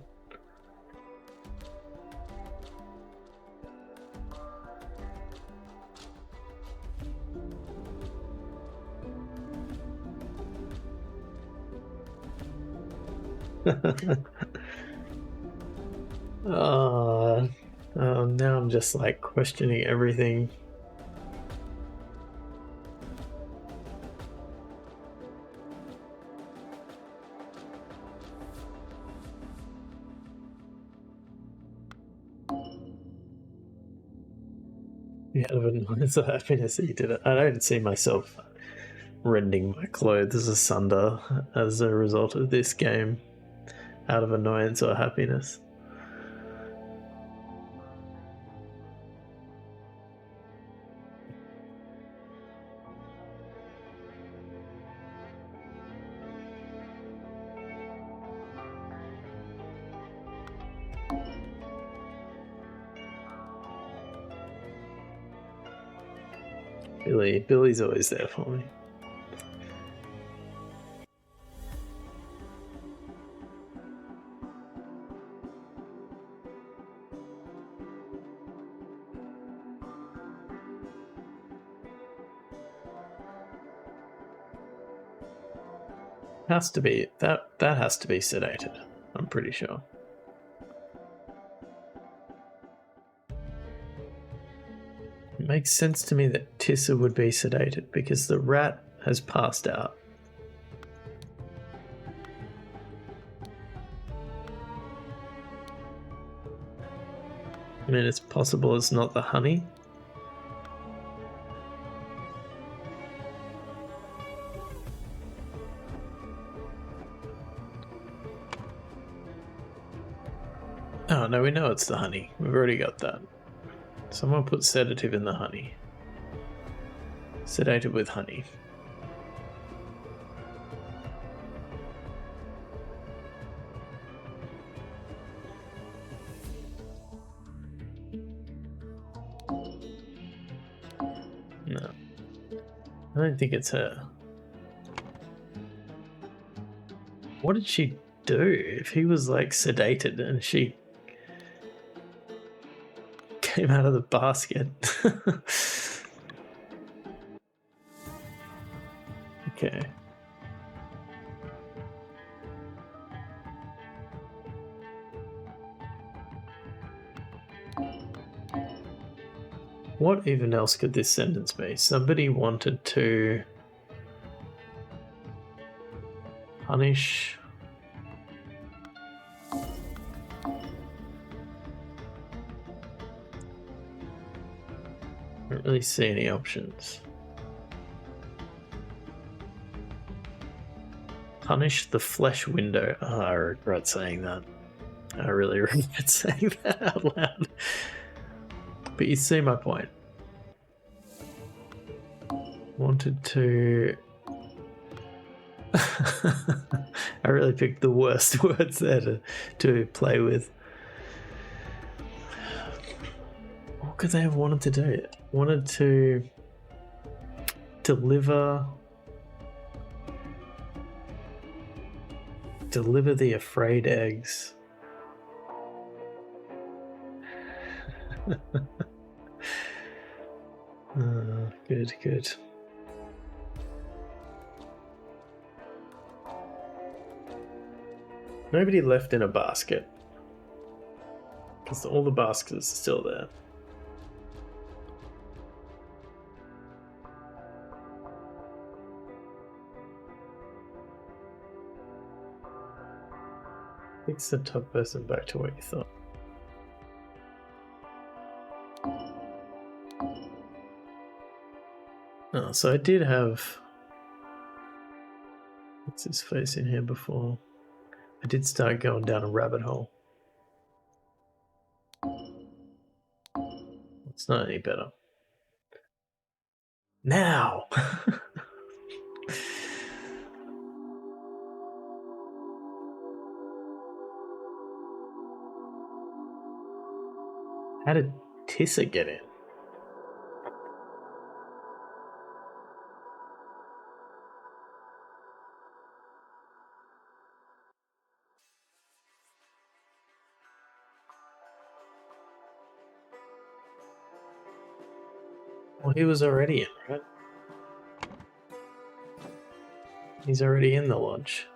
Now I'm just like questioning everything. Out of annoyance or happiness that you did it. I don't see myself rending my clothes asunder as a result of this game out of annoyance or happiness. Billy's always there for me. Has to be that has to be sedated, I'm pretty sure. It makes sense to me that Tissa would be sedated because the rat has passed out. I mean, it's possible it's not the honey. Oh, no, we know it's the honey. We've already got that. Someone put sedative in the honey. Sedated with honey. No. I don't think it's her. What did she do if he was like sedated and she came out of the basket? Okay. What even else could this sentence be? Somebody wanted to punish. I don't really see any options. Punish the flesh window. Oh, I regret saying that. I really regret saying that out loud. But you see my point. Wanted to... I really picked the worst words there to play with. What could they have wanted to do? Wanted to deliver the afraid eggs. Good. Nobody left in a basket, because all the baskets are still there. Fix the top person back to what you thought. Oh, so I did have... What's his face in here before? I did start going down a rabbit hole. It's not any better. Now! How did Tissa get in? Well, he was already in, right? He's already in the lodge.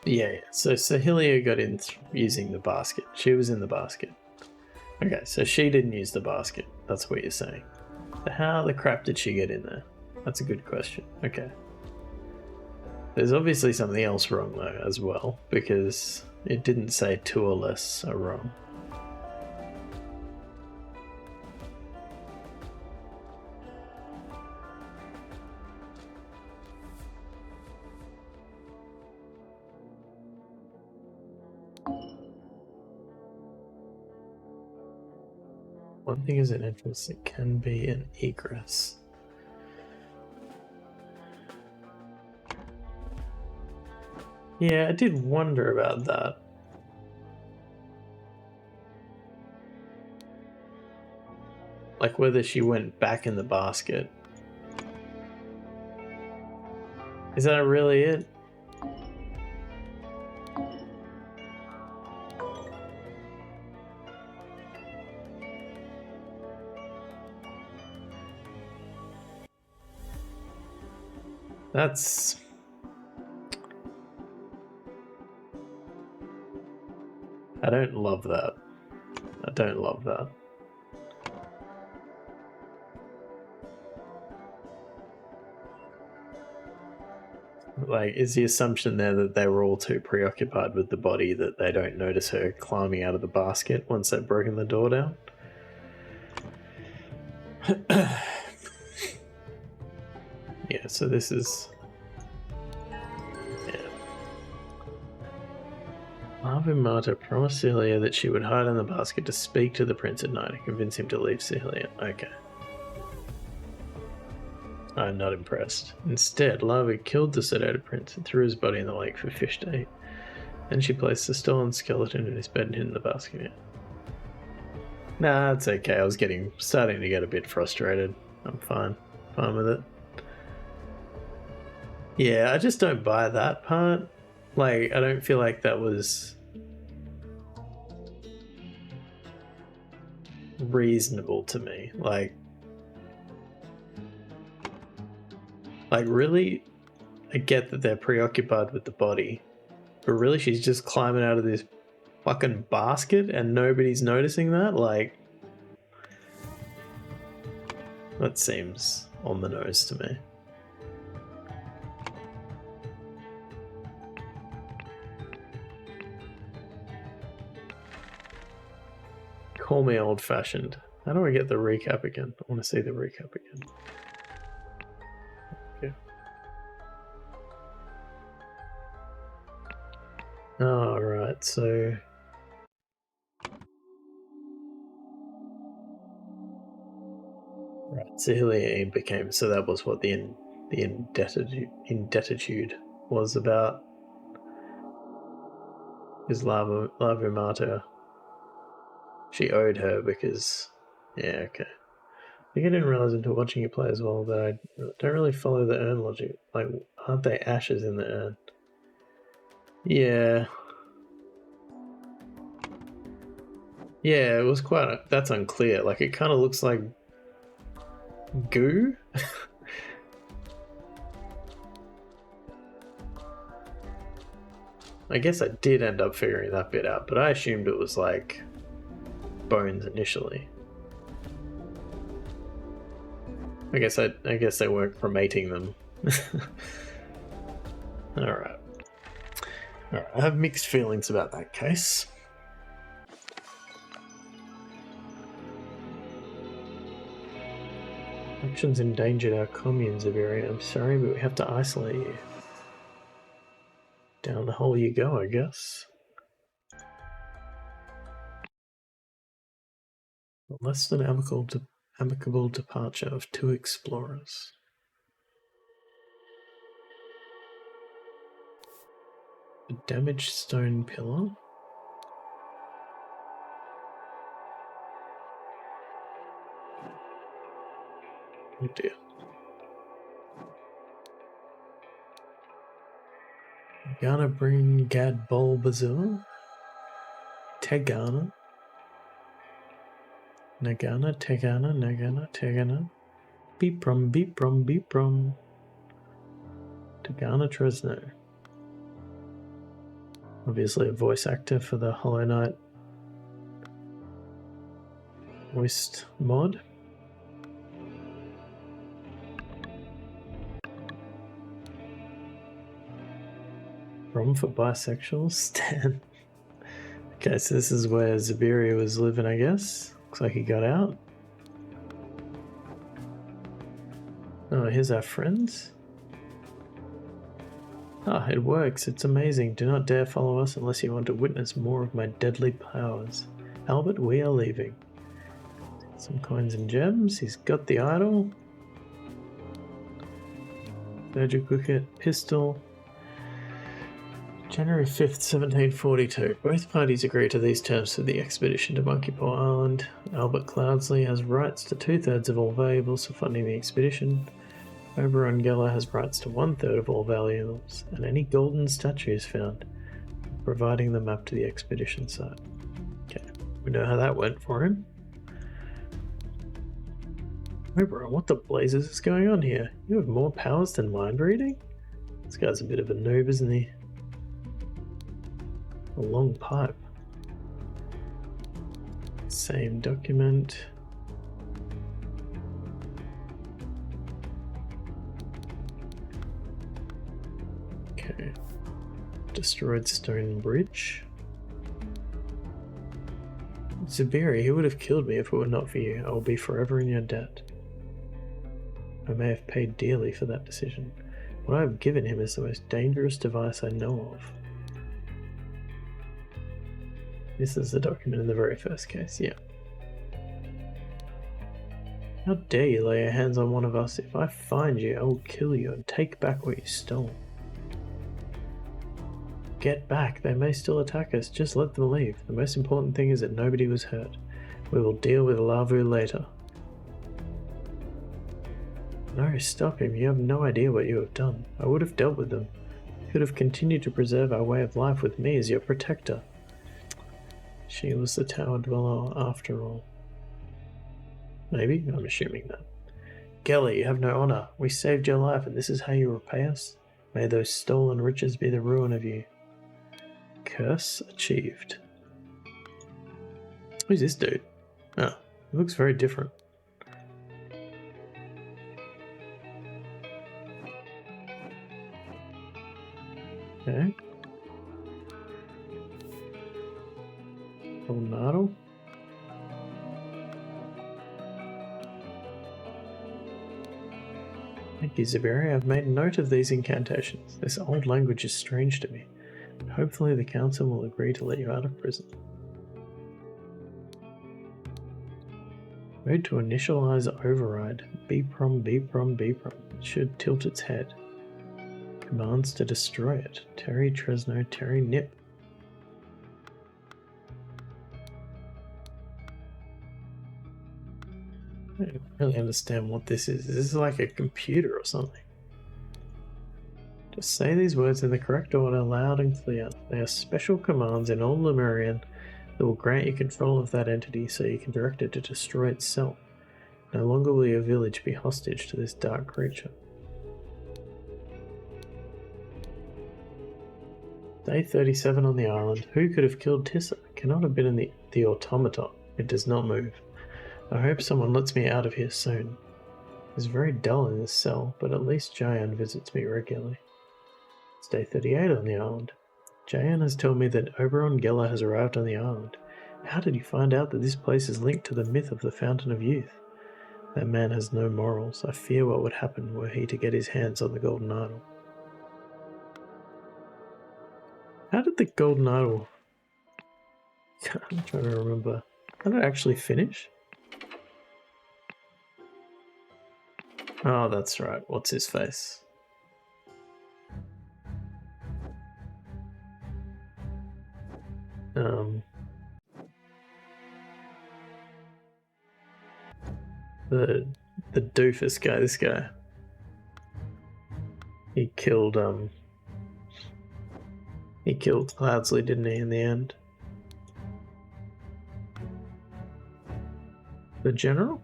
Yeah. So Sahilia got in using the basket. She was in the basket. Okay, so she didn't use the basket. That's what you're saying. How the crap did she get in there? That's a good question. Okay. There's obviously something else wrong though as well, because it didn't say 2 or less are wrong. One thing is an entrance, it can be an egress. Yeah, I did wonder about that. Like whether she went back in the basket. Is that really it? That's... I don't love that. I don't love that. Like, is the assumption there that they were all too preoccupied with the body that they don't notice her climbing out of the basket once they've broken the door down? Yeah, so this is... Yeah. Marvin Marta promised Celia that she would hide in the basket to speak to the prince at night and convince him to leave Celia. Okay. I'm not impressed. Instead, Lava killed the sedated prince and threw his body in the lake for fish to eat. Then she placed the stolen skeleton in his bed and hid in the basket. Nah, it's okay. I was starting to get a bit frustrated. I'm fine with it. Yeah, I just don't buy that part. Like, I don't feel like that was reasonable to me. Like really, I get that they're preoccupied with the body, but really she's just climbing out of this fucking basket and nobody's noticing that? Like, that seems on the nose to me. Call me old-fashioned. How do I get the recap again? I want to see the recap again. Okay. Oh, right, so... Right, Celia became, so that was what the indebtitude was about. His lava mater. She owed her because, yeah, okay. I think I didn't realize until watching you play as well that I don't really follow the urn logic. Like, aren't they ashes in the urn? Yeah. Yeah, it was quite. That's unclear. Like, it kind of looks like goo. I guess I did end up figuring that bit out, but I assumed it was like bones initially. I guess they weren't cremating them. Alright. Alright, I have mixed feelings about that case. Actions endangered our communes, Averia. I'm sorry, but we have to isolate you. Down the hole you go, I guess. Less than amicable departure of 2 explorers. A damaged stone pillar. Oh dear. Gonna bring Gad Bulbasaur. Tegana. Nagana, Tegana. Beeprom. Tegana Tresno. Obviously a voice actor for the Hollow Knight voiced mod. Rom for bisexuals, Stan. Okay, so this is where Zabiria was living, I guess. Looks like he got out. Oh, here's our friends. Ah, it works. It's amazing. Do not dare follow us unless you want to witness more of my deadly powers. Albert, we are leaving. Some coins and gems. He's got the idol. Surgical kit, pistol. January 5th, 1742. Both parties agree to these terms for the expedition to Monkey Paw Island. Albert Cloudsley has rights to 2/3 of all valuables for funding the expedition. Oberon Geller has rights to 1/3 of all valuables and any golden statues found, providing the map to the expedition site. Okay, we know how that went for him. Oberon, what the blazes is going on here? You have more powers than mind reading? This guy's a bit of a noob, isn't he? A long pipe. Same document. Okay. Destroyed stone bridge. Zubiri, he would have killed me if it were not for you. I will be forever in your debt. I may have paid dearly for that decision. What I have given him is the most dangerous device I know of. This is the document in the very first case, yeah. How dare you lay your hands on one of us? If I find you, I will kill you and take back what you stole. Get back, they may still attack us, just let them leave. The most important thing is that nobody was hurt. We will deal with Lavu later. No, stop him, you have no idea what you have done. I would have dealt with them. You could have continued to preserve our way of life with me as your protector. She was the tower dweller after all. Maybe? I'm assuming that. Geller, you have no honor. We saved your life and this is how you repay us? May those stolen riches be the ruin of you. Curse achieved. Who's this dude? Oh, he looks very different. Okay. Tornado. Thank you, Zaberi. I've made note of these incantations. This old language is strange to me, but hopefully the council will agree to let you out of prison. Mode to initialize override. BPROM, BPROM, BPROM. It should tilt its head. Commands to destroy it. Terry Tresno, Terry Nip. I don't really understand what this is. Is this like a computer or something? Just say these words in the correct order, loud and clear. They are special commands in all Lemurian that will grant you control of that entity so you can direct it to destroy itself. No longer will your village be hostage to this dark creature. Day 37 on the island. Who could have killed Tissa? It cannot have been in the automaton. It does not move. I hope someone lets me out of here soon. It's very dull in this cell, but at least Jayan visits me regularly. It's day 38 on the island. Jayan has told me that Oberon Geller has arrived on the island. How did he find out that this place is linked to the myth of the Fountain of Youth? That man has no morals. I fear what would happen were he to get his hands on the Golden Idol. How did the Golden Idol... I'm trying to remember. How did it actually finish? Oh, that's right. What's his face? The doofus guy, this guy. He killed Cloudsley, didn't he, in the end? The general?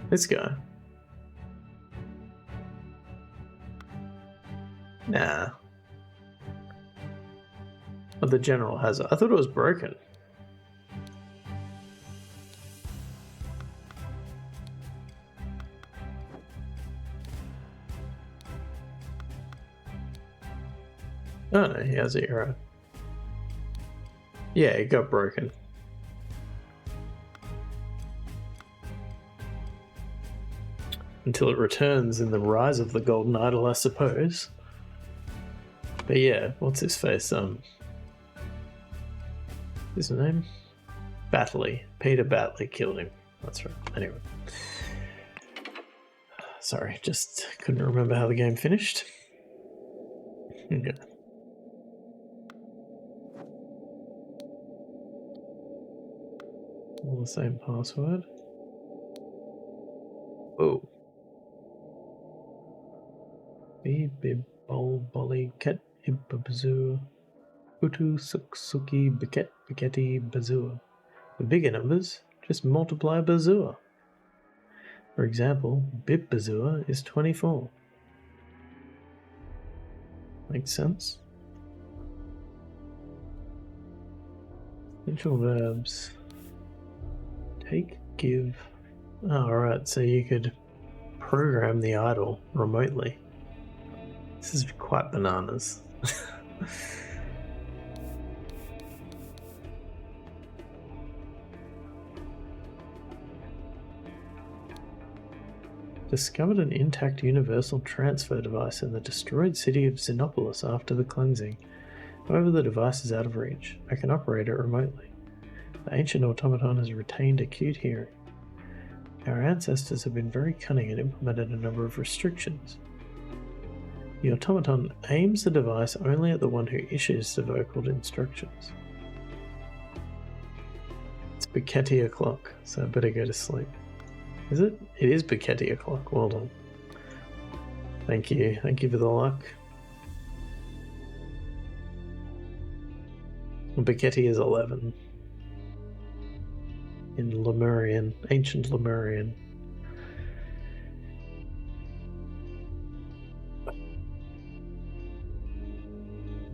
This guy? Nah. But the general has it. I thought it was broken. Oh no, he has it, right. Yeah, it got broken. Until it returns in the Rise of the Golden Idol, I suppose. But yeah, what's his face? His name? Batley. Peter Batley killed him. That's right. Anyway. Sorry, just couldn't remember how the game finished. Okay. All the same password. Oh. Bib bol bolly ket ibabazoo. Utu suksuki biket biketi bazua. For bigger numbers, just multiply bazua. For example, bib bazua is 24. Makes sense. Essential verbs. Take, give. Oh, right, so you could program the idol remotely. This is quite bananas. Discovered an intact universal transfer device in the destroyed city of Xenopolis after the cleansing. However, the device is out of reach. I can operate it remotely. The ancient automaton has retained acute hearing. Our ancestors have been very cunning and implemented a number of restrictions. The automaton aims the device only at the one who issues the vocal instructions. It's Biketti o'clock, so I better go to sleep. Is it? It is Biketti o'clock. Well done. Thank you. Thank you for the luck. Biketti is 11. In Lemurian, ancient Lemurian.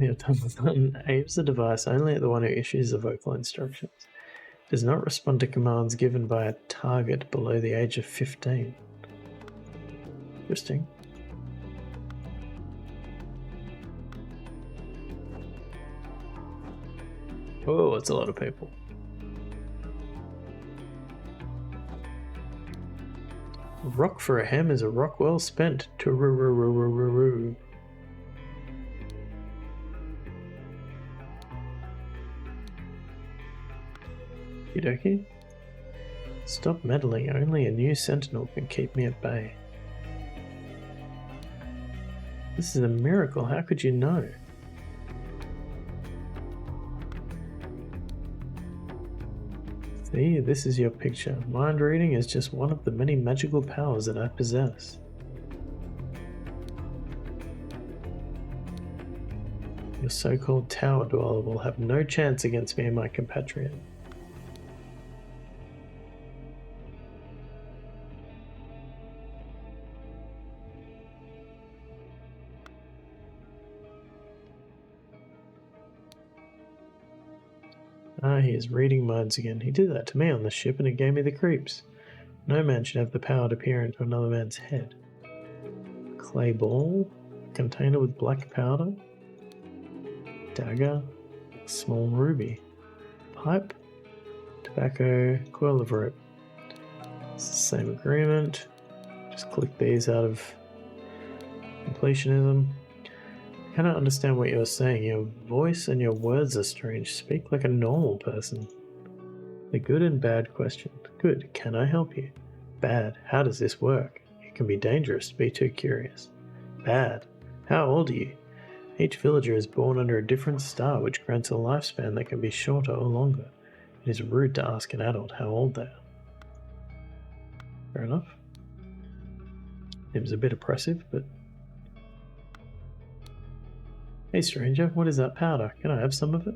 The automaton aims the device only at the one who issues the vocal instructions. Does not respond to commands given by a target below the age of 15. Interesting. Oh, it's a lot of people. A rock for a hem is a rock well spent. Okie dokie. Stop meddling. Only a new sentinel can keep me at bay. This is a miracle. How could you know? See, this is your picture. Mind reading is just one of the many magical powers that I possess. Your so-called tower dweller will have no chance against me and my compatriot. Ah, he is reading minds again. He did that to me on the ship and it gave me the creeps. No man should have the power to peer into another man's head. Clay ball, container with black powder, dagger, small ruby, pipe, tobacco, coil of rope. It's the same agreement. Just click these out of completionism. I cannot understand what you're saying. Your voice and your words are strange. Speak like a normal person. The good and bad question. Good, can I help you? Bad, how does this work? It can be dangerous to be too curious. Bad, how old are you? Each villager is born under a different star which grants a lifespan that can be shorter or longer. It is rude to ask an adult how old they are. Fair enough. Seems a bit oppressive, but... Hey stranger, what is that powder? Can I have some of it?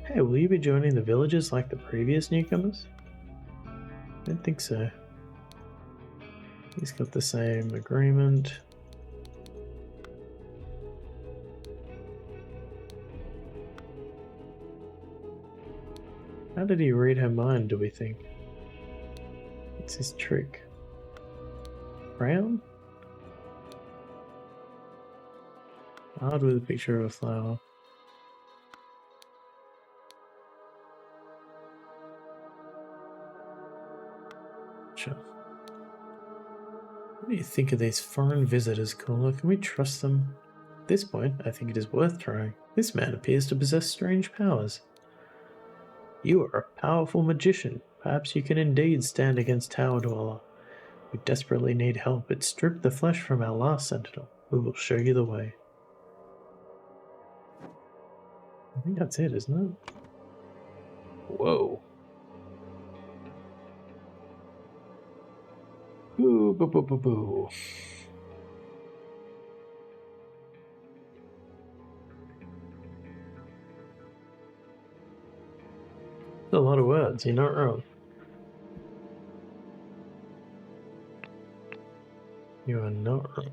Hey, will you be joining the villagers like the previous newcomers? I don't think so. He's got the same agreement. How did he read her mind, do we think? What's his trick? Crayon? Hard with a picture of a flower. Sure. What do you think of these foreign visitors, caller? Can we trust them? At this point, I think it is worth trying. This man appears to possess strange powers. You are a powerful magician. Perhaps you can indeed stand against Tower Dweller. We desperately need help. It stripped the flesh from our last sentinel. We will show you the way. I think that's it, isn't it? Whoa. Boo, boo, boo, boo, boo. A lot of words, you're not wrong. You are not wrong.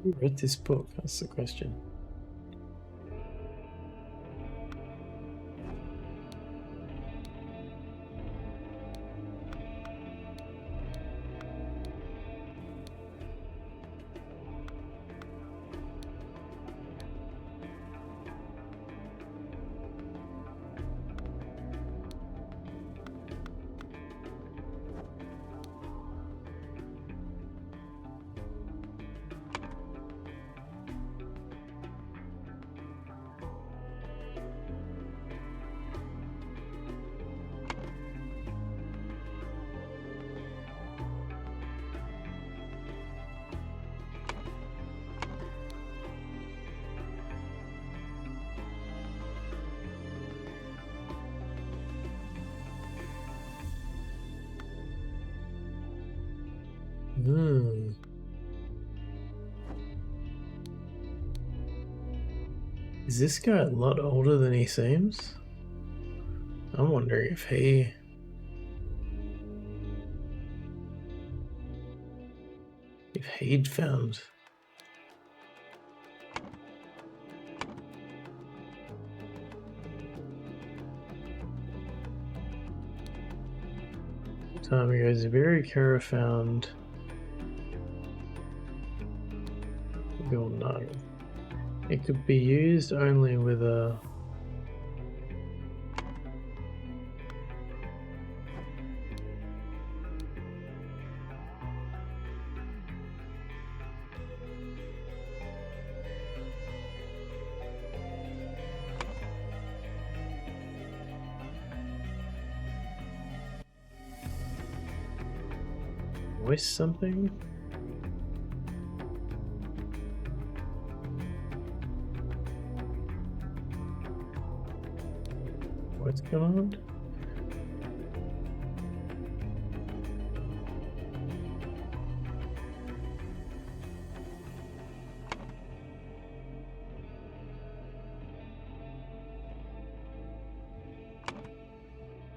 Who wrote this book? That's the question. Is this guy a lot older than he seems? I'm wondering if he... If he'd found... Time ago, Zabiri Kara found... Bill, no. It could be used only with a... voice something? What's going on?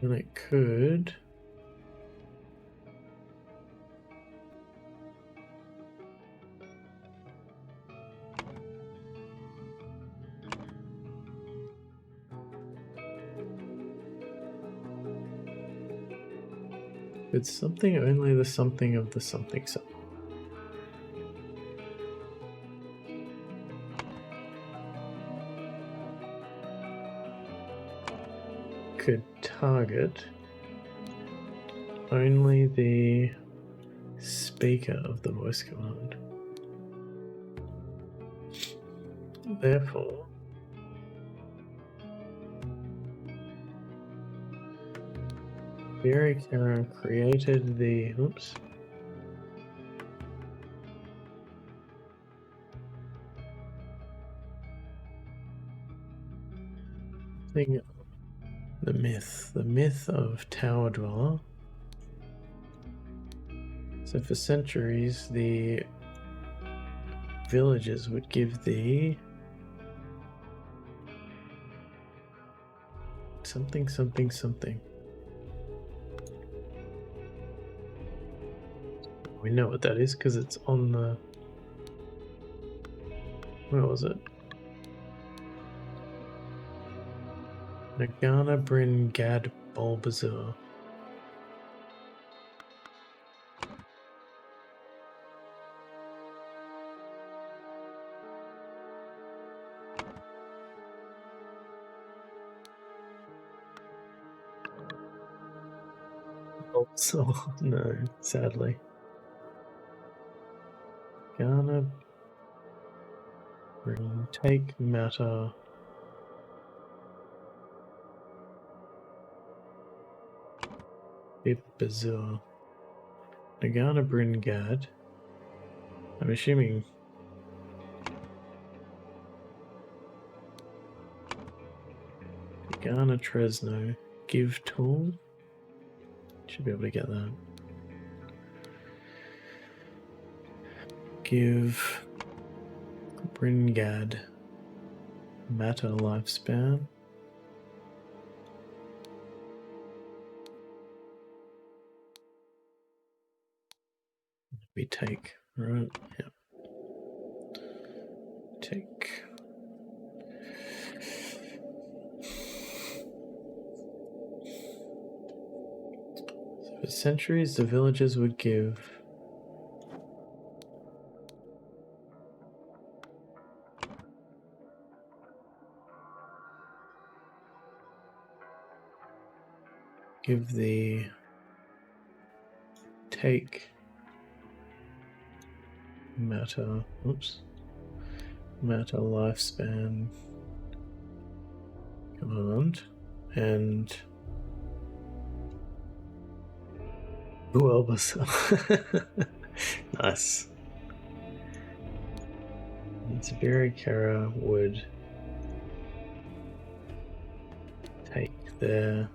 And it could... It's something only the something of the something something. Could target only the speaker of the voice command. Therefore, Barry Karen created the thing, the myth of Tower Dweller. So for centuries, the villagers would give the something something something. We know what that is because it's on the... Where was it? Nagana Bryn Gad Bulbasaur. Bulbasaur, no, sadly. Gonna bring take matter. Bazur. Nagana Bryn Gad. I'm assuming Nagana Tresno. Give tool. Should be able to get that. Give Bryn Gad matter lifespan. We take, right? Yeah. Take. So for centuries, the villagers would give the take matter, matter lifespan command and Bulbasaur. Nice. And Zabiri Kara would take their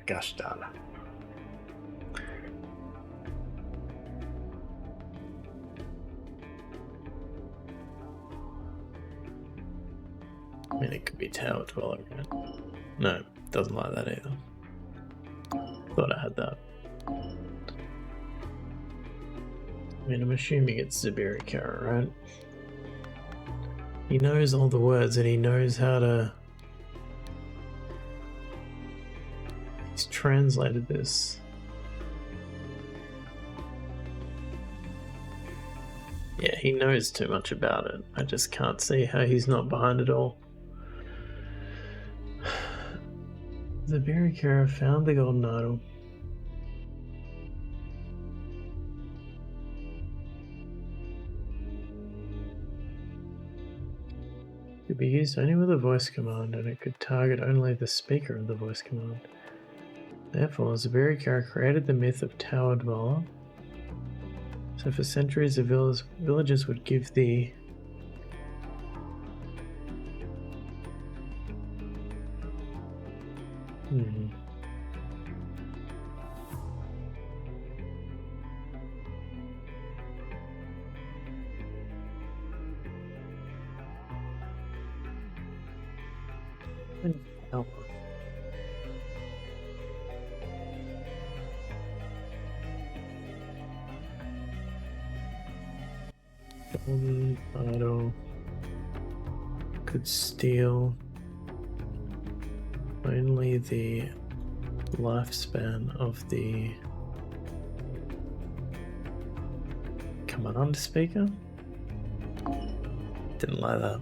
gosh darn it. I mean, it could be Tower Dweller again. No, doesn't like that either. Thought I had that. I mean, I'm assuming it's Zibirikara, right? He knows all the words and he knows how to... He's translated this. Yeah, he knows too much about it. I just can't see how he's not behind it all. Zibirikara found the golden idol. Could be used only with a voice command, and it could target only the speaker of the voice command. Therefore, Zibirikara created the myth of Tower Dweller. So for centuries, the villagers would give the Oh. Golden idol could steal only the lifespan of the command speaker. Didn't like that.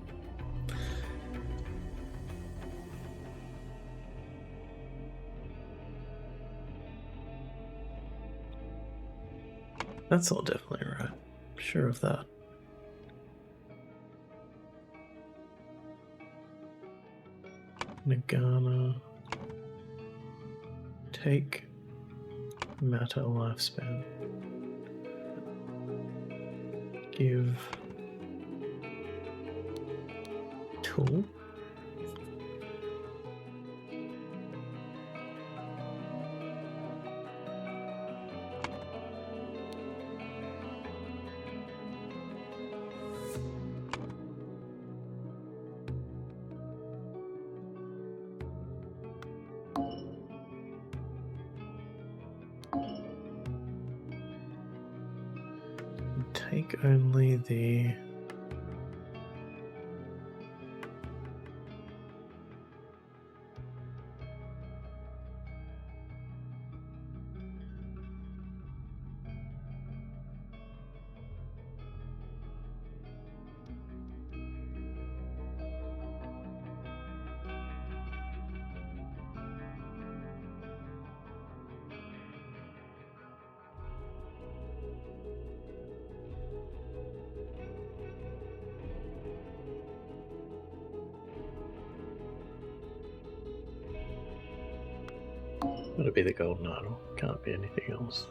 That's all definitely right. Sure of that. Nagana. Take matter lifespan. Give tool. Take only the Gotta be the golden idol. Can't be anything else.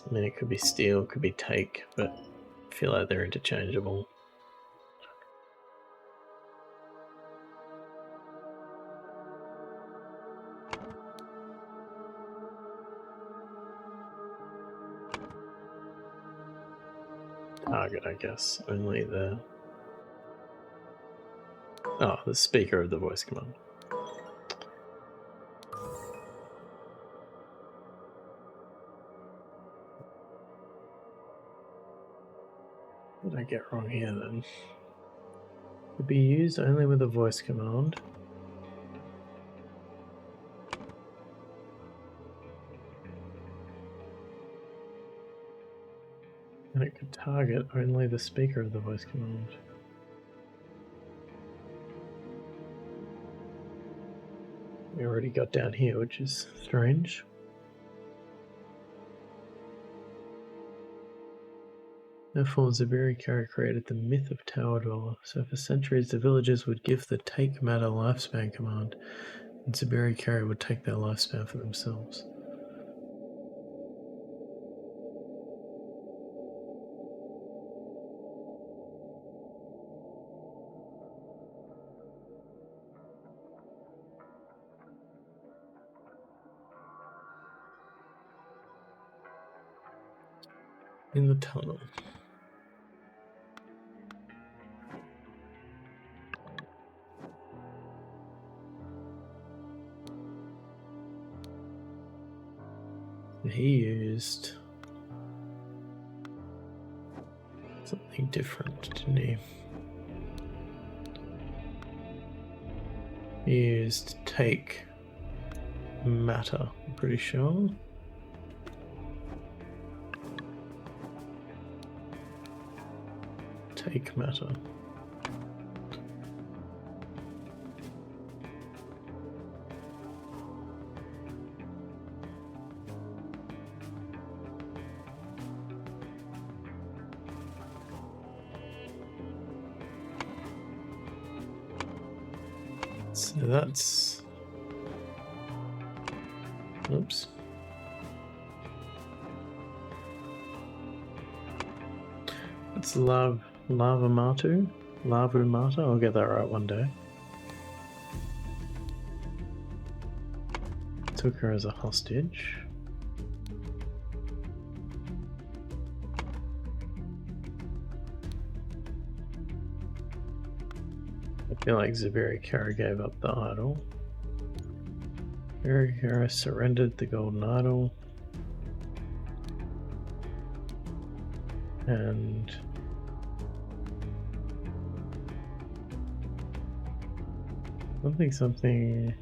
I mean, it could be steal, it could be take, but I feel like they're interchangeable. Target, I guess. Only the... Oh, the speaker of the voice command. What did I get wrong here then? Could be used only with a voice command. And it could target only the speaker of the voice command. We already got down here, which is strange. Therefore, Zibirikara created the myth of Tower Dweller. So for centuries, the villagers would give the take matter lifespan command, and Zibirikara would take their lifespan for themselves. In the tunnel. He used something different, didn't he? He used take matter, I'm pretty sure. Take matter. So that's... Oops. It's Lava Matu? Lavu Mata? I'll get that right one day. Took her as a hostage. I feel like Zabiri Kara gave up the idol. Zabiri Kara surrendered the golden idol. And something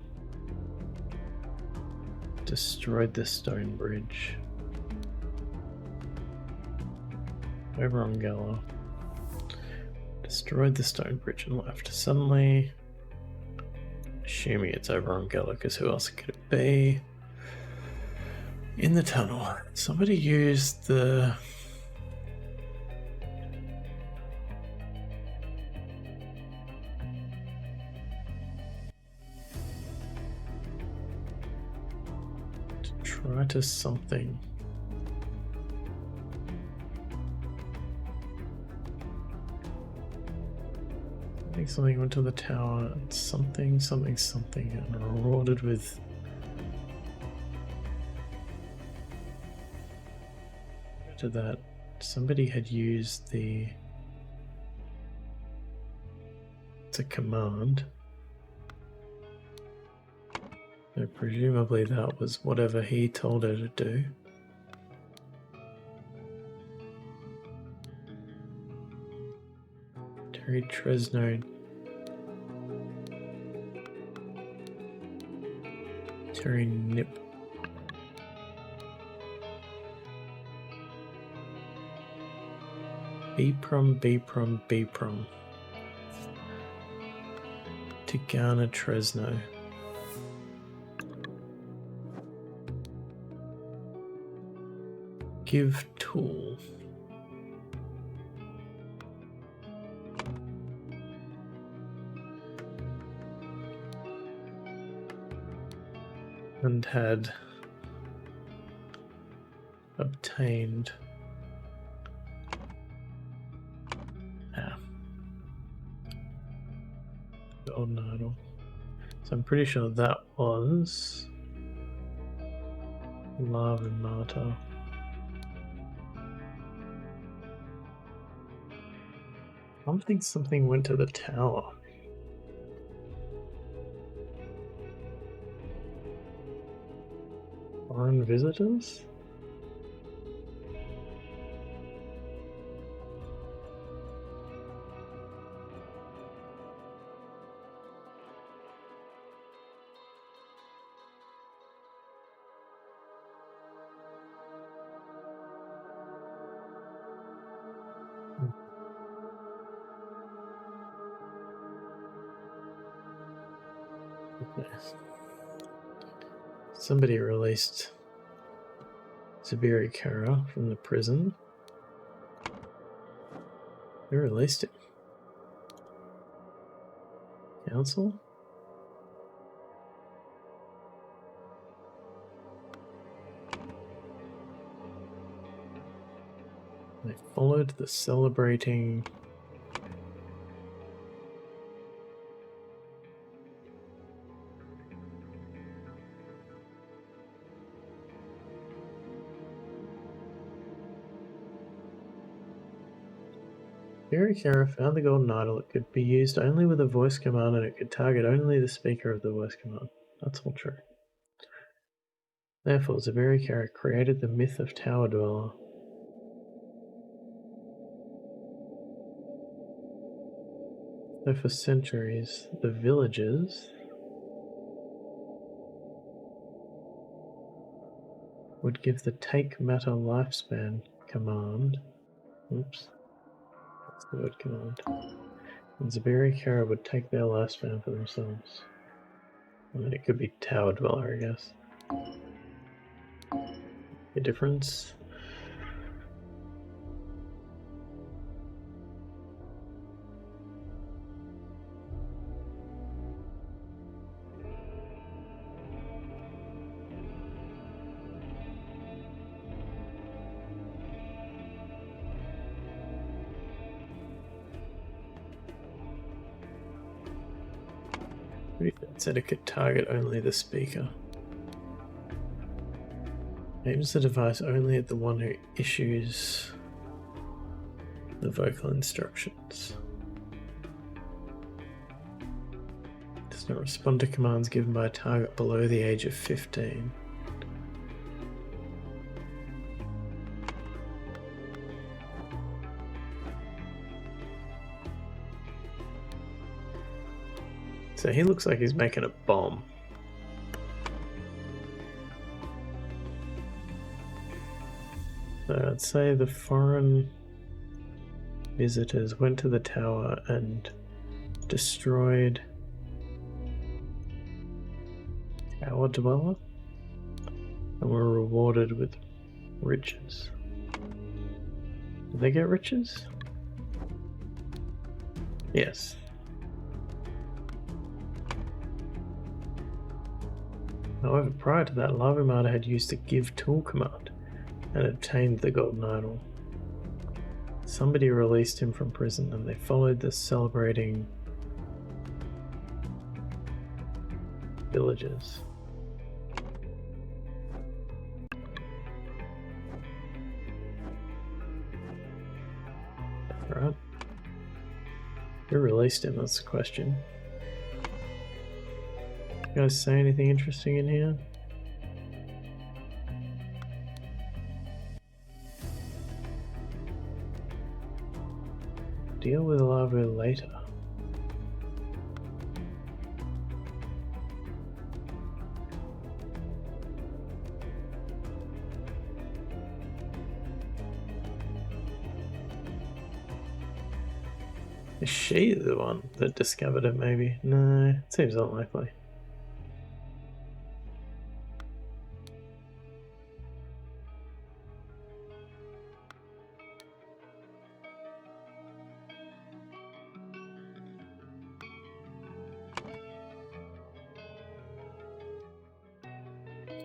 destroyed the stone bridge over on Gala. Destroyed the stone bridge and left. Suddenly, assuming it's over on Gala, because who else could it be? In the tunnel, somebody used the... Try to something. I think something went to the tower and something and rewarded with to that. Somebody had used the... It's a command. So presumably that was whatever he told her to do. Terry Tresno. Terry Nip. Bprom. Tigana Tresno. Give tool. And had obtained golden idol. So I'm pretty sure that was Lava Mata. I don't think something went to the tower. Foreign visitors? Okay. Somebody released Zabiri Kara from the prison. Who released it? Council? They followed the celebrating... Zabiri Kara found the golden idol. It could be used only with a voice command and it could target only the speaker of the voice command. That's all true. Therefore, Zabiri Kara created the myth of Tower Dweller. So for centuries, the villagers would give the take matter lifespan command. Oops. That's the word command. And Zabiri Kara would take their lifespan for themselves. I mean, it could be Tower Dweller, I guess. A difference? That's etiquette target only the speaker. Aims the device only at the one who issues the vocal instructions. Does not respond to commands given by a target below the age of 15. So he looks like he's making a bomb. So I'd say the foreign visitors went to the tower and destroyed Tower Dweller and were rewarded with riches. Did they get riches? Yes. However, prior to that, Lavumata had used the give tool command and obtained the golden idol. Somebody released him from prison and they followed the celebrating villagers. Alright. Who released him? That's the question. You guys say anything interesting in here? Deal with Lavu later. Is she the one that discovered it, maybe? No, it seems unlikely.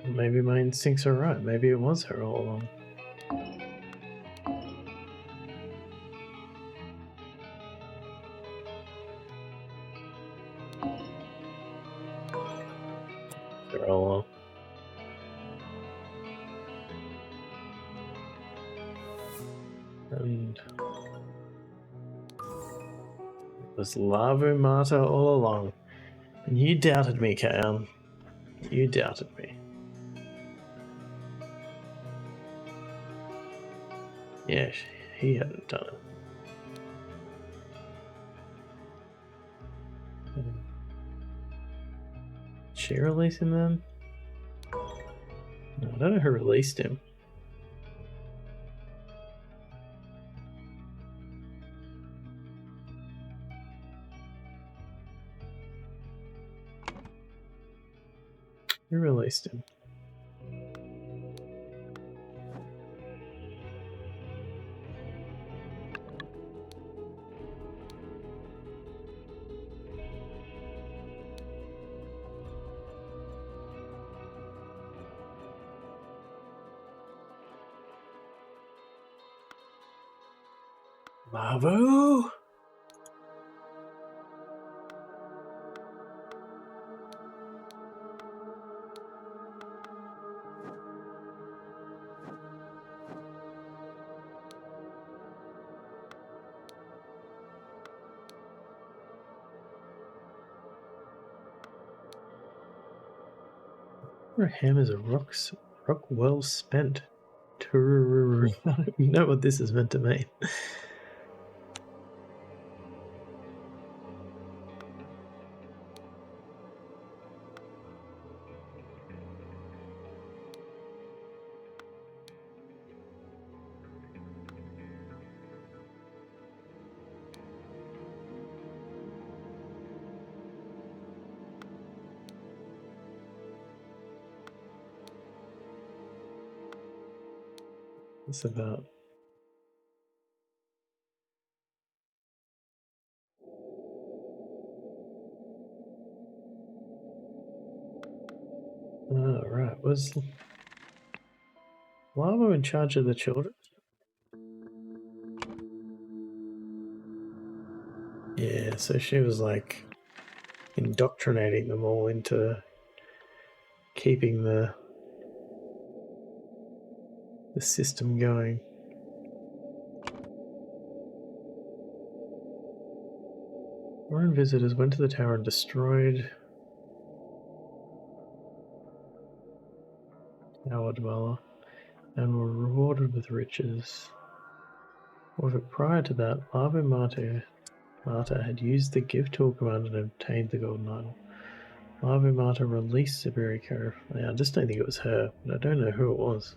Maybe my instincts are right. Maybe it was her all along. Her all along. And it was Lavumata all along. And you doubted me, Kaon. You doubted me. Yeah, he hadn't done it. Did she release him then? No, I don't know who released him. Who released him? Lavu? Ham is a rock well spent. I don't know what this is meant to mean. this about? Oh, right. Was Lava in charge of the children? Yeah, so she was like indoctrinating them all into keeping the system going. Foreign visitors went to the tower and destroyed Tower Dweller and were rewarded with riches. However, prior to that, Lava Mata had used the Give Tool command and obtained the Golden Idol. Lava Mata released Siberica. I just don't think it was her, but I don't know who it was.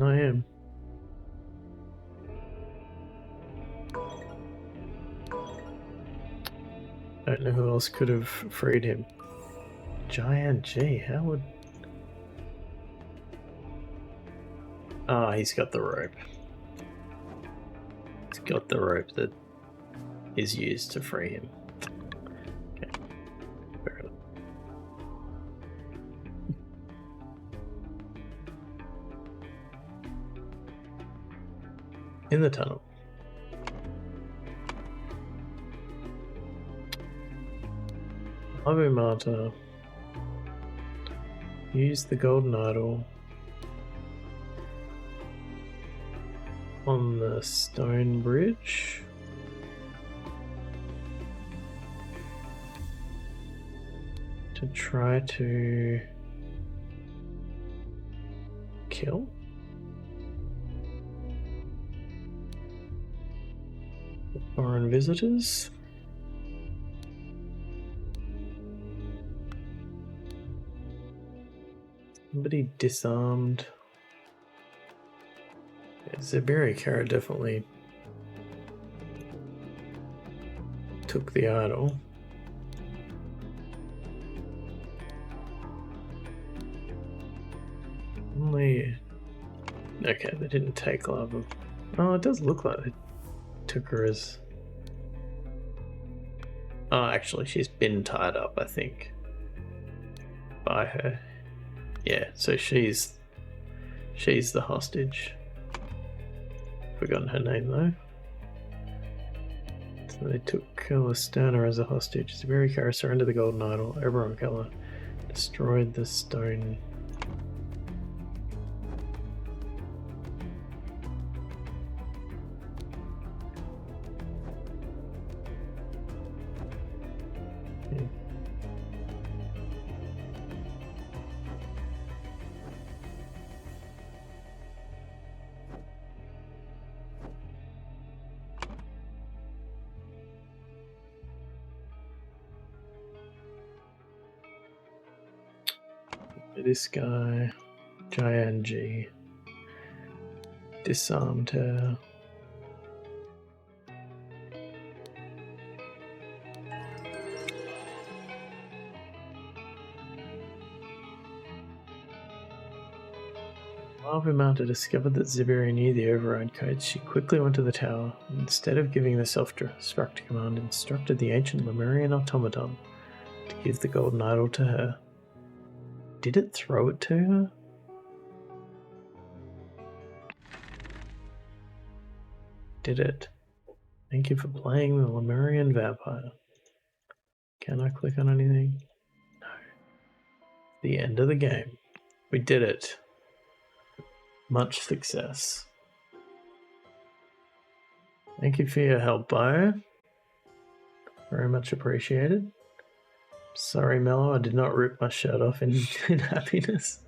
I am. Don't know who else could have freed him. Giant G, how would... Ah, he's got the rope. He's got the rope that is used to free him. Okay, fair enough. In the tunnel. Lava Mata used the Golden Idol on the stone bridge to try to kill the foreign visitors. Somebody disarmed. Yeah, Siberica definitely took the idol. Only... Okay, they didn't take Lava. Oh, it does look like they took her as... Oh, actually, she's been tied up, I think, by her. Yeah, so she's the hostage. Forgotten her name though. So they took Listana as a hostage. Siberica surrendered the Golden Idol. Oberon Color destroyed the stone. Yeah. This guy, Giant G, disarmed her. Lava Mata discovered that Zibiri knew the override codes. She quickly went to the tower and, instead of giving the self-destruct command, instructed the ancient Lemurian automaton to give the Golden Idol to her. Did it throw it to her? Did it? Thank you for playing the Lemurian vampire. Can I click on anything? No. The end of the game. We did it. Much success. Thank you for your help, Bio. Very much appreciated. Sorry, Mello, I did not rip my shirt off in happiness.